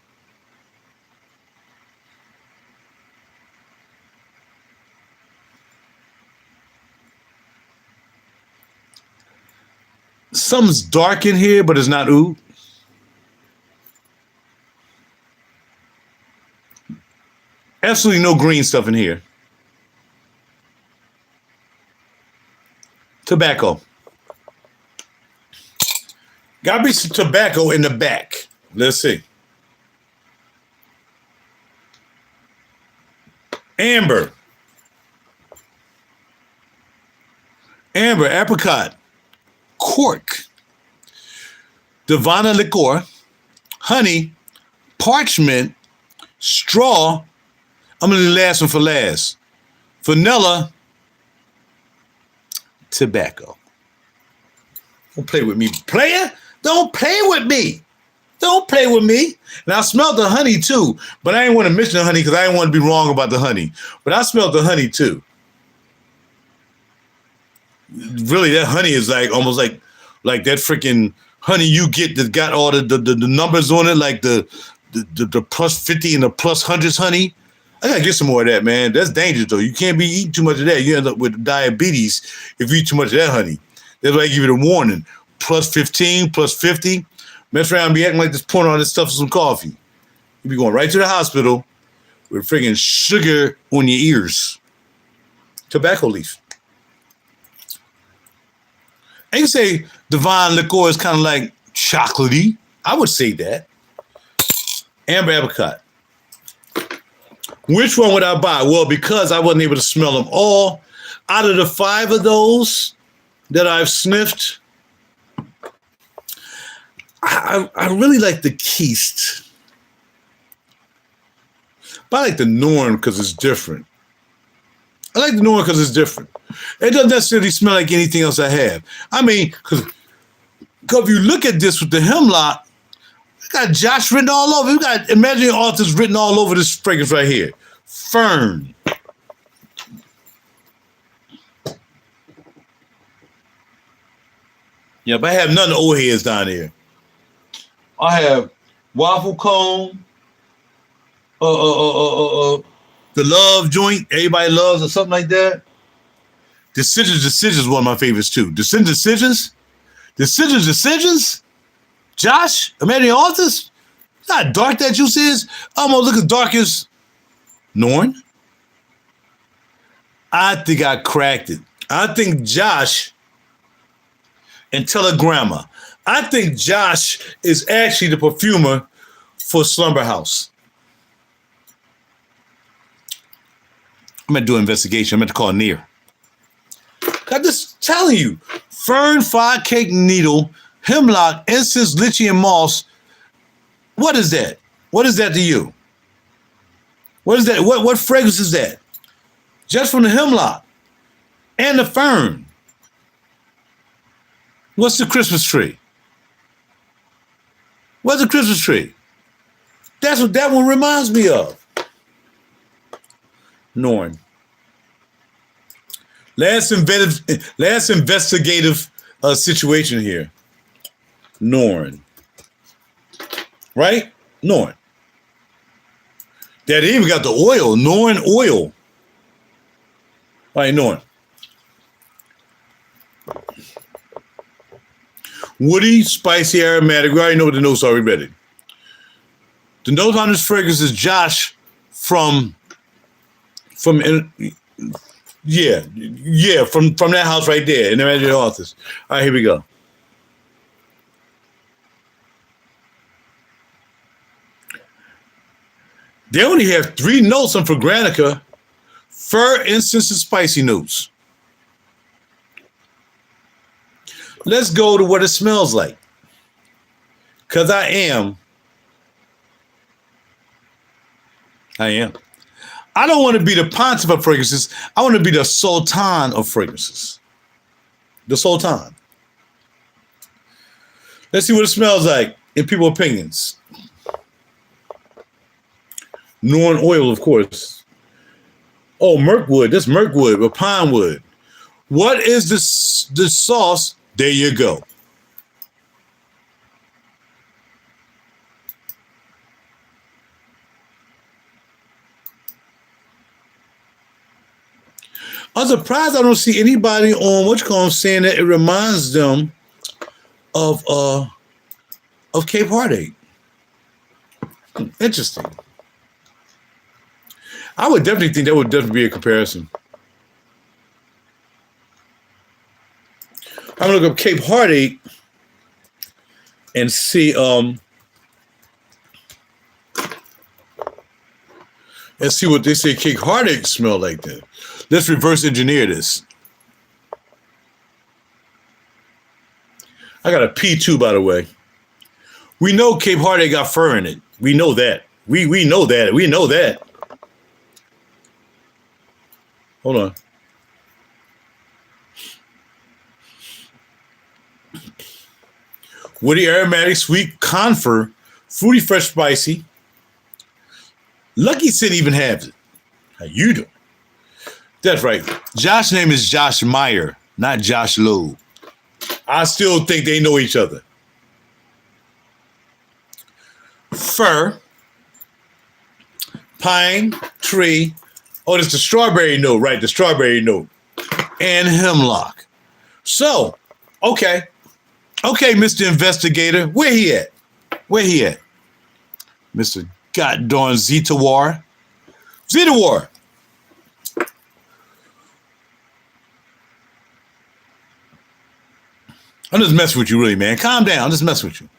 Something's dark in here, but it's not oud. Absolutely no green stuff in here. Tobacco. Gotta be some tobacco in the back. Let's see. Amber. Amber, apricot. Cork, Divana liqueur, honey, parchment, straw. I'm going to do the last one for last. Vanilla, tobacco. Don't play with me, player. Don't play with me. Don't play with me. And I smelled the honey too, but I didn't want to mention the honey because I didn't want to be wrong about the honey. But I smelled the honey too. Really, that honey is like almost like that freaking honey you get that got all the numbers on it, like the plus 50 and the plus hundreds honey. I gotta get some more of that, man. That's dangerous though. You can't be eating too much of that. You end up with diabetes if you eat too much of that honey. That's why I give you the warning. Plus 15, plus 50. Mess around and be acting like this, pouring all this stuff for some coffee. You be going right to the hospital with freaking sugar on your ears. Tobacco leaf. I can say divine liqueur is kind of like chocolatey. I would say that. Amber apricot. Which one would I buy? Well, because I wasn't able to smell them all. Out of the 5 of those that I've sniffed, I really like the Keist. But I like the Norn because it's different. I like the Norn because it's different. It doesn't necessarily smell like anything else I have. I mean, because if you look at this with the hemlock, we got Josh written all over. We got Imaginary Authors written all over this fragrance right here. Fern. Yeah, but I have none of the old heads down here. I have waffle cone, the love joint, everybody loves or something like that. Decisions is one of my favorites too. Decisions. Josh, Imaginary Authors. How dark that juice is. Almost look as dark as Norn. I think I cracked it. I think Josh and Telegramma. I think Josh is actually the perfumer for Slumber House. I'm going to do an investigation. I'm going to call Near. I'm just telling you. Fern, Fried Cake Needle, hemlock, incense, lychee, and moss. What is that? What is that to you? What is that? What fragrance is that? Just from the hemlock and the fern. What's the Christmas tree? What's the Christmas tree? That's what that one reminds me of. Norn. Last investigative situation here. Norn. Right? Norn. That even got the oil. Norn oil. All right, Norn. Woody, spicy, aromatic. We already know what the notes are. We read it. The note on this fragrance is Josh from from that house right there in the Imaginary Authors. All right, here we go. They only have 3 notes on Fragrantica: fir, incense, and spicy notes. Let's go to what it smells like. Because I am. I don't want to be the pontiff of fragrances. I want to be the sultan of fragrances. The sultan. Let's see what it smells like in people's opinions. Norn oil, of course. Oh, Mirkwood. That's Mirkwood or pine wood. What is the sauce? There you go. I'm surprised I don't see anybody on WhatCom saying that it reminds them of Cape Heartache. Interesting. I would definitely think that would definitely be a comparison. I'm gonna look up Cape Heartache and see what they say Cape Heartache smell like then. Let's reverse engineer this. I got a P2, by the way. We know Cape Heartache got fur in it. We know that. We know that. We know that. Hold on. Woody, aromatic, sweet, confer, fruity, fresh, spicy. Lucky City even has it. How you doing? That's right. Josh's name is Josh Meyer, not Josh Lowe. I still think they know each other. Fir, pine, tree. Oh, that's the strawberry note, right? The strawberry note. And hemlock. So, okay. Okay, Mr. Investigator. Where he at? Where he at? Mr. Goddamn Zetawar. Zetawar. I'm just messing with you, really, man. Calm down. I'm just messing with you.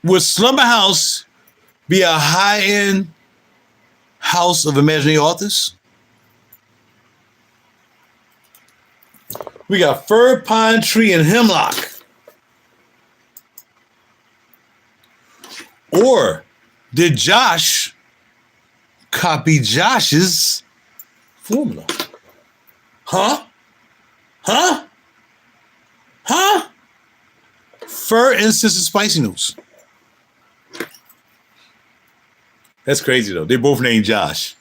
Would Slumber House be a high-end house of imaginary authors? We got fir, pine, tree, and hemlock. Or did Josh copy Josh's formula? Huh? Fir, incense, and spicy notes. That's crazy, though. They both named Josh.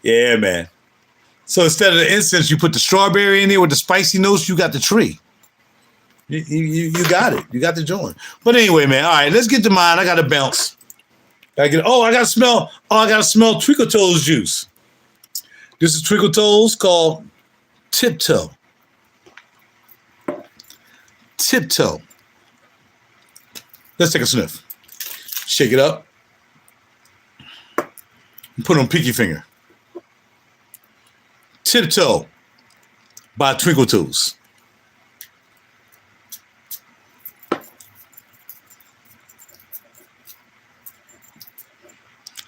Yeah, man. So instead of the incense, you put the strawberry in there with the spicy notes, you got the tree. You got it. You got the joint. But anyway, man, all right, let's get to mine. I got to bounce. I got to smell Twinkle Toes juice. This is Twinkle Toes called Tiptoe. Tiptoe. Let's take a sniff. Shake it up. Put on pinky finger. Tiptoe by Twinkle Toes.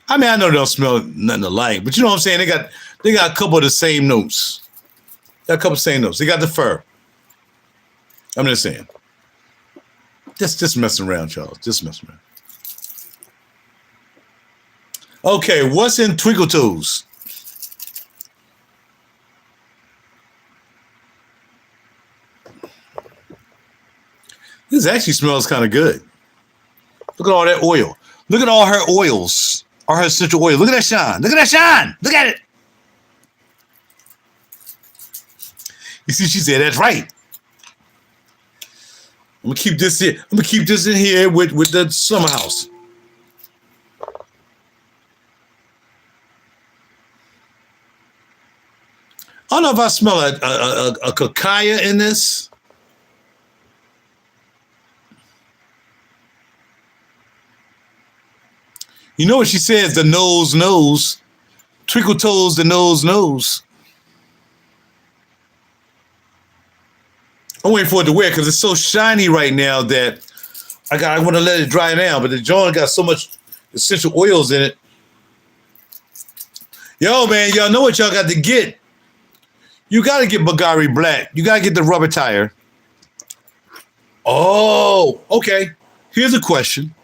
I mean, I know they don't smell nothing alike, but you know what I'm saying? They got a couple of the same notes. Got a couple of the same notes. They got the fur. I'm just saying. Just messing around, Charles. Just messing around. Okay, what's in Twinkle Toes? This actually smells kind of good. Look at all that oil. Look at all her oils. are her essential oils. Look at that shine. Look at that shine. Look at it. You see, she said, that's right. I'm gonna keep this here. I'm gonna keep this in here with the summer house. I don't know if I smell a cacao in this. You know what she says? The nose. Twinkle toes, the nose. I'm waiting for it to wear because it's so shiny right now that I want to let it dry down. But the joint got so much essential oils in it. Yo, man, y'all know what y'all got to get. You got to get Bulgari Black. You got to get the rubber tire. Oh, okay. Here's a question.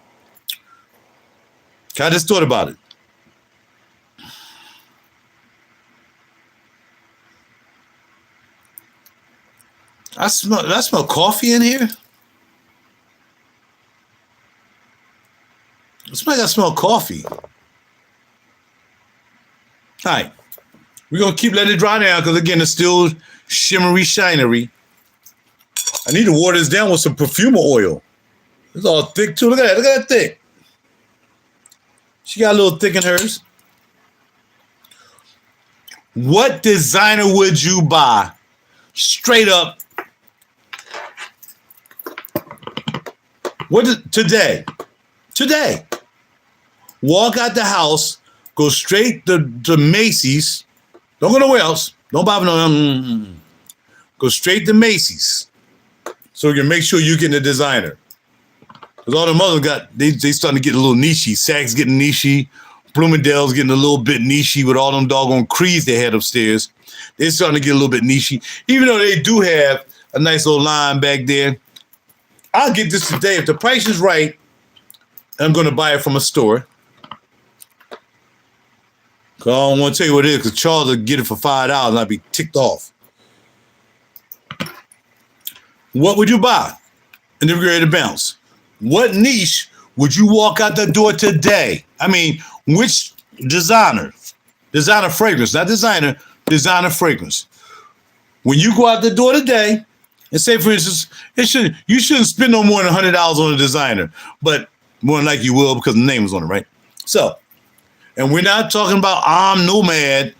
I just thought about it. I smell coffee in here. It's like I smell coffee. All right. We're going to keep letting it dry down because, again, it's still shimmery, shinery. I need to water this down with some perfumer oil. It's all thick, too. Look at that. Look at that thick. She got a little thick in hers. What designer would you buy? Straight up. Today. Walk out the house, go straight to Macy's. Don't go nowhere else. Don't buy no. Go straight to Macy's. So you can make sure you get the designer. Because all the others they starting to get a little nichey. Saks getting nichey. Bloomingdale's getting a little bit nichey with all them doggone creeds they had upstairs. They're starting to get a little bit nichey. Even though they do have a nice little line back there. I'll get this today. If the price is right, I'm going to buy it from a store. Because I don't want to tell you what it is, because Charles will get it for $5 and I'll be ticked off. What would you buy? And then we're ready to bounce. What niche would you walk out the door today? I mean, which designer? Designer fragrance, not designer fragrance. When you go out the door today, and say, for instance, you shouldn't spend no more than $100 on a designer, but more than likely you will because the name is on it, right? So, and we're not talking about I'm Nomad.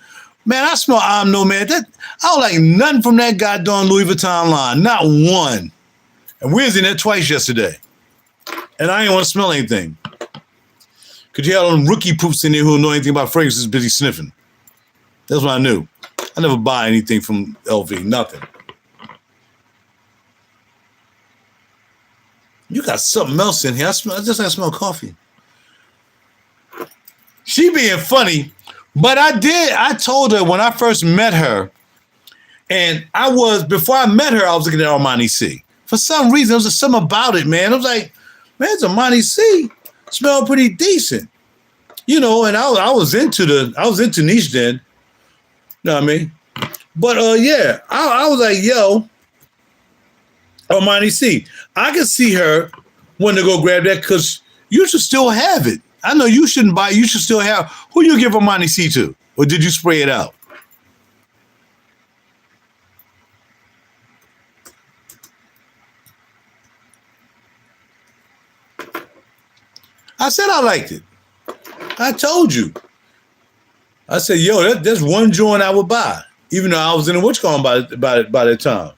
Man, I smell I'm Nomad. I don't like nothing from that goddamn Louis Vuitton line, not one. And we was in there twice yesterday, and I didn't want to smell anything. Because you had them rookie poops in there who don't know anything about fragrances, busy sniffing. That's what I knew. I never buy anything from LV, nothing. You got something else in here. I smell coffee. She being funny, but I told her when I first met her, and before I met her, I was looking at Armani C. For some reason, there was just something about it, man. I was like, man, it's Armani C. Smelled pretty decent. You know, and I was into niche then. You know what I mean? But yeah, I was like, yo, Armani C. I can see her wanting to go grab that because you should still have it. I know you shouldn't buy. You should still have. Who you give Armani C to? Or did you spray it out? I said I liked it. I told you. I said, yo, that's one joint I would buy. Even though I was in a witch-con by that time.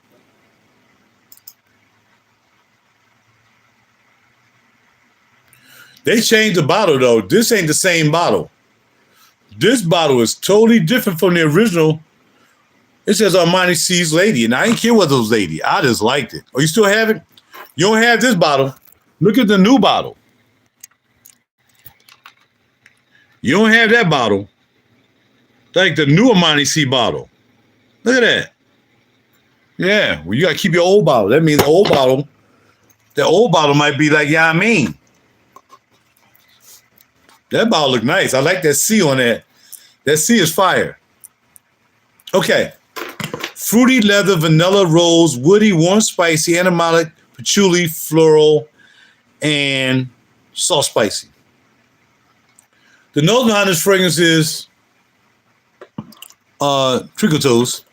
They changed the bottle, though. This ain't the same bottle. This bottle is totally different from the original. It says Armani C's Lady, and I ain't care what those lady. I just liked it. Oh, you still have it? You don't have this bottle. Look at the new bottle. You don't have that bottle. Like the new Armani C bottle. Look at that. Yeah, well, you got to keep your old bottle. That means the old bottle might be like, yeah, I mean. That bottle look nice. I like that C on that. That C is fire. Okay. Fruity leather, vanilla, rose, woody, warm, spicy, animalic, patchouli, floral, and soft spicy. The nose behind this fragrance is Trickle Toes.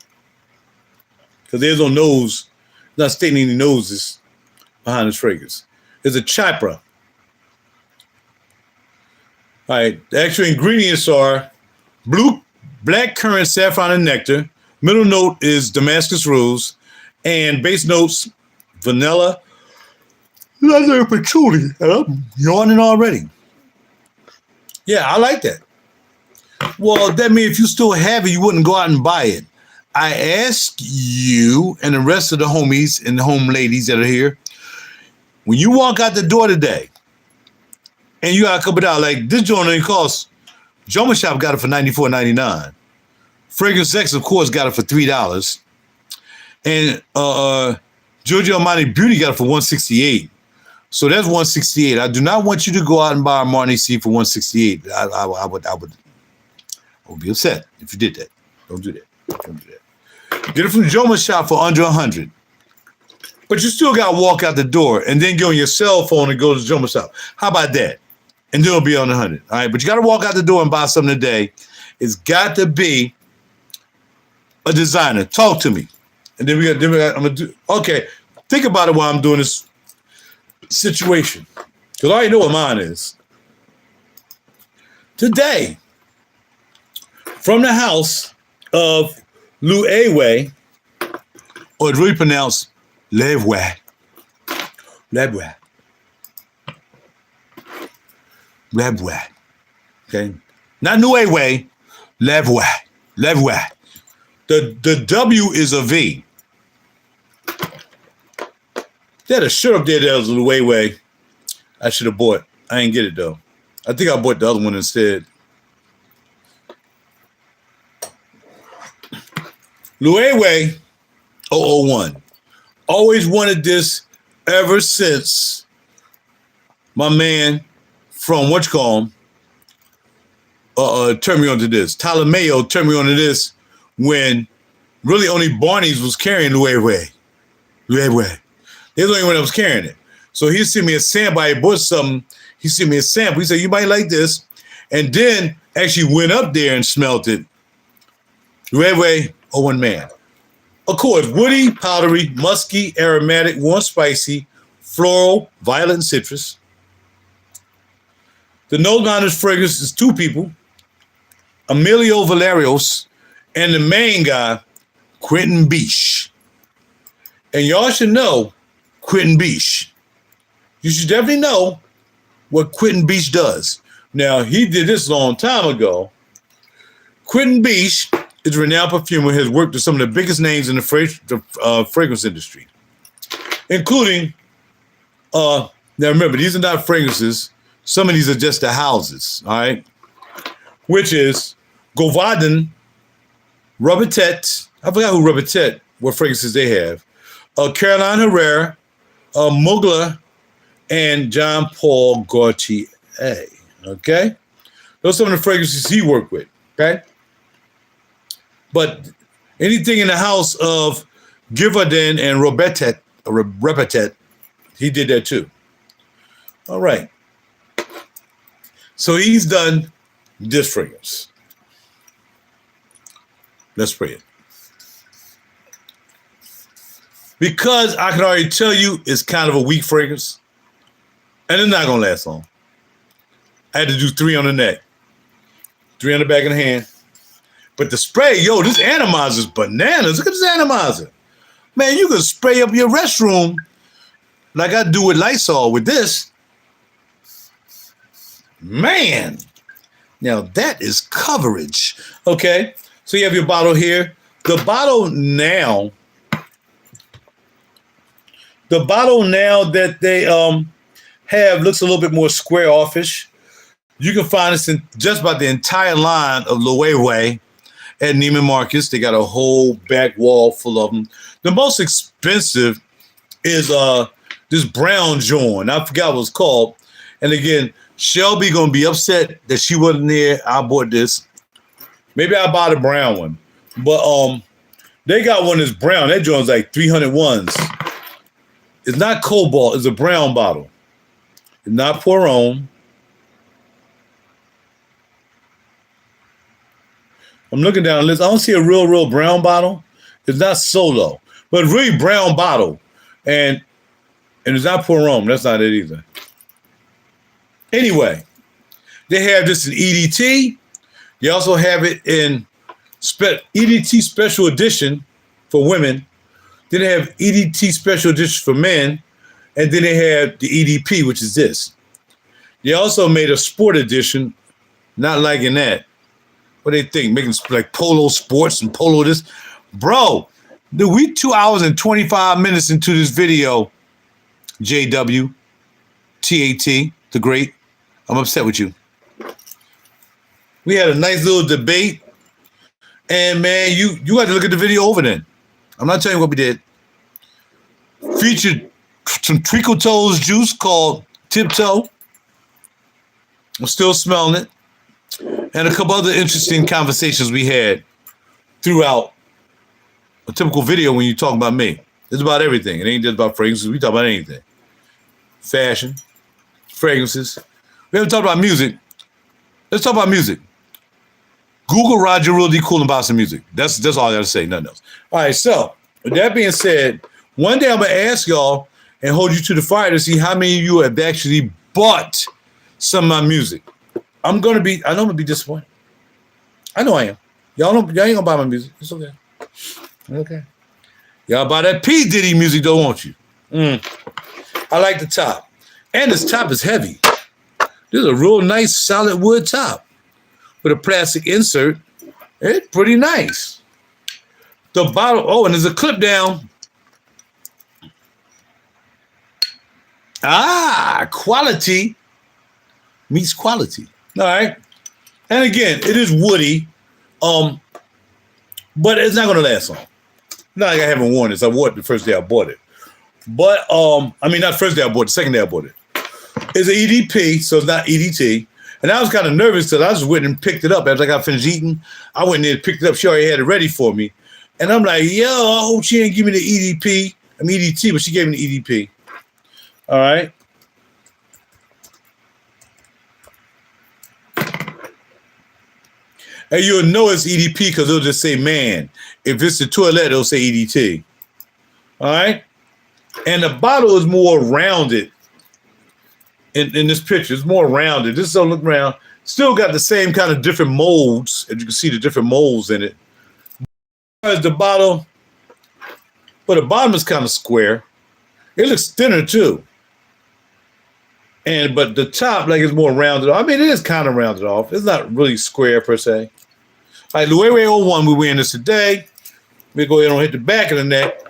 Because there's no nose, not stating any noses behind this fragrance. It's a Chipra. All right, the actual ingredients are black currant, saffron, and nectar. Middle note is Damascus rose, and base notes vanilla, leather, and patchouli. And I'm yawning already. Yeah, I like that. Well, that means if you still have it, you wouldn't go out and buy it. I ask you and the rest of the homies and the home ladies that are here, when you walk out the door today, and you got a couple dollars, like this joint only costs, Joma Shop got it for $94.99. Fragrance X, of course, got it for $3. And Giorgio Armani Beauty got it for $168. So that's $168. I do not want you to go out and buy a Armani C for $168. I would be upset if you did that. Don't do that. Don't do that. Get it from Joma Shop for under $100. But you still got to walk out the door and then get on your cell phone and go to Joma Shop. How about that? And then it'll be on 100. All right, but you got to walk out the door and buy something today. It's got to be a designer. Talk to me. And then I'm going to do, okay, think about it while I'm doing this situation. Because I already know what mine is. Today, from the house of LOEWE, or it's really pronounced LOEWE. LOEWE. LOEWE. Okay? Not LOEWE, LOEWE. LOEWE. The W is a V. They had a shirt up there that was LOEWE. I should have bought. I ain't get it though. I think I bought the other one instead. LOEWE 001. Always wanted this ever since my man from turned me on to this. Tyler Mayo turned me on to this when really only Barney's was carrying LOEWE. LOEWE. They're the only one that was carrying it. So he sent me a sample. I bought something. He sent me a sample. He said, you might like this. And then actually went up there and smelled it. LOEWE 01 man. Of course, woody, powdery, musky, aromatic, warm, spicy, floral, violet, and citrus. The nose behind this fragrance is two people, Emilio Valerios and the main guy, Quentin Biche. And y'all should know Quentin Biche. You should definitely know what Quentin Biche does. Now, he did this a long time ago. Quentin Biche is a renowned perfumer, has worked with some of the biggest names in the fragrance industry, including, now remember, these are not fragrances. Some of these are just the houses, all right? Which is Govardhan, Robertet, I forgot who Robertet, what fragrances they have, Caroline Herrera, Mugler, and Jean Paul Gaultier, okay? Those are some of the fragrances he worked with, okay? But anything in the house of Givaudan and Robertet, he did that too. All right. So he's done this fragrance. Let's spray it. Because I can already tell you it's kind of a weak fragrance, and it's not going to last long. I had to do 3 on the neck, 3 on the back of the hand. But the spray, yo, this atomizer is bananas. Look at this atomizer. Man, you can spray up your restroom like I do with Lysol with this. Man, now that is coverage. Okay, so you have your bottle here. The bottle now that they have looks a little bit more square offish. You can find this in just about the entire line of LOEWE at Neiman Marcus. They got a whole back wall full of them. The most expensive is this brown joint. I forgot what it's called. And again, Shelby gonna be upset that she wasn't there. I bought this. Maybe I bought a brown one. But they got one that's brown. That joint's like 301s. It's not Cobalt, it's a brown bottle. It's not Poiron. I'm looking down the list. I don't see a real brown bottle. It's not Solo, but really brown bottle, and it's not Pouron. That's not it either. Anyway, they have this in EDT. They also have it in EDT Special Edition for women. Then they have EDT Special Edition for men, and then they have the EDP, which is this. They also made a Sport Edition. Not liking that. What do they think? Making like Polo Sports and Polo this? Bro, we 2 hours and 25 minutes into this video, JW, TAT, the great. I'm upset with you. We had a nice little debate. And man, you had to look at the video over then. I'm not telling you what we did. Featured some Treacle Toes juice called Tiptoe. I'm still smelling it. And a couple other interesting conversations we had throughout a typical video when you talk about me. It's about everything. It ain't just about fragrances. We talk about anything. Fashion, fragrances. We haven't talked about music. Let's talk about music. Google RaJuR Real Deep Kool and buy some music. That's all I gotta say, nothing else. All right, so with that being said, one day I'm gonna ask y'all and hold you to the fire to see how many of you have actually bought some of my music. I know I'm gonna be disappointed. I know I am. Y'all ain't gonna buy my music. It's okay. Okay. Y'all buy that P. Diddy music though, won't you? I like the top. And this top is heavy. This is a real nice solid wood top with a plastic insert. It's pretty nice. The bottle, and there's a clip down. Quality meets quality. All right. And again, it is woody, but it's not going to last long. Not like I haven't worn this. I wore it the first day I bought it. But, not the first day I bought it, the second day I bought it. It's an EDP, so it's not EDT. And I was kind of nervous because I just went and picked it up. After I got finished eating, I went in there and picked it up. She already had it ready for me. And I'm like, yo, I hope she didn't give me the EDT, but she gave me the EDP. All right. And you'll know it's EDP because it'll just say man. If it's the toilet, it'll say EDT. All right? And the bottle is more rounded in this picture. It's more rounded. This don't look round. Still got the same kind of different molds. As you can see, the different molds in it. As the bottle, but the bottom is kind of square. It looks thinner too. But the top, like, is more rounded off. I mean, it is kind of rounded off. It's not really square per se. All right, LOEWE 01, we're wearing this today. We go ahead and hit the back of the neck.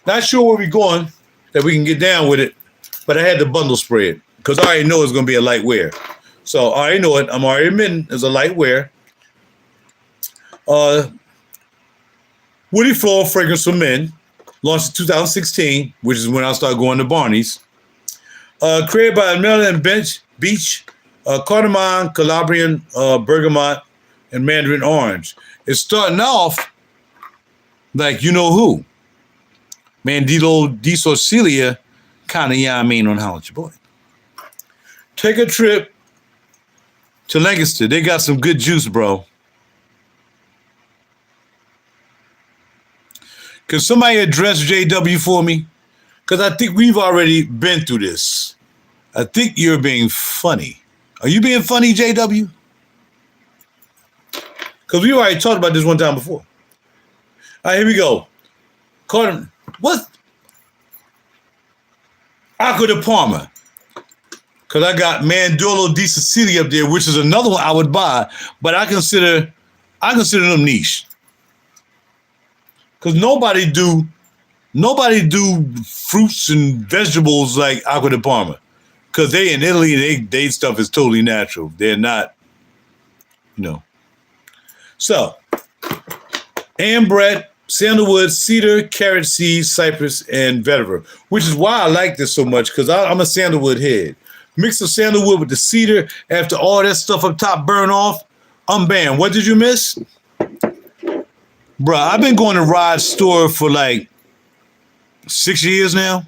Not sure where we're going that we can get down with it, but I had the bundle spread because I already know it's going to be a light wear. So I already know it. I'm already admitting it's a light wear. Woody Floral fragrance for men, launched in 2016, which is when I started going to Barney's. Created by Maryland Beach, cardamom, Calabrian, bergamot, and mandarin orange. It's starting off like you know who. Mandilo Di Sorcilia, kind of, on How It's Your Boy. Take a trip to Lancaster. They got some good juice, bro. Can somebody address JW for me? Because I think we've already been through this. I think you're being funny. Are you being funny, JW? Because we already talked about this one time before. All right, here we go. What? Acqua di Parma. Because I got Mandorlo di Sicilia up there, which is another one I would buy, but I consider them niche. Because nobody do fruits and vegetables like Acqua di Parma. Because they in Italy, they stuff is totally natural. They're not, So, ambrette, sandalwood, cedar, carrot seed, cypress, and vetiver, which is why I like this so much, because I'm a sandalwood head. Mix of sandalwood with the cedar, after all that stuff up top burn off, I'm bam. What did you miss? Bruh, I've been going to Rod's store for like 6 years now.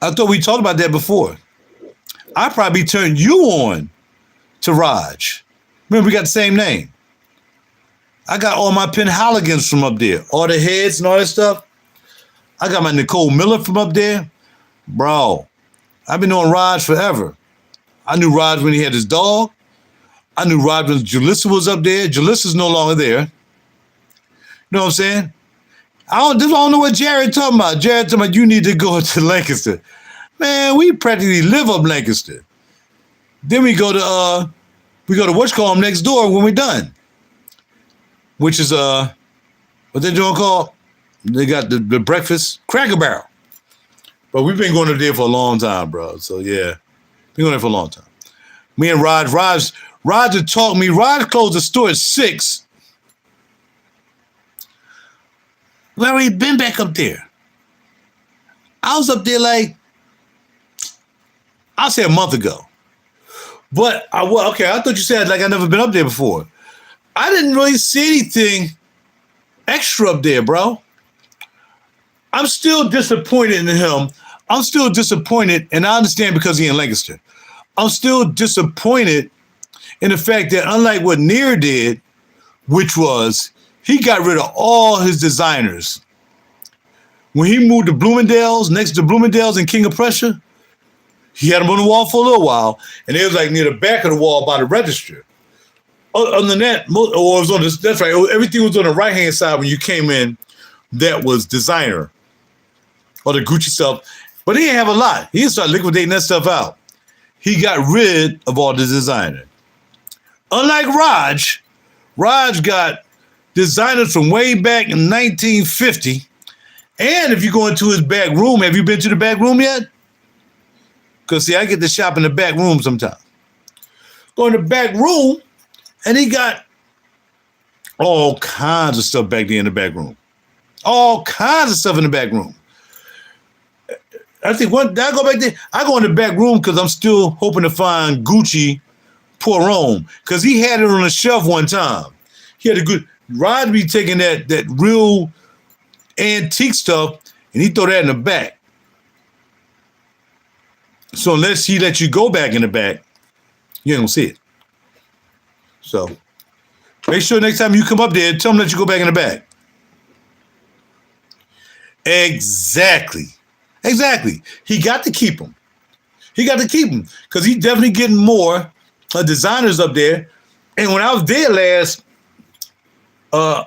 I thought we talked about that before. I probably turned you on to Raj. Remember, we got the same name. I got all my Penhaligans from up there, all the heads and all that stuff. I got my Nicole Miller from up there. Bro, I've been on Raj forever. I knew Raj when he had his dog. I knew Raj when Jalissa was up there. Jalissa's no longer there. You know what I'm saying? I don't know what Jared talking about. Jared talking about you need to go to Lancaster. Man, we practically live up Lancaster. Then we go to whatchamacallit next door when we're done. Which is what they doing called? They got the breakfast Cracker Barrel. But we've been going up there for a long time, bro. So yeah, been going there for a long time. Me and Raj had taught me. Raj closed the store at 6. We already been back up there. I was up there like, I'll say a month ago. But I thought you said like I never been up there before. I didn't really see anything extra up there, bro. I'm still disappointed in him. I'm still disappointed, and I understand because he in Lancaster. I'm still disappointed in the fact that unlike what Near did, which was he got rid of all his designers. When he moved to Bloomingdale's, next to Bloomingdale's and King of Prussia, he had them on the wall for a little while, and it was like near the back of the wall by the register. Other than that, that's right. Everything was on the right-hand side when you came in. That was designer or the Gucci stuff, but he didn't have a lot. He started liquidating that stuff out. He got rid of all the designer. Unlike Raj got designers from way back in 1950. And if you go into his back room, have you been to the back room yet? Because see, I get to shop in the back room sometimes. Go in the back room, and he got all kinds of stuff back there in the back room. All kinds of stuff in the back room. I think I go back there. I go in the back room because I'm still hoping to find Gucci Poirot because he had it on the shelf one time. He had a good Rod be taking that real antique stuff and he throw that in the back. So unless he let you go back in the back, you ain't gonna see it. So make sure next time you come up there, tell him that you go back in the back. Exactly. He got to keep them. Because he's definitely getting more designers up there. And when I was there last, I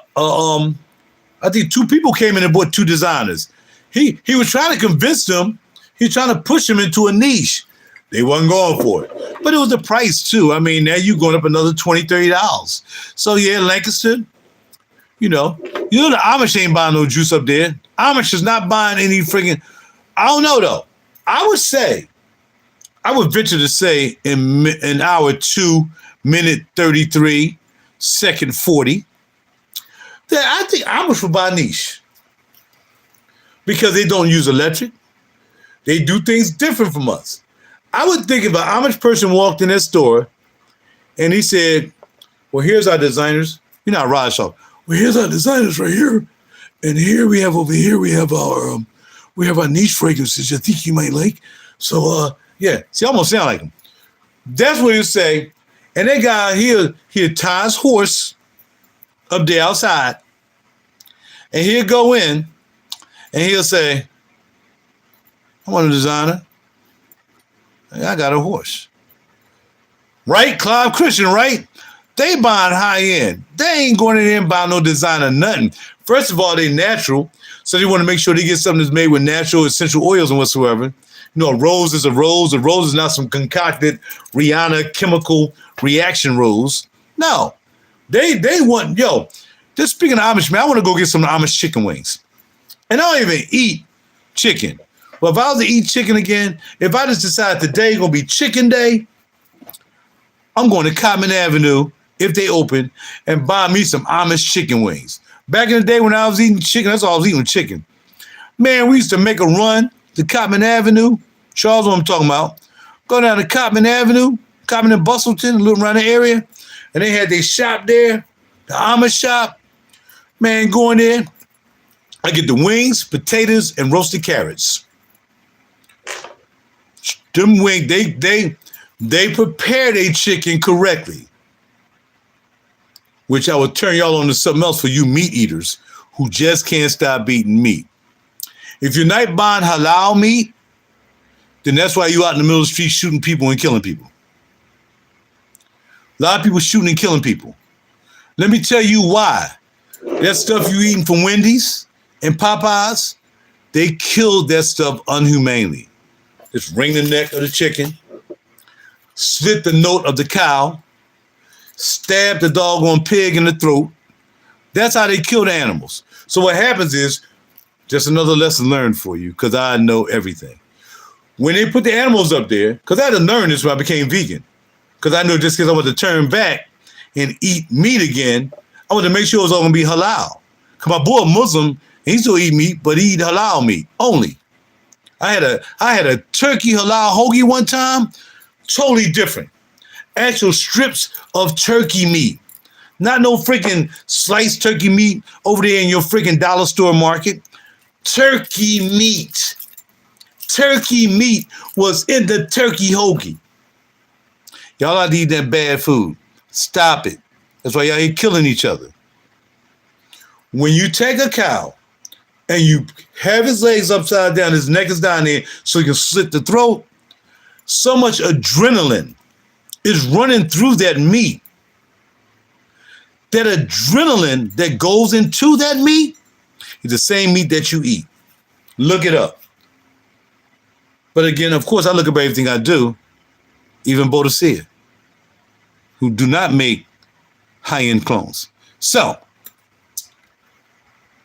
think 2 people came in and bought 2 designers. He was trying to convince them. He was trying to push them into a niche. They wasn't going for it. But it was the price too. I mean, now you going up another $20, $30. So yeah, Lancaster, you know the Amish ain't buying no juice up there. Amish is not buying any friggin', I don't know though. I would venture to say in hour 2, minute 33, second 40, that I think Amish will buy niche. Because they don't use electric. They do things different from us. I would think if an Amish person walked in that store and he said, well, here's our designers. You know how Raj talk. Well, here's our designers right here. And here we have our niche fragrances I think you might like. So, yeah. See, I almost sound like him. That's what he'll say. And that guy, he'll tie his horse up there outside. And he'll go in and he'll say, I want a designer. I got a horse. Right? Clive Christian, right? They buying high end. They ain't going in there and buying no designer, nothing. First of all, they natural. So they want to make sure they get something that's made with natural essential oils and whatsoever. You know, a rose is a rose. A rose is not some concocted Rihanna chemical reaction rose. No. They want, just speaking of Amish, man, I want to go get some Amish chicken wings. And I don't even eat chicken. But if I was to eat chicken again, if I just decide today going to be chicken day, I'm going to Cotman Avenue, if they open, and buy me some Amish chicken wings. Back in the day when I was eating chicken, that's all I was eating, chicken. Man, we used to make a run to Cotman Avenue. Charles, what I'm talking about. Go down to Cotman Avenue, Cotman and Bustleton, a little around the area. And they had their shop there, the Amish shop. Man, go in there. I get the wings, potatoes, and roasted carrots. Them wings, they prepare their chicken correctly. Which I would turn y'all on to something else for you meat eaters who just can't stop eating meat. If you're not buying halal meat, then that's why you out in the middle of the street shooting people and killing people. A lot of people shooting and killing people. Let me tell you why. That stuff you eating from Wendy's and Popeyes, they killed that stuff unhumanely. Just wring the neck of the chicken, slit the note of the cow, stab the doggone pig in the throat. That's how they kill the animals. So what happens is, just another lesson learned for you, because I know everything. When they put the animals up there, because I had to learn this when I became vegan, because I knew just because I wanted to turn back and eat meat again, I wanted to make sure it was all going to be halal. Because my boy Muslim, he still eat meat, but he eat halal meat only. I had a turkey halal hoagie one time, totally different. Actual strips of turkey meat. Not no freaking sliced turkey meat over there in your freaking dollar store market. Turkey meat. Turkey meat was in the turkey hoagie. Y'all out to eat that bad food. Stop it. That's why y'all here killing each other. When you take a cow and you have his legs upside down, his neck is down there so you can slit the throat, so much adrenaline is running through that meat. That adrenaline that goes into that meat is the same meat that you eat. Look it up. But again, of course, I look at everything I do, even Bodicea, who do not make high-end clones. So,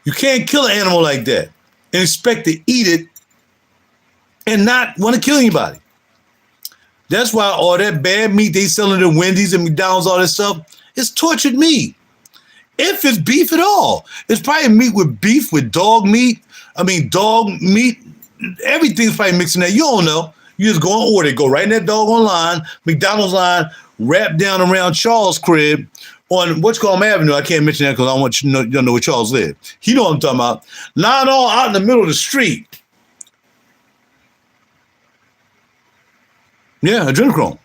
you can't kill an animal like that and expect to eat it and not want to kill anybody. That's why all that bad meat they selling at Wendy's and McDonald's, all that stuff, it's tortured meat. If it's beef at all. It's probably meat with beef, with dog meat. Dog meat. Everything's probably mixing that. You don't know. You just go and order it. Go right in that doggone line, McDonald's line, wrap down around Charles' crib on Whatcom Avenue. I can't mention that because I don't want you to know where Charles lives. He know what I'm talking about. Line all out in the middle of the street. Yeah, adrenochrome.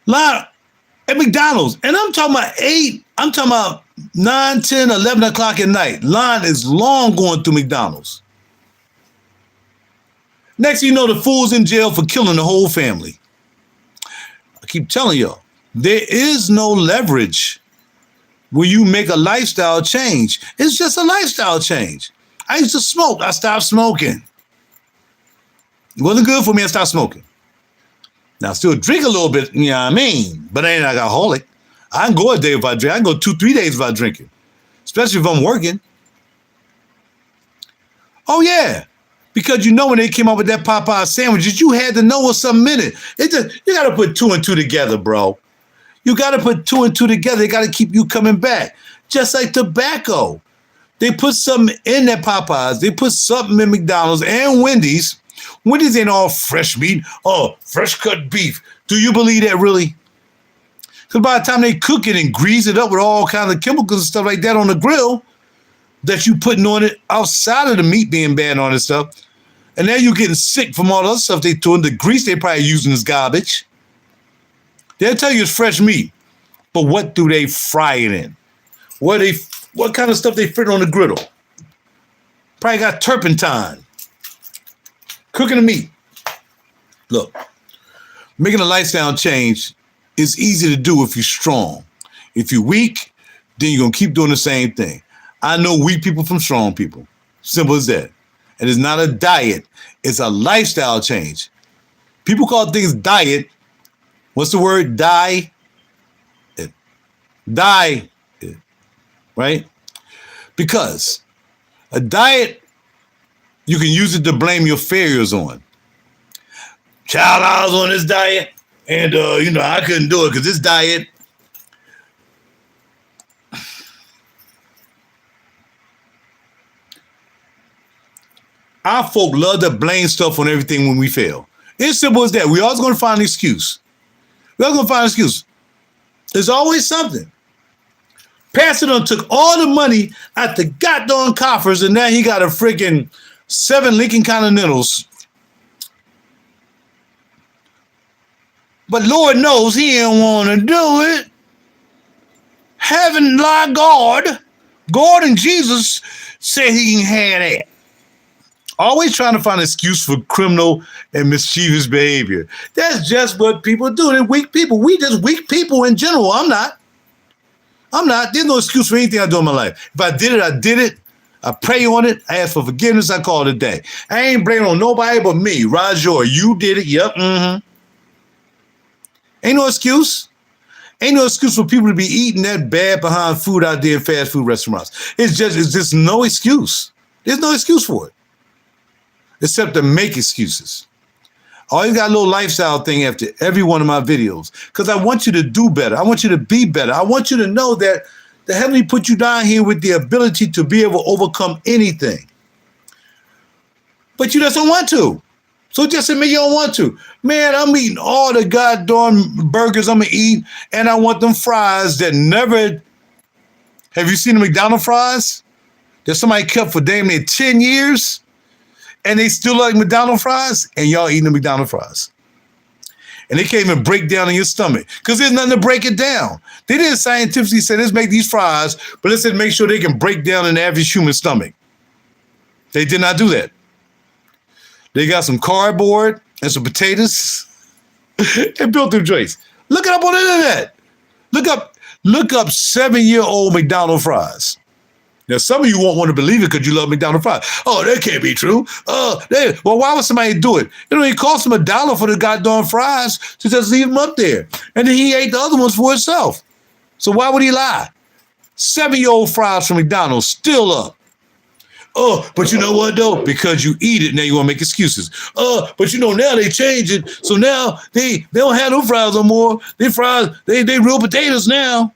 Line at McDonald's. And I'm talking about 9, 10, 11 o'clock at night. Line is long going through McDonald's. Next thing you know, the fool's in jail for killing the whole family. I keep telling y'all, there is no leverage when you make a lifestyle change. It's just a lifestyle change. I used to smoke. I stopped smoking. It wasn't good for me. I stopped smoking. Now, I still drink a little bit, you know what I mean? But I ain't an alcoholic. I can go a day if I drink. I can go 2-3 days without drinking, especially if I'm working. Oh, yeah. Because when they came up with that Popeye sandwiches, you had to know what's something in it. You got to put 2 and 2 together, bro. You got to put 2 and 2 together. They got to keep you coming back. Just like tobacco. They put something in that Popeyes. They put something in McDonald's and Wendy's. Wendy's ain't all fresh meat. Oh, fresh cut beef. Do you believe that really? Because by the time they cook it and grease it up with all kinds of chemicals and stuff like that on the grill that you putting on it outside of the meat being bad on and stuff, and now you're getting sick from all the other stuff they doing. The grease they probably using is garbage. They'll tell you it's fresh meat, but what do they fry it in? What kind of stuff they frit on the griddle? Probably got turpentine. Cooking the meat. Look, making a lifestyle change is easy to do if you're strong. If you're weak, then you're going to keep doing the same thing. I know weak people from strong people. Simple as that. And it's not a diet. It's a lifestyle change. People call things diet. What's the word? Die. Right? Because a diet, you can use it to blame your failures on. Child, I was on this diet, and I couldn't do it because this diet. Our folk love to blame stuff on everything when we fail. It's simple as that. We're always going to find an excuse. There's always something. Pastor done took all the money out the goddamn coffers, and now he got a freaking 7 Lincoln Continentals. But Lord knows he didn't want to do it. Heaven, like God and Jesus said he can have that. Always trying to find an excuse for criminal and mischievous behavior. That's just what people do. They're weak people. We just weak people in general. I'm not. There's no excuse for anything I do in my life. If I did it, I did it. I pray on it. I ask for forgiveness. I call it a day. I ain't blaming on nobody but me. RaJuR, you did it. Yep. Ain't no excuse. Ain't no excuse for people to be eating that bad behind food out there in fast food restaurants. It's just no excuse. There's no excuse for it. Except to make excuses. I always got a little lifestyle thing after every one of my videos because I want you to do better. I want you to be better. I want you to know that the Heavenly put you down here with the ability to be able to overcome anything. But you just don't want to. So just admit you don't want to. Man, I'm eating all the goddamn burgers I'm going to eat, and I want them fries that never... Have you seen the McDonald's fries? That somebody kept for damn near 10 years? And they still like McDonald's fries, and y'all eating the McDonald's fries. And they can't even break down in your stomach because there's nothing to break it down. They didn't scientifically say, let's make these fries, but let's make sure they can break down in the average human stomach. They did not do that. They got some cardboard and some potatoes and built them joints. Look it up on the internet. Look up 7-year-old McDonald's fries. Now, some of you won't want to believe it because you love McDonald's fries. Oh, that can't be true. Well, why would somebody do it? It only cost him $1 for the goddamn fries to just leave them up there. And then he ate the other ones for himself. So why would he lie? 7-year-old fries from McDonald's still up. Oh, but you know what, though? Because you eat it, now you want to make excuses. But you know, now they change it. So now they don't have no fries no more. They real potatoes now.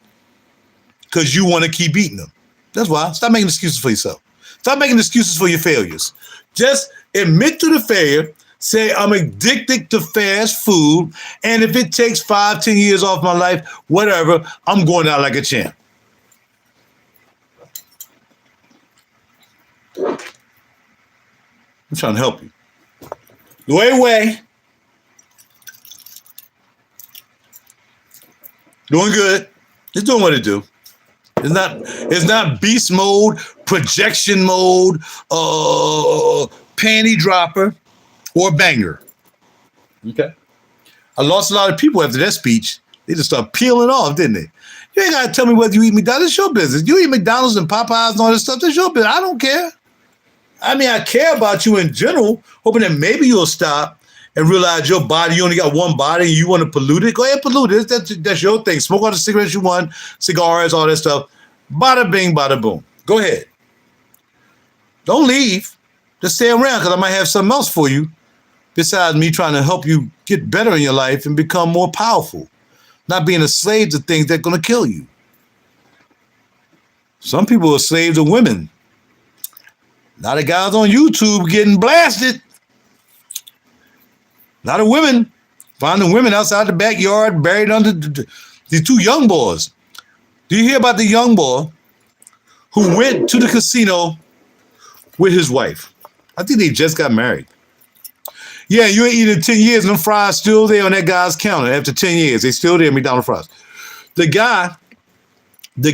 Because you want to keep eating them. That's why. Stop making excuses for yourself. Stop making excuses for your failures. Just admit to the failure. Say, I'm addicted to fast food. And if it takes 5-10 years off my life, whatever, I'm going out like a champ. I'm trying to help you. LOEWE. Doing good. It's doing what it do. It's not beast mode, projection mode, panty dropper, or banger. Okay. I lost a lot of people after that speech. They just start peeling off, didn't they? You ain't got to tell me whether you eat McDonald's. It's your business. You eat McDonald's and Popeyes and all this stuff. That's your business. I don't care. I mean, I care about you in general, hoping that maybe you'll stop and realize your body, you only got one body and you want to pollute it. Go ahead, pollute it. That's your thing. Smoke all the cigarettes you want, cigars, all that stuff. Bada bing, bada boom. Go ahead. Don't leave. Just stay around because I might have something else for you besides me trying to help you get better in your life and become more powerful. Not being a slave to things that are going to kill you. Some people are slaves to women. A lot of guys on YouTube getting blasted. A lot of women finding women outside the backyard buried under these two young boys. Do you hear about the young boy who went to the casino with his wife? I think they just got married. Yeah, you ain't eating 10 years and them fries still there on that guy's counter. After 10 years, they still there, McDonald's fries. The guy they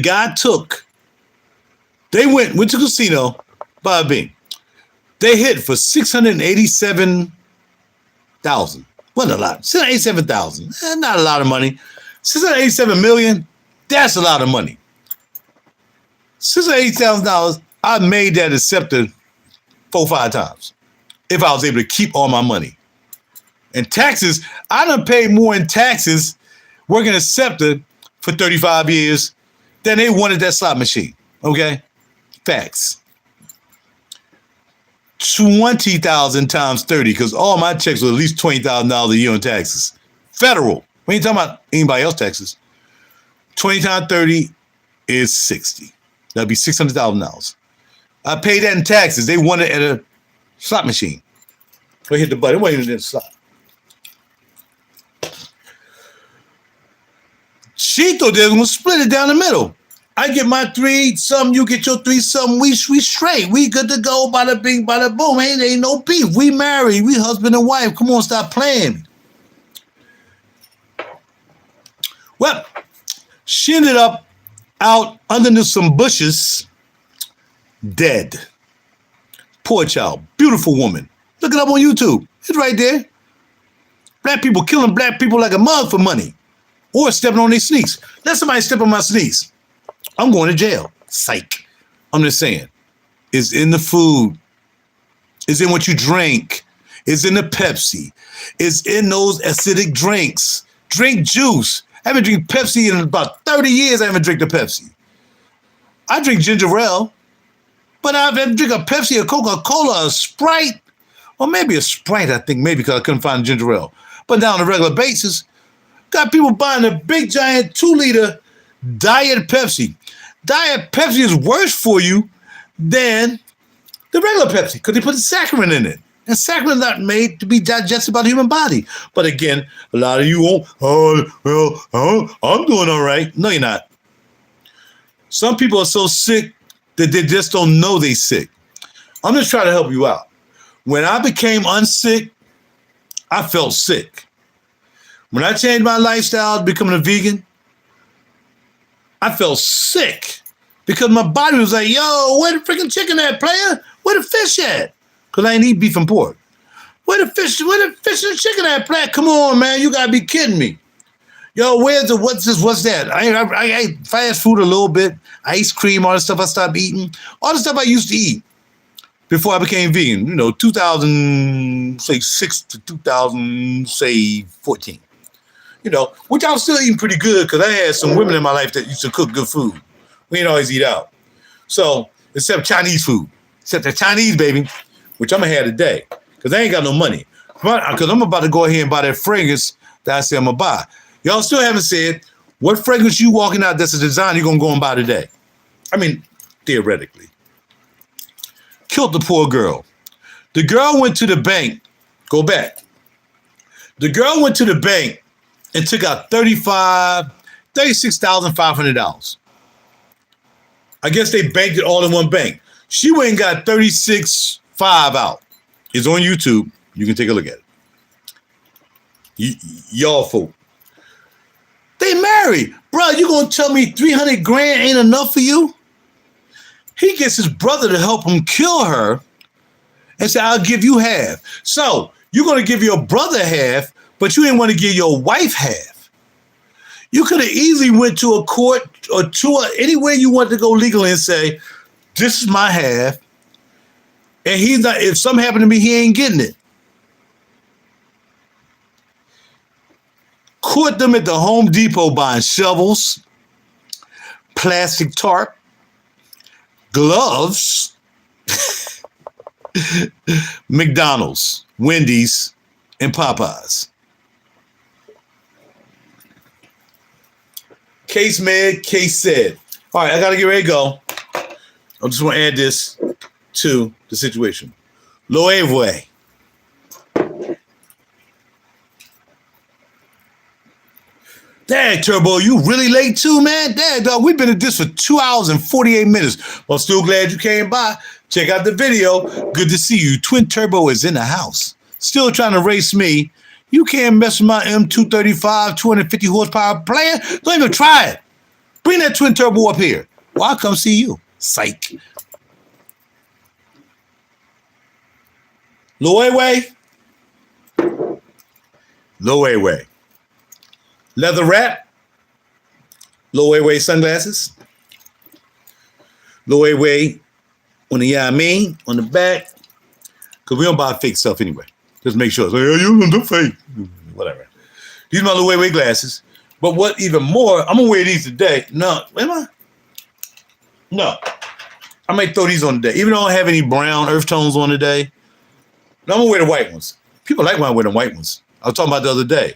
went to the casino, by a bing. They hit for $687,000. Wasn't a lot. $687,000. Not a lot of money. $687 million. That's a lot of money. $680,000. I made that accepted 4-5 times if I was able to keep all my money. And taxes, I done paid more in taxes working at SEPTA for 35 years than they wanted that slot machine. Okay? Facts. 20,000 times 30 because all my checks were at least $20,000 a year in taxes. Federal. We ain't talking about anybody else's taxes. 20 times 30 is 60. That'd be $600,000. I paid that in taxes. They won it at a slot machine. They hit the button. It wasn't even in the slot. She thought they was gonna split it down the middle. I get my 3 something, you get your 3 something. We straight. We good to go. Bada bing, bada boom. Ain't no beef. We married. We husband and wife. Come on, stop playing. Well, she ended up out underneath some bushes, dead. Poor child. Beautiful woman. Look it up on YouTube. It's right there. Black people killing black people like a mug for money. Or stepping on their sneaks. Let somebody step on my sneaks. I'm going to jail. Psych. I'm just saying. It's in the food. It's in what you drink. It's in the Pepsi. It's in those acidic drinks. Drink juice. I haven't drank Pepsi in about 30 years. I haven't drank the Pepsi. I drink ginger ale. But I've ever drink a Pepsi, a Coca-Cola, a Sprite. Or maybe a Sprite, I think. Maybe because I couldn't find ginger ale. But now on a regular basis, got people buying a big giant 2-liter Diet Pepsi. Diet Pepsi is worse for you than the regular Pepsi because they put saccharin in it. And saccharin is not made to be digested by the human body. But again, a lot of you won't, I'm doing all right. No, you're not. Some people are so sick that they just don't know they're sick. I'm just trying to help you out. When I became unsick, I felt sick. When I changed my lifestyle to becoming a vegan, I felt sick because my body was like, yo, where the freaking chicken at, player? Where the fish at? Because I ain't eat beef and pork. Where the fish and the chicken at, player? Come on, man, you gotta be kidding me. Yo, what's that? I ate fast food a little bit, ice cream, all the stuff I stopped eating, all the stuff I used to eat before I became vegan, 2006 to 2014. Which I was still eating pretty good because I had some women in my life that used to cook good food. We didn't always eat out. So, except Chinese food. Except the Chinese, baby, which I'm going to have today because I ain't got no money. Because I'm about to go ahead and buy that fragrance that I said I'm going to buy. Y'all still haven't said what fragrance you walking out that's a design you're going to go and buy today. I mean, theoretically. Killed the poor girl. The girl went to the bank. Go back. The girl went to the bank and took out $36,500. I guess they banked it all in one bank. She went and got $36,500 out. It's on YouTube. You can take a look at it. Y'all folk. They married. Bro, you gonna tell me 300 grand ain't enough for you? He gets his brother to help him kill her and say, I'll give you half. So you're going to give your brother half, but you didn't want to give your wife half. You could have easily went to a court or anywhere you want to go legally and say, this is my half. And he's not, if something happened to me, he ain't getting it. Caught them at the Home Depot buying shovels, plastic tarp, gloves, McDonald's, Wendy's, and Popeyes. Case made, case said. All right, I got to get ready to go. I just want to add this to the situation. LOEWE. Dang, Turbo, you really late too, man? Dang, dog, we've been at this for 2 hours and 48 minutes. Well, still glad you came by. Check out the video. Good to see you. Twin Turbo is in the house. Still trying to race me. You can't mess with my M235 250 horsepower player. Don't even try it. Bring that Twin Turbo up here. Well, I'll come see you. Psych. LOEWE. LOEWE. Leather wrap, LOEWE sunglasses, LOEWE on the on the back, because we don't buy fake stuff anyway. Just make sure. So, you don't do fake. Whatever. These are my LOEWE glasses. But what even more, I'm going to wear these today. No, am I? No. I might throw these on today. Even though I don't have any brown earth tones on today, no, I'm going to wear the white ones. People like when I wear the white ones. I was talking about the other day.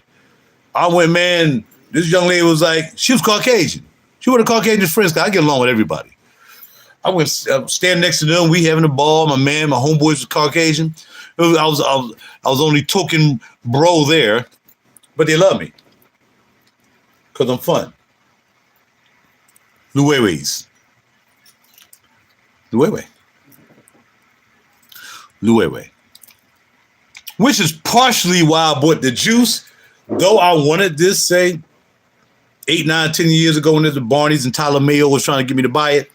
I went, man, this young lady was like, she was Caucasian. She was a Caucasian friend. I get along with everybody. I went stand next to them. We having a ball. My homeboys was Caucasian. I was only token bro there, but they love me because I'm fun. LOEWE. Which is partially why I bought the juice. Though I wanted this, say, 8, 9, 10 years ago when there's the Barney's and Tyler Mayo was trying to get me to buy it.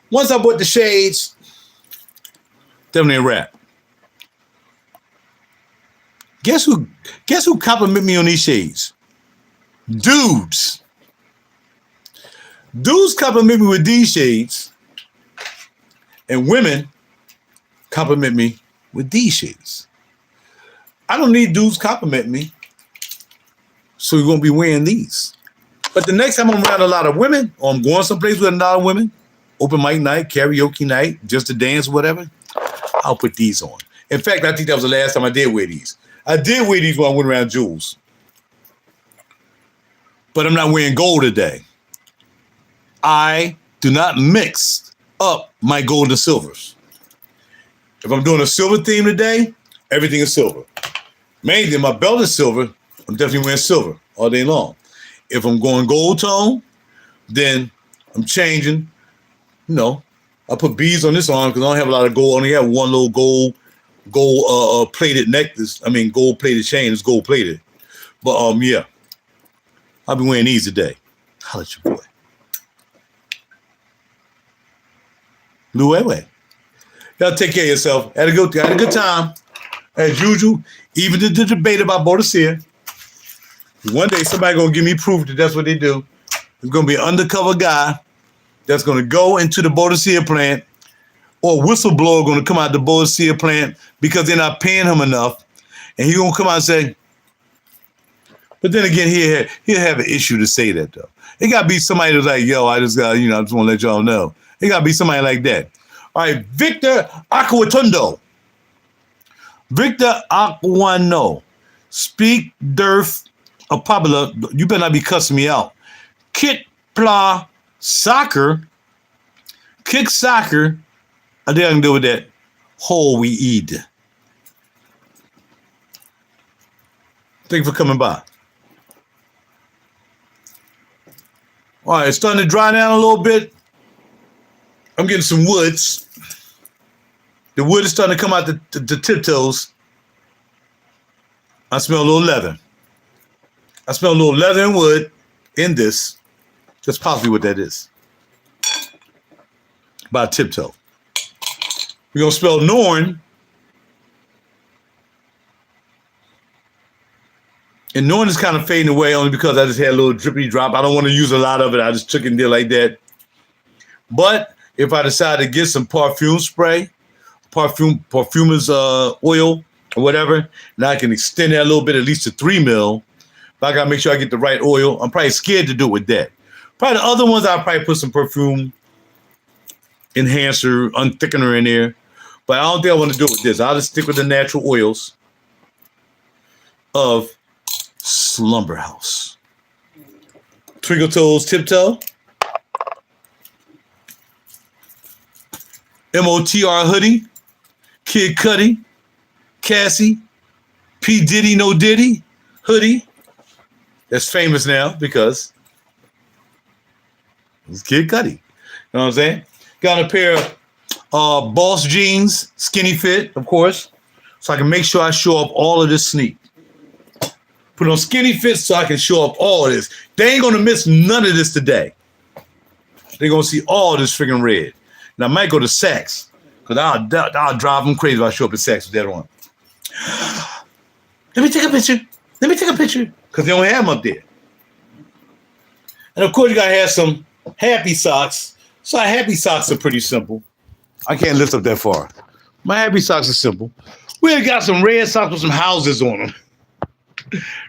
Once I bought the shades, definitely a wrap. Guess who complimented me on these shades? Dudes. Dudes compliment me with these shades, and women compliment me with these shades. I don't need dudes compliment me, so we won't be wearing these. But the next time I'm around a lot of women, or I'm going someplace with a lot of women, open mic night, karaoke night, just to dance, whatever, I'll put these on. In fact, I think that was the last time I did wear these. I did wear these when I went around Jules. But I'm not wearing gold today. I do not mix up my gold and silvers. If I'm doing a silver theme today, everything is silver. Mainly, my belt is silver. I'm definitely wearing silver all day long. If I'm going gold tone, then I'm changing. You know, I put beads on this arm because I don't have a lot of gold. I only have one little gold plated necklace. I mean, gold plated chain. It's gold plated. But yeah, I'll be wearing these today. Holla at your boy. LOEWE. Y'all take care of yourself. Had a good time. As usual, even the debate about Boadicea. One day somebody gonna give me proof that that's what they do. There's gonna be an undercover guy that's gonna go into the Boadicea plant, or a whistleblower gonna come out the Boadicea plant because they're not paying him enough, and he gonna come out and say. But then again, he'll have an issue to say that though. It gotta be somebody that's like, yo, I just want to let y'all know. It gotta be somebody like that. All right, Victor Aquatundo. Victor Aquano. Speak Durf Popular. You better not be cussing me out. Kit Pla Soccer. Kick Soccer. I think I can deal with that. Whole we eat. Thank you for coming by. All right, it's starting to dry down a little bit. I'm getting some woods. The wood is starting to come out the tiptoes. I smell a little leather. I smell a little leather and wood in this. That's possibly what that is. By tiptoe. We're going to spell Norn. And Norn is kind of fading away only because I just had a little drippy drop. I don't want to use a lot of it. I just took it there like that. But if I decide to get some perfume spray, perfumer's oil or whatever, now I can extend that a little bit, at least to 3 mil. But I got to make sure I get the right oil. I'm probably scared to do it with that. Probably the other ones, I'll probably put some perfume enhancer, unthickener in there. But I don't think I want to do it with this. I'll just stick with the natural oils of Slumber House. Twinkle Toes Tiptoe. MOTR Hoodie. Kid Cudi. Cassie. P. Diddy No Diddy Hoodie. That's famous now because it's Kid Cudi. You know what I'm saying? Got a pair of Boss jeans, skinny fit, of course, so I can make sure I show up all of this sneak. Put on skinny fit so I can show up all of this. They ain't gonna miss none of this today. They're gonna see all this freaking red. And I might go to Saks, because I'll drive them crazy if I show up at Saks with that on. Let me take a picture. Because they don't have them up there. And of course, you gotta have some happy socks. So our happy socks are pretty simple. I can't lift up that far. My happy socks are simple. We got some red socks with some houses on them.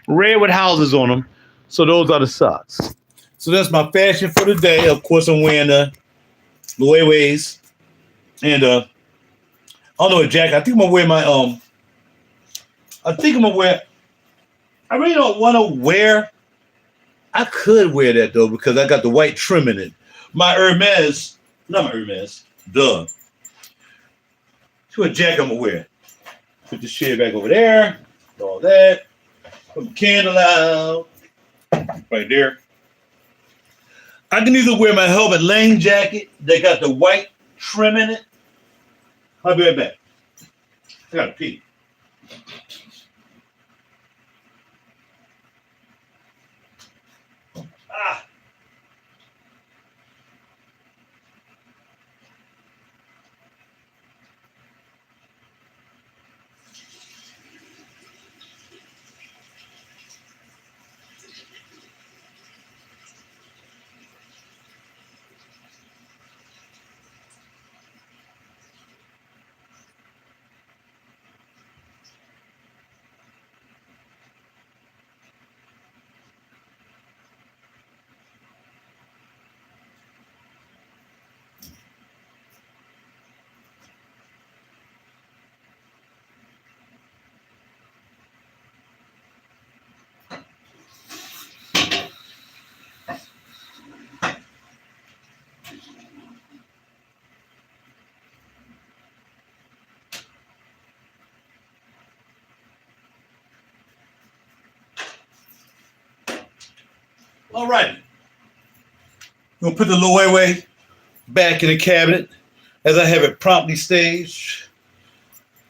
Red with houses on them. So those are the socks. So that's my fashion for the day. Of course, I'm wearing the LOEWE's. And I don't know a jacket. I think I'm gonna wear my I really don't want to wear. I could wear that though because I got the white trim in it. My Hermes, not my Hermes, duh. See what jacket I'm gonna wear. Put the shit back over there. All that. Put the candle out. Right there. I can either wear my Helmet Lane jacket. They got the white trim in it. I'll be right back. I gotta pee. All right. We're gonna put the LOEWE back in the cabinet as I have it promptly staged.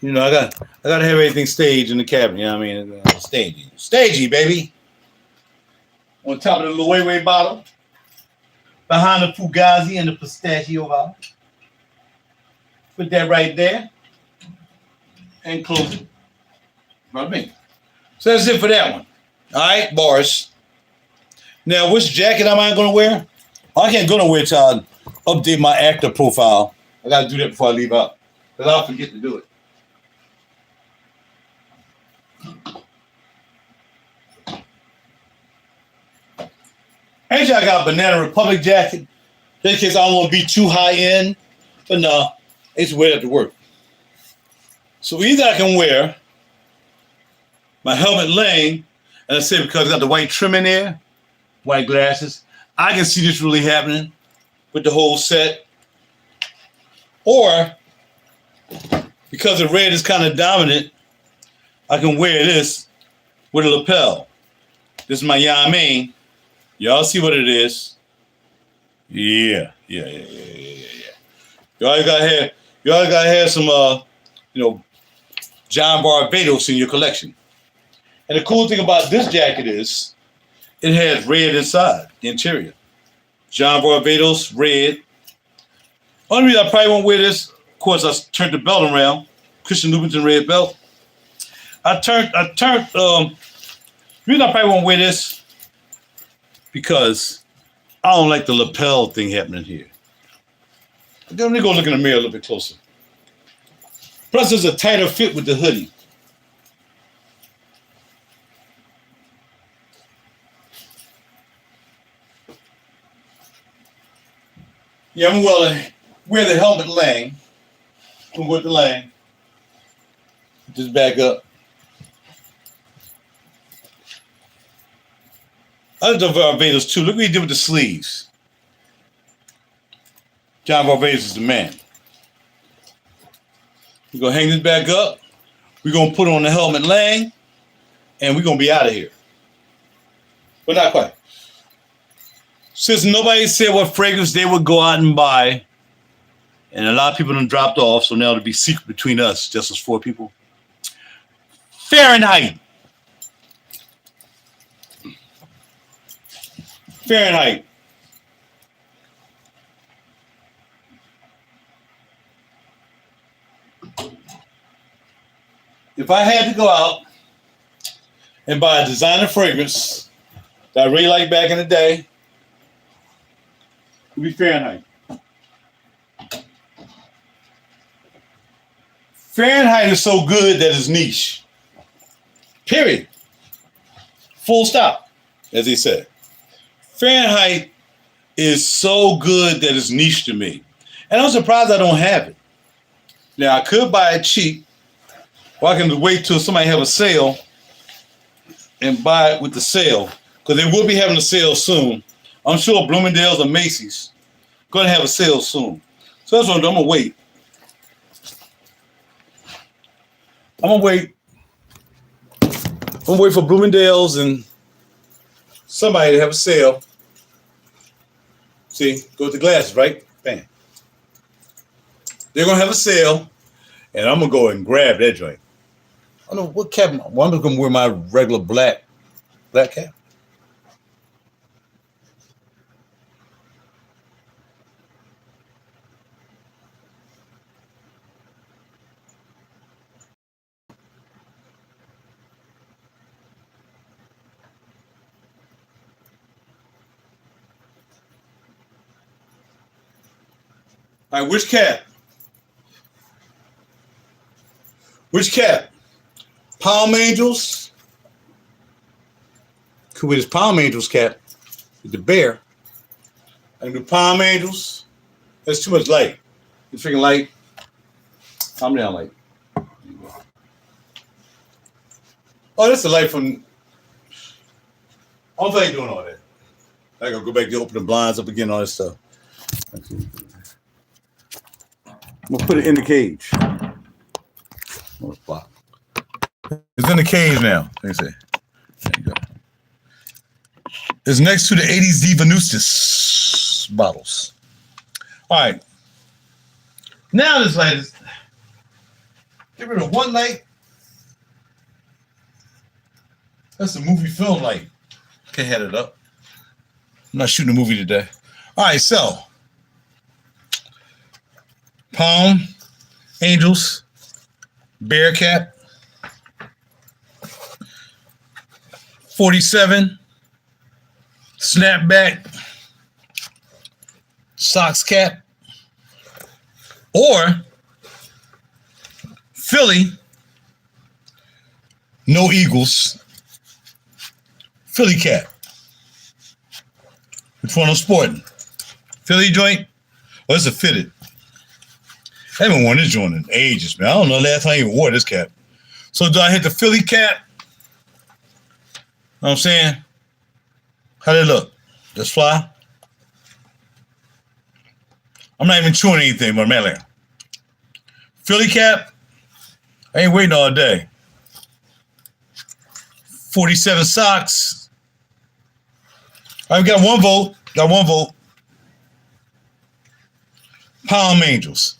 You know, I gotta have everything staged in the cabinet. You know what I mean? Stagey, baby. On top of the LOEWE bottle, behind the Fugazi and the pistachio bottle. Put that right there and close it. About me. So that's it for that one. All right, Boris. Now, which jacket am I going to wear? I can't go nowhere till I update my actor profile. I got to do that before I leave out, because I'll forget to do it. Actually, I got a Banana Republic jacket, just in case I don't want to be too high end. But no, it's wear that to work. So either I can wear my helmet lane, and I say because it's got the white trim in there, white glasses, I can see this really happening with the whole set. Or, because the red is kind of dominant, I can wear this with a lapel. This is my Yamin. Y'all see what it is? Yeah. Y'all gotta have some, John Barbados in your collection. And the cool thing about this jacket is it has red inside, the interior. John Barbados, red. Only reason I probably won't wear this, of course, I turned the belt around. Christian Louboutin red belt. The reason I probably won't wear this, because I don't like the lapel thing happening here. Let me go look in the mirror a little bit closer. Plus, there's a tighter fit with the hoodie. Yeah, I'm going to wear the helmet lane. I'm with the lane. Just back up. I love Barbados too. Look what he did with the sleeves. John Barbados is the man. We're going to hang this back up. We're going to put on the helmet lane. And we're going to be out of here. But not quite. Since nobody said what fragrance they would go out and buy, and a lot of people done dropped off, so now it'll be secret between us, just as 4 people. Fahrenheit. If I had to go out and buy a designer fragrance that I really liked back in the day, it would be Fahrenheit. Fahrenheit is so good that it's niche. Period. Full stop, as he said. Fahrenheit is so good that it's niche to me. And I'm surprised I don't have it. Now, I could buy it cheap, or I can wait till somebody have a sale and buy it with the sale, because they will be having a sale soon. I'm sure Bloomingdale's or Macy's going to have a sale soon. So that's what I'm going to wait. I'm going to wait for Bloomingdale's and somebody to have a sale. See, go with the glasses, right? Bam. They're going to have a sale, and I'm going to go and grab that joint. I don't know what cap. Well, I'm just going to wear my regular black cap. All right, which cap? Which cap? Palm Angels. Could be this Palm Angels cap with the bear. I can do Palm Angels. That's too much light. You freaking light. Calm down, light. Oh, that's the light from. I don't think I'm doing all that. I gotta go back to open the blinds up again, all this stuff. I'm gonna put it in the cage. It's in the cage now. Let me see. There you go. is next to the 80s Diva Nustis bottles. All right. Now this light is, get rid of one light. That's a movie film light. Can't head it up. I'm not shooting a movie today. All right, so Palm Angels, Bearcat, 47, Snapback, Sox Cap, or Philly, no Eagles, Philly Cap. Which one I'm sporting? Philly joint? Or is it fitted? I haven't worn this joint in ages, man. I don't know the last time I even wore this cap. So do I hit the Philly cap? Know what I'm saying? How they look? Just fly? I'm not even chewing anything, but man, like, Philly cap? I ain't waiting all day. 47 socks. I've got one vote. Got one vote. Palm Angels.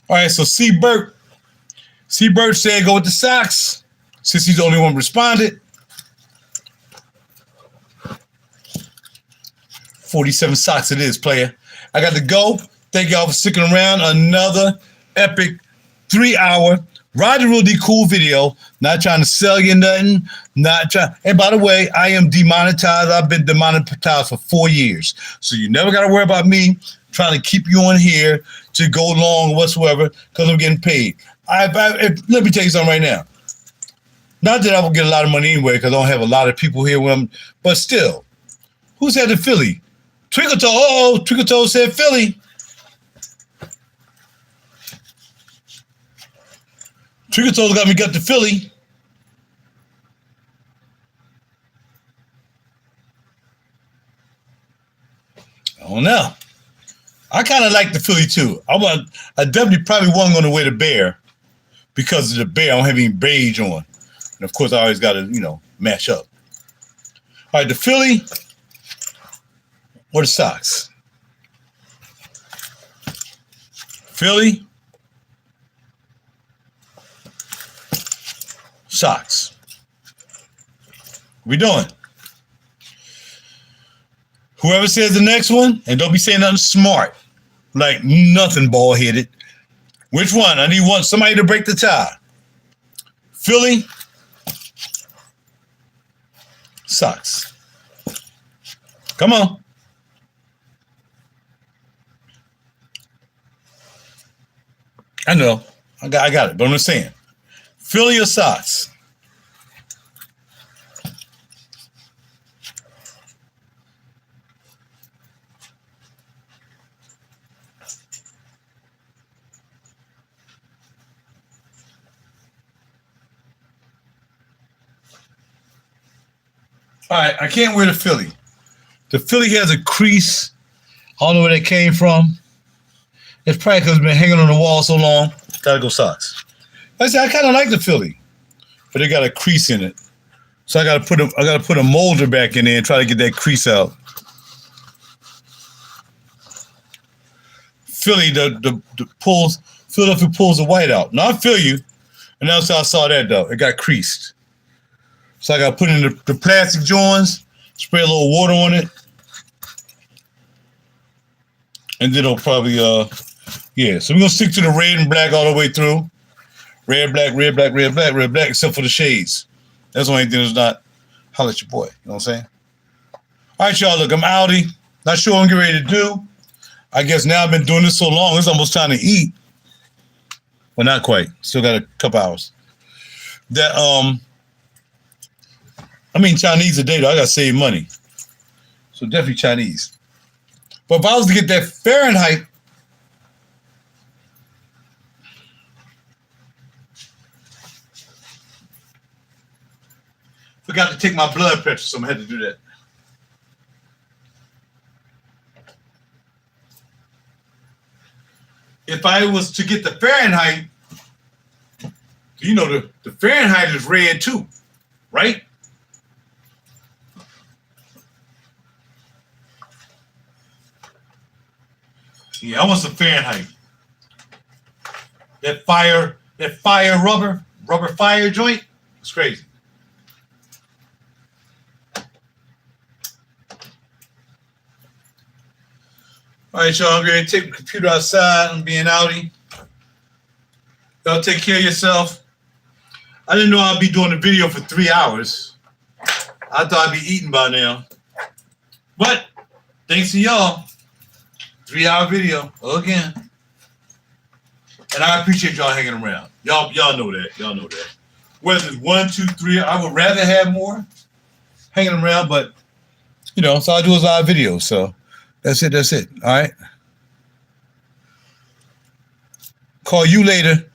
All right, so C. Burt said go with the Sox, since he's the only one responded. 47 Sox it is, player. I got to go. Thank y'all for sticking around. Another epic 3-hour RaJuR video. Not trying to sell you nothing. Not trying. And by the way, I am demonetized. I've been demonetized for 4 years. So you never got to worry about me trying to keep you on here to go long whatsoever because I'm getting paid. Let me tell you something right now. Not that I will get a lot of money anyway because I don't have a lot of people here with them, but still, who said the Philly? Twinkle Toe. Twinkle Toe said Philly. Twinkle Toe got the Philly. I don't know. I kind of like the Philly too. I definitely probably wasn't going to wear the bear because of the bear. I don't have any beige on. And of course, I always got to, match up. All right, the Philly or the Sox? Philly, Sox. What we doing? Whoever says the next one, and don't be saying nothing smart, like nothing bald-headed. Which one? I need somebody to break the tie. Philly, Sox. Come on. I know. I got it, but I'm just saying. Philly or Sox? All right, I can't wear the Philly. The Philly has a crease. I don't know where that came from. It's probably because it's been hanging on the wall so long. Gotta go Sox. I said I kind of like the Philly, but they got a crease in it. So I gotta put a molder back in there and try to get that crease out. Philly, the pulls, Philadelphia pulls the white out. Now I feel you, and that's how I saw that though. It got creased. So I got to put in the plastic joints, spray a little water on it. And then it'll probably, yeah. So we're going to stick to the red and black all the way through. Red, black, red, black, red, black, red, black, except for the shades. That's the only thing that's not, holla at your boy. You know what I'm saying? All right, y'all, look, I'm outie. Not sure what I'm getting ready to do. I guess now I've been doing this so long, it's almost time to eat. Well, not quite. Still got a couple hours. Chinese today, though. I got to save money. So definitely Chinese. But if I was to get that Fahrenheit, forgot to take my blood pressure, so I'm going to have to do that. If I was to get the Fahrenheit, You know, the Fahrenheit is red too, right? Yeah, I want some Fahrenheit. That fire rubber fire joint. It's crazy. All right, y'all. I'm going to take the computer outside. I'm being outie. Y'all take care of yourself. I didn't know I'd be doing a video for 3 hours. I thought I'd be eating by now. But thanks to y'all, 3-hour video again. And I appreciate y'all hanging around. Y'all know that. Y'all know that. Whether it's 1, 2, 3, I would rather have more hanging around, but you know, so I do a live video. So that's it. That's it. All right. Call you later.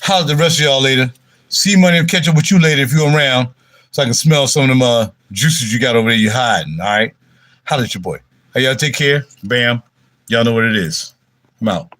Holler at the rest of y'all later. See money and catch up with you later if you're around, so I can smell some of them juices you got over there you hiding. All right. Holler at your boy. Hey, y'all take care. Bam. Y'all know what it is. I'm out.